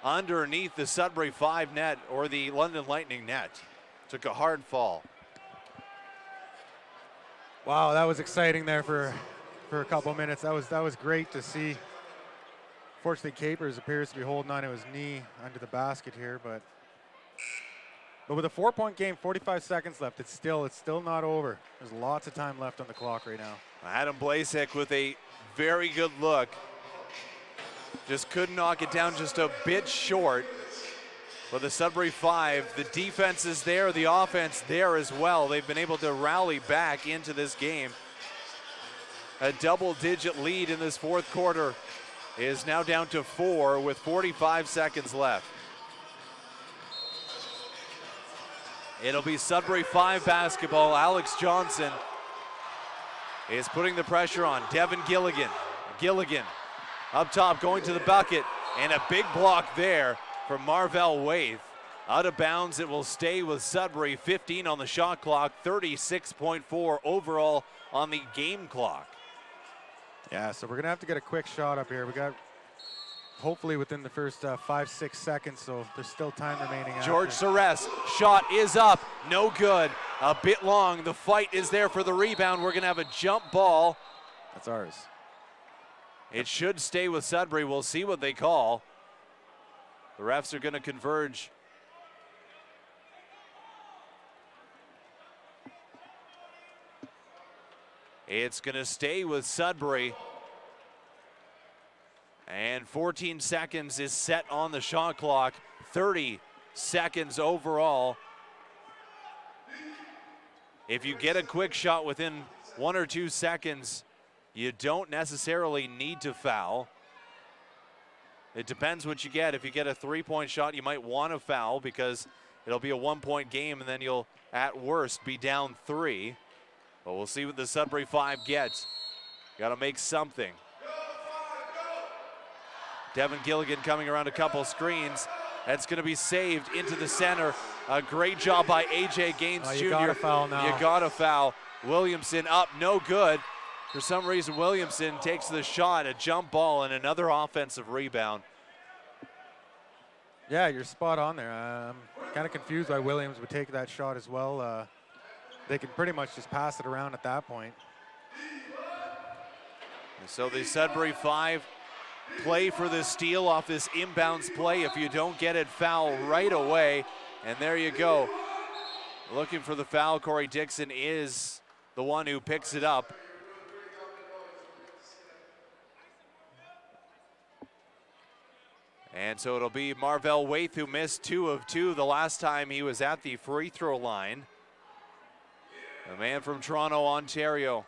underneath the Sudbury 5 net, or the London Lightning net. Took a hard fall. Wow, that was exciting there for a couple minutes. That was great to see. Fortunately, Capers appears to be holding on to his knee under the basket here, but with a 4-point game, 45 seconds left, it's still not over. There's lots of time left on the clock right now. Adam Blazek with a very good look. Just couldn't knock it down, just a bit short. But the Sudbury 5, the defense is there, the offense there as well. They've been able to rally back into this game. A double-digit lead in this fourth quarter is now down to 4 with 45 seconds left. It'll be Sudbury 5 basketball. Alex Johnson is putting the pressure on. Devin Gilligan. Gilligan up top going to the bucket, and a big block there from Marvell Waith. Out of bounds, it will stay with Sudbury. 15 on the shot clock, 36.4 overall on the game clock. Yeah, so we're gonna have to get a quick shot up here. We got hopefully within the first 5-6 seconds, so there's still time remaining. George Sarris, shot is up, no good. A bit long, the fight is there for the rebound. We're gonna have a jump ball. That's ours. It should stay with Sudbury. We'll see what they call. The refs are gonna converge. It's going to stay with Sudbury. And 14 seconds is set on the shot clock. 30 seconds overall. If you get a quick shot within 1 or 2 seconds, you don't necessarily need to foul. It depends what you get. If you get a 3-point shot, you might want to foul because it'll be a 1-point game and then you'll, at worst, be down 3. But we'll see what the Sudbury 5 gets. Got to make something. Devin Gilligan coming around a couple screens. That's going to be saved into the center. A great job by A.J. Gaines Jr. You got to foul now. You got to foul. Williamson up, no good. For some reason, Williamson takes the shot, a jump ball, and another offensive rebound. Yeah, you're spot on there. I'm kind of confused why Williams would take that shot as well. They can pretty much just pass it around at that point. So the Sudbury 5 play for the steal off this inbounds play. If you don't get it, foul right away. And there you go. Looking for the foul. Corey Dixon is the one who picks it up. And so it'll be Marvell Waith who missed 2 of 2 the last time he was at the free throw line. The man from Toronto, Ontario.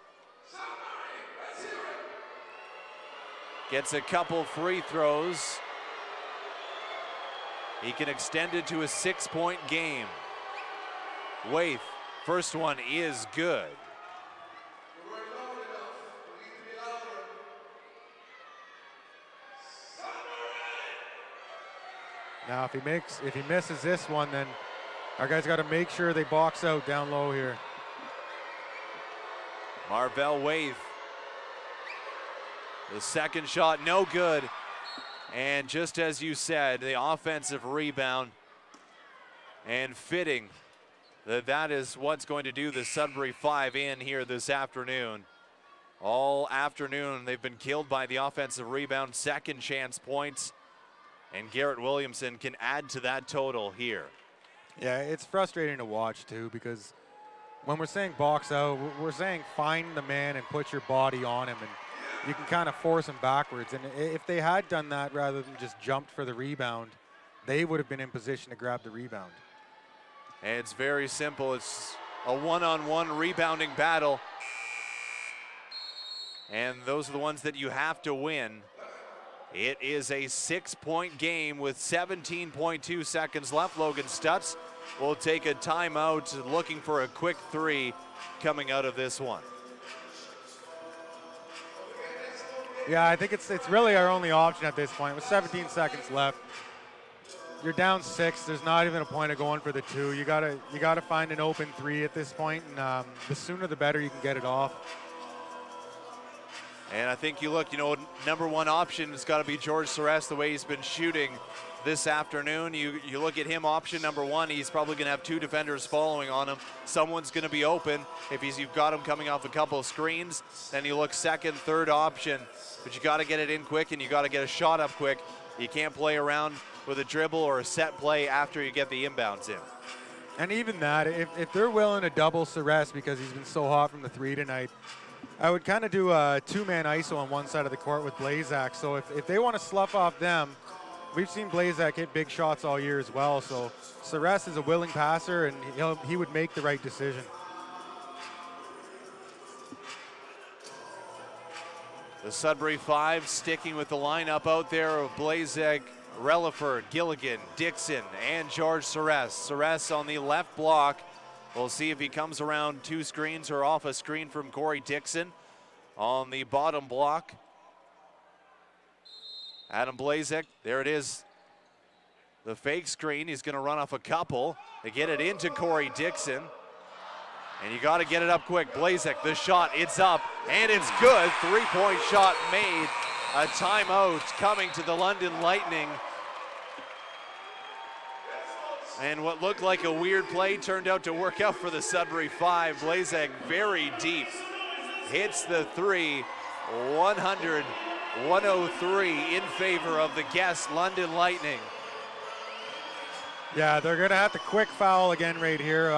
Gets a couple free throws. He can extend it to a 6-point game. Waith, first one is good. Now, if he misses this one, then our guys got to make sure they box out down low here. Marvell Waith. The second shot, no good. And just as you said, the offensive rebound. And fitting that is what's going to do the Sudbury 5 in here this afternoon. All afternoon, they've been killed by the offensive rebound, second chance points. And Garrett Williamson can add to that total here. Yeah, it's frustrating to watch too, because when we're saying box out, we're saying find the man and put your body on him, and you can kind of force him backwards. And if they had done that rather than just jumped for the rebound, they would have been in position to grab the rebound. And it's very simple. It's a one-on-one rebounding battle. And those are the ones that you have to win. It is a 6-point game with 17.2 seconds left. Logan Stutz will take a timeout, looking for a quick 3 coming out of this one. Yeah, I think it's really our only option at this point. With 17 seconds left, you're down 6. There's not even a point of going for the 2. You gotta find an open 3 at this point, and the sooner the better you can get it off. And I think you look, number one option has got to be George Sarris, the way he's been shooting this afternoon. You look at him, option number 1, he's probably going to have 2 defenders following on him. Someone's going to be open. If you've got him coming off a couple of screens, then you look second, third option. But you got to get it in quick, and you got to get a shot up quick. You can't play around with a dribble or a set play after you get the inbounds in. And even that, if they're willing to double Sarris because he's been so hot from the 3 tonight, I would kind of do a 2-man ISO on one side of the court with Blazak. So if they want to slough off them, we've seen Blazak hit big shots all year as well. So Sarris is a willing passer, and he would make the right decision. The Sudbury 5 sticking with the lineup out there of Blazak, Relaford, Gilligan, Dixon, and George Sarris. Sarris on the left block. We'll see if he comes around 2 screens or off a screen from Corey Dixon. On the bottom block, Adam Blazak, there it is. The fake screen, he's going to run off a couple. They get it into Corey Dixon. And you got to get it up quick. Blazak, the shot, it's up, and it's good. 3-point shot made. A timeout coming to the London Lightning. And what looked like a weird play turned out to work out for the Sudbury 5. Blazak very deep. Hits the 3. 100-103 in favor of the guest London Lightning. Yeah, they're going to have to quick foul again right here.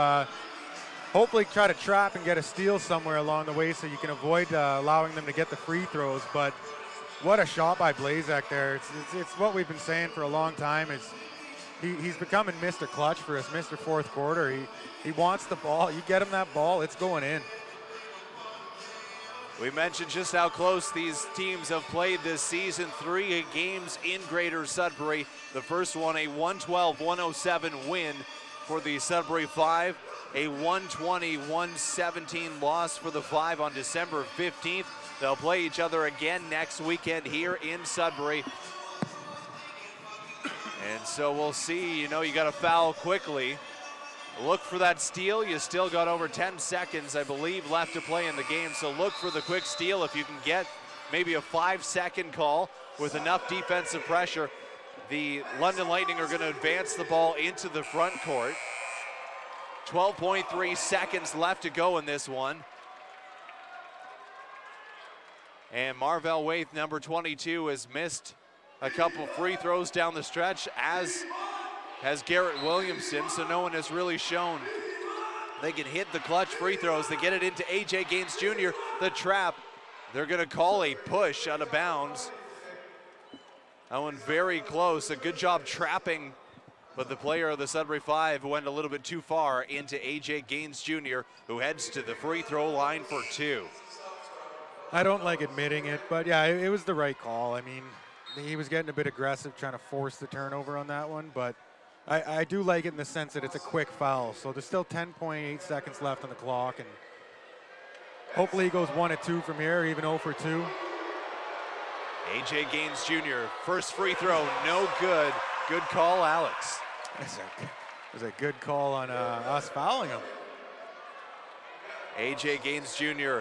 hopefully try to trap and get a steal somewhere along the way so you can avoid allowing them to get the free throws. But what a shot by Blazek there. It's what we've been saying for a long time. He's becoming Mr. Clutch for us, Mr. Fourth Quarter. He wants the ball. You get him that ball, it's going in. We mentioned just how close these teams have played this season. 3 games in Greater Sudbury. The first one, a 112-107 win for the Sudbury Five. A 120-117 loss for the Five on December 15th. They'll play each other again next weekend here in Sudbury. And so we'll see, you know, you got to foul quickly. Look for that steal. You still got over 10 seconds, I believe, left to play in the game. So look for the quick steal if you can get maybe a 5-second call with enough defensive pressure. The London Lightning are going to advance the ball into the front court. 12.3 seconds left to go in this one. And Marvell Waith, number 22, has missed a couple free throws down the stretch, as has Garrett Williamson, so no one has really shown they can hit the clutch free throws. They get it into AJ Gaines Jr., the trap. They're gonna call a push out of bounds. That one very close, a good job trapping, but the player of the Sudbury Five went a little bit too far into AJ Gaines Jr., who heads to the free throw line for 2. I don't like admitting it, but yeah, it was the right call. I mean, he was getting a bit aggressive trying to force the turnover on that one, but I do like it in the sense that it's a quick foul. So there's still 10.8 seconds left on the clock, and hopefully he goes 1 of 2 from here, or even 0 for 2. AJ Gaines Jr., first free throw, no good. Good call, Alex. It was a good call on us fouling him. AJ Gaines Jr.,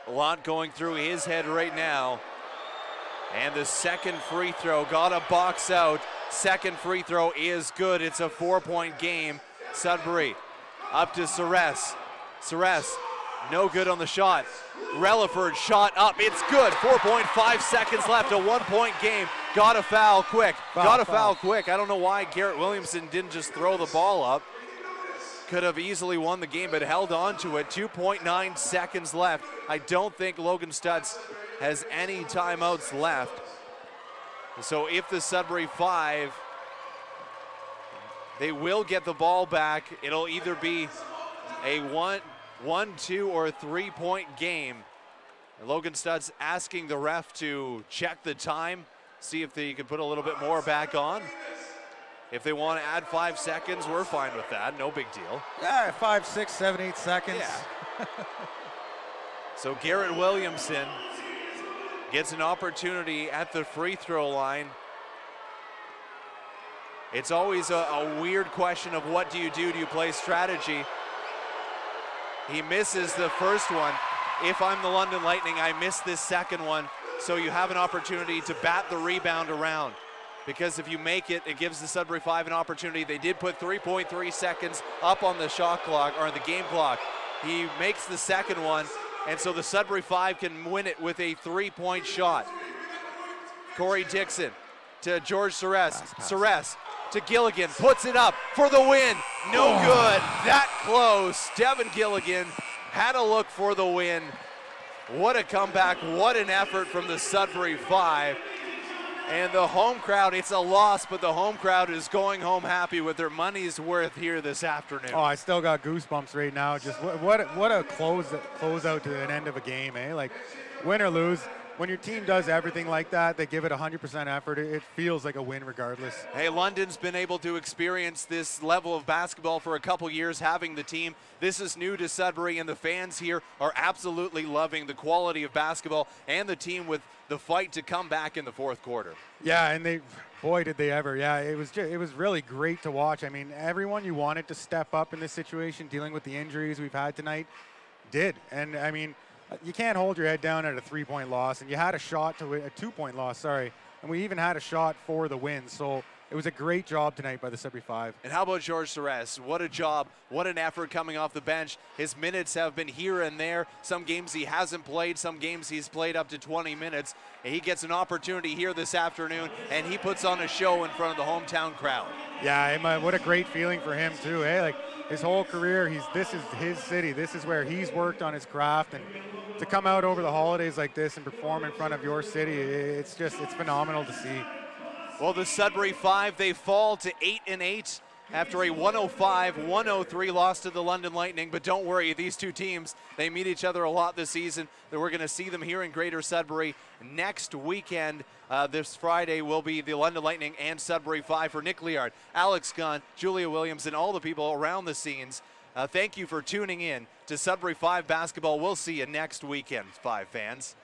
a lot going through his head right now. And the second free throw got a box out. Second free throw is good. It's a 4-point game. Sudbury up to Sarris. Sarris, no good on the shot. Relaford shot up. It's good. 4.5 seconds left. A 1-point game. Got a foul quick. Foul quick. I don't know why Garrett Williamson didn't just throw the ball up. Could have easily won the game, but held on to it. 2.9 seconds left. I don't think Logan Stutz has any timeouts left. So if the Sudbury Five, they will get the ball back, it'll either be a 1, 2, or 3-point game. And Logan Stutz asking the ref to check the time, see if they could put a little bit more back on. If they want to add 5 seconds, we're fine with that. No big deal. Yeah, 5, 6, 7, 8 seconds. Yeah. So Garrett Williamson gets an opportunity at the free throw line. It's always a weird question of what do you do? Do you play strategy? He misses the first one. If I'm the London Lightning, I miss this second one. So you have an opportunity to bat the rebound around. Because if you make it, it gives the Sudbury Five an opportunity. They did put 3.3 seconds up on the shot clock, or the game clock. He makes the second one, and so the Sudbury Five can win it with a 3-point shot. Corey Dixon to George Sarris. Sarris to Gilligan, puts it up for the win. No good, that close. Devin Gilligan had a look for the win. What a comeback, what an effort from the Sudbury Five. And the home crowd, it's a loss, but the home crowd is going home happy with their money's worth here this afternoon. Oh, I still got goosebumps right now. Just what a close out to an end of a game, eh? Like, win or lose, when your team does everything like that, they give it 100% effort, it feels like a win regardless. Hey, London's been able to experience this level of basketball for a couple years, having the team. This is new to Sudbury, and the fans here are absolutely loving the quality of basketball and the team with the fight to come back in the fourth quarter. Yeah, and boy, did they ever. Yeah, it was really great to watch. I mean, everyone you wanted to step up in this situation, dealing with the injuries we've had tonight, did. And I mean, you can't hold your head down at a 3-point loss, and you had a shot to win, a 2-point loss, sorry, and we even had a shot for the win. So it was a great job tonight by the Sudbury Five. And how about George Sarris? What a job, what an effort coming off the bench. His minutes have been here and there. Some games he hasn't played, some games he's played up to 20 minutes. And he gets an opportunity here this afternoon, and he puts on a show in front of the hometown crowd. Yeah, what a great feeling for him too. Hey, like his whole career, this is his city. This is where he's worked on his craft, and to come out over the holidays like this and perform in front of your city, it's phenomenal to see. Well, the Sudbury Five, they fall to 8-8 after a 105-103 loss to the London Lightning. But don't worry, these two teams, they meet each other a lot this season. We're going to see them here in Greater Sudbury next weekend. This Friday will be the London Lightning and Sudbury Five. For Nick Liard, Alex Gunn, Julia Williams, and all the people around the scenes, thank you for tuning in to Sudbury Five basketball. We'll see you next weekend, Five fans.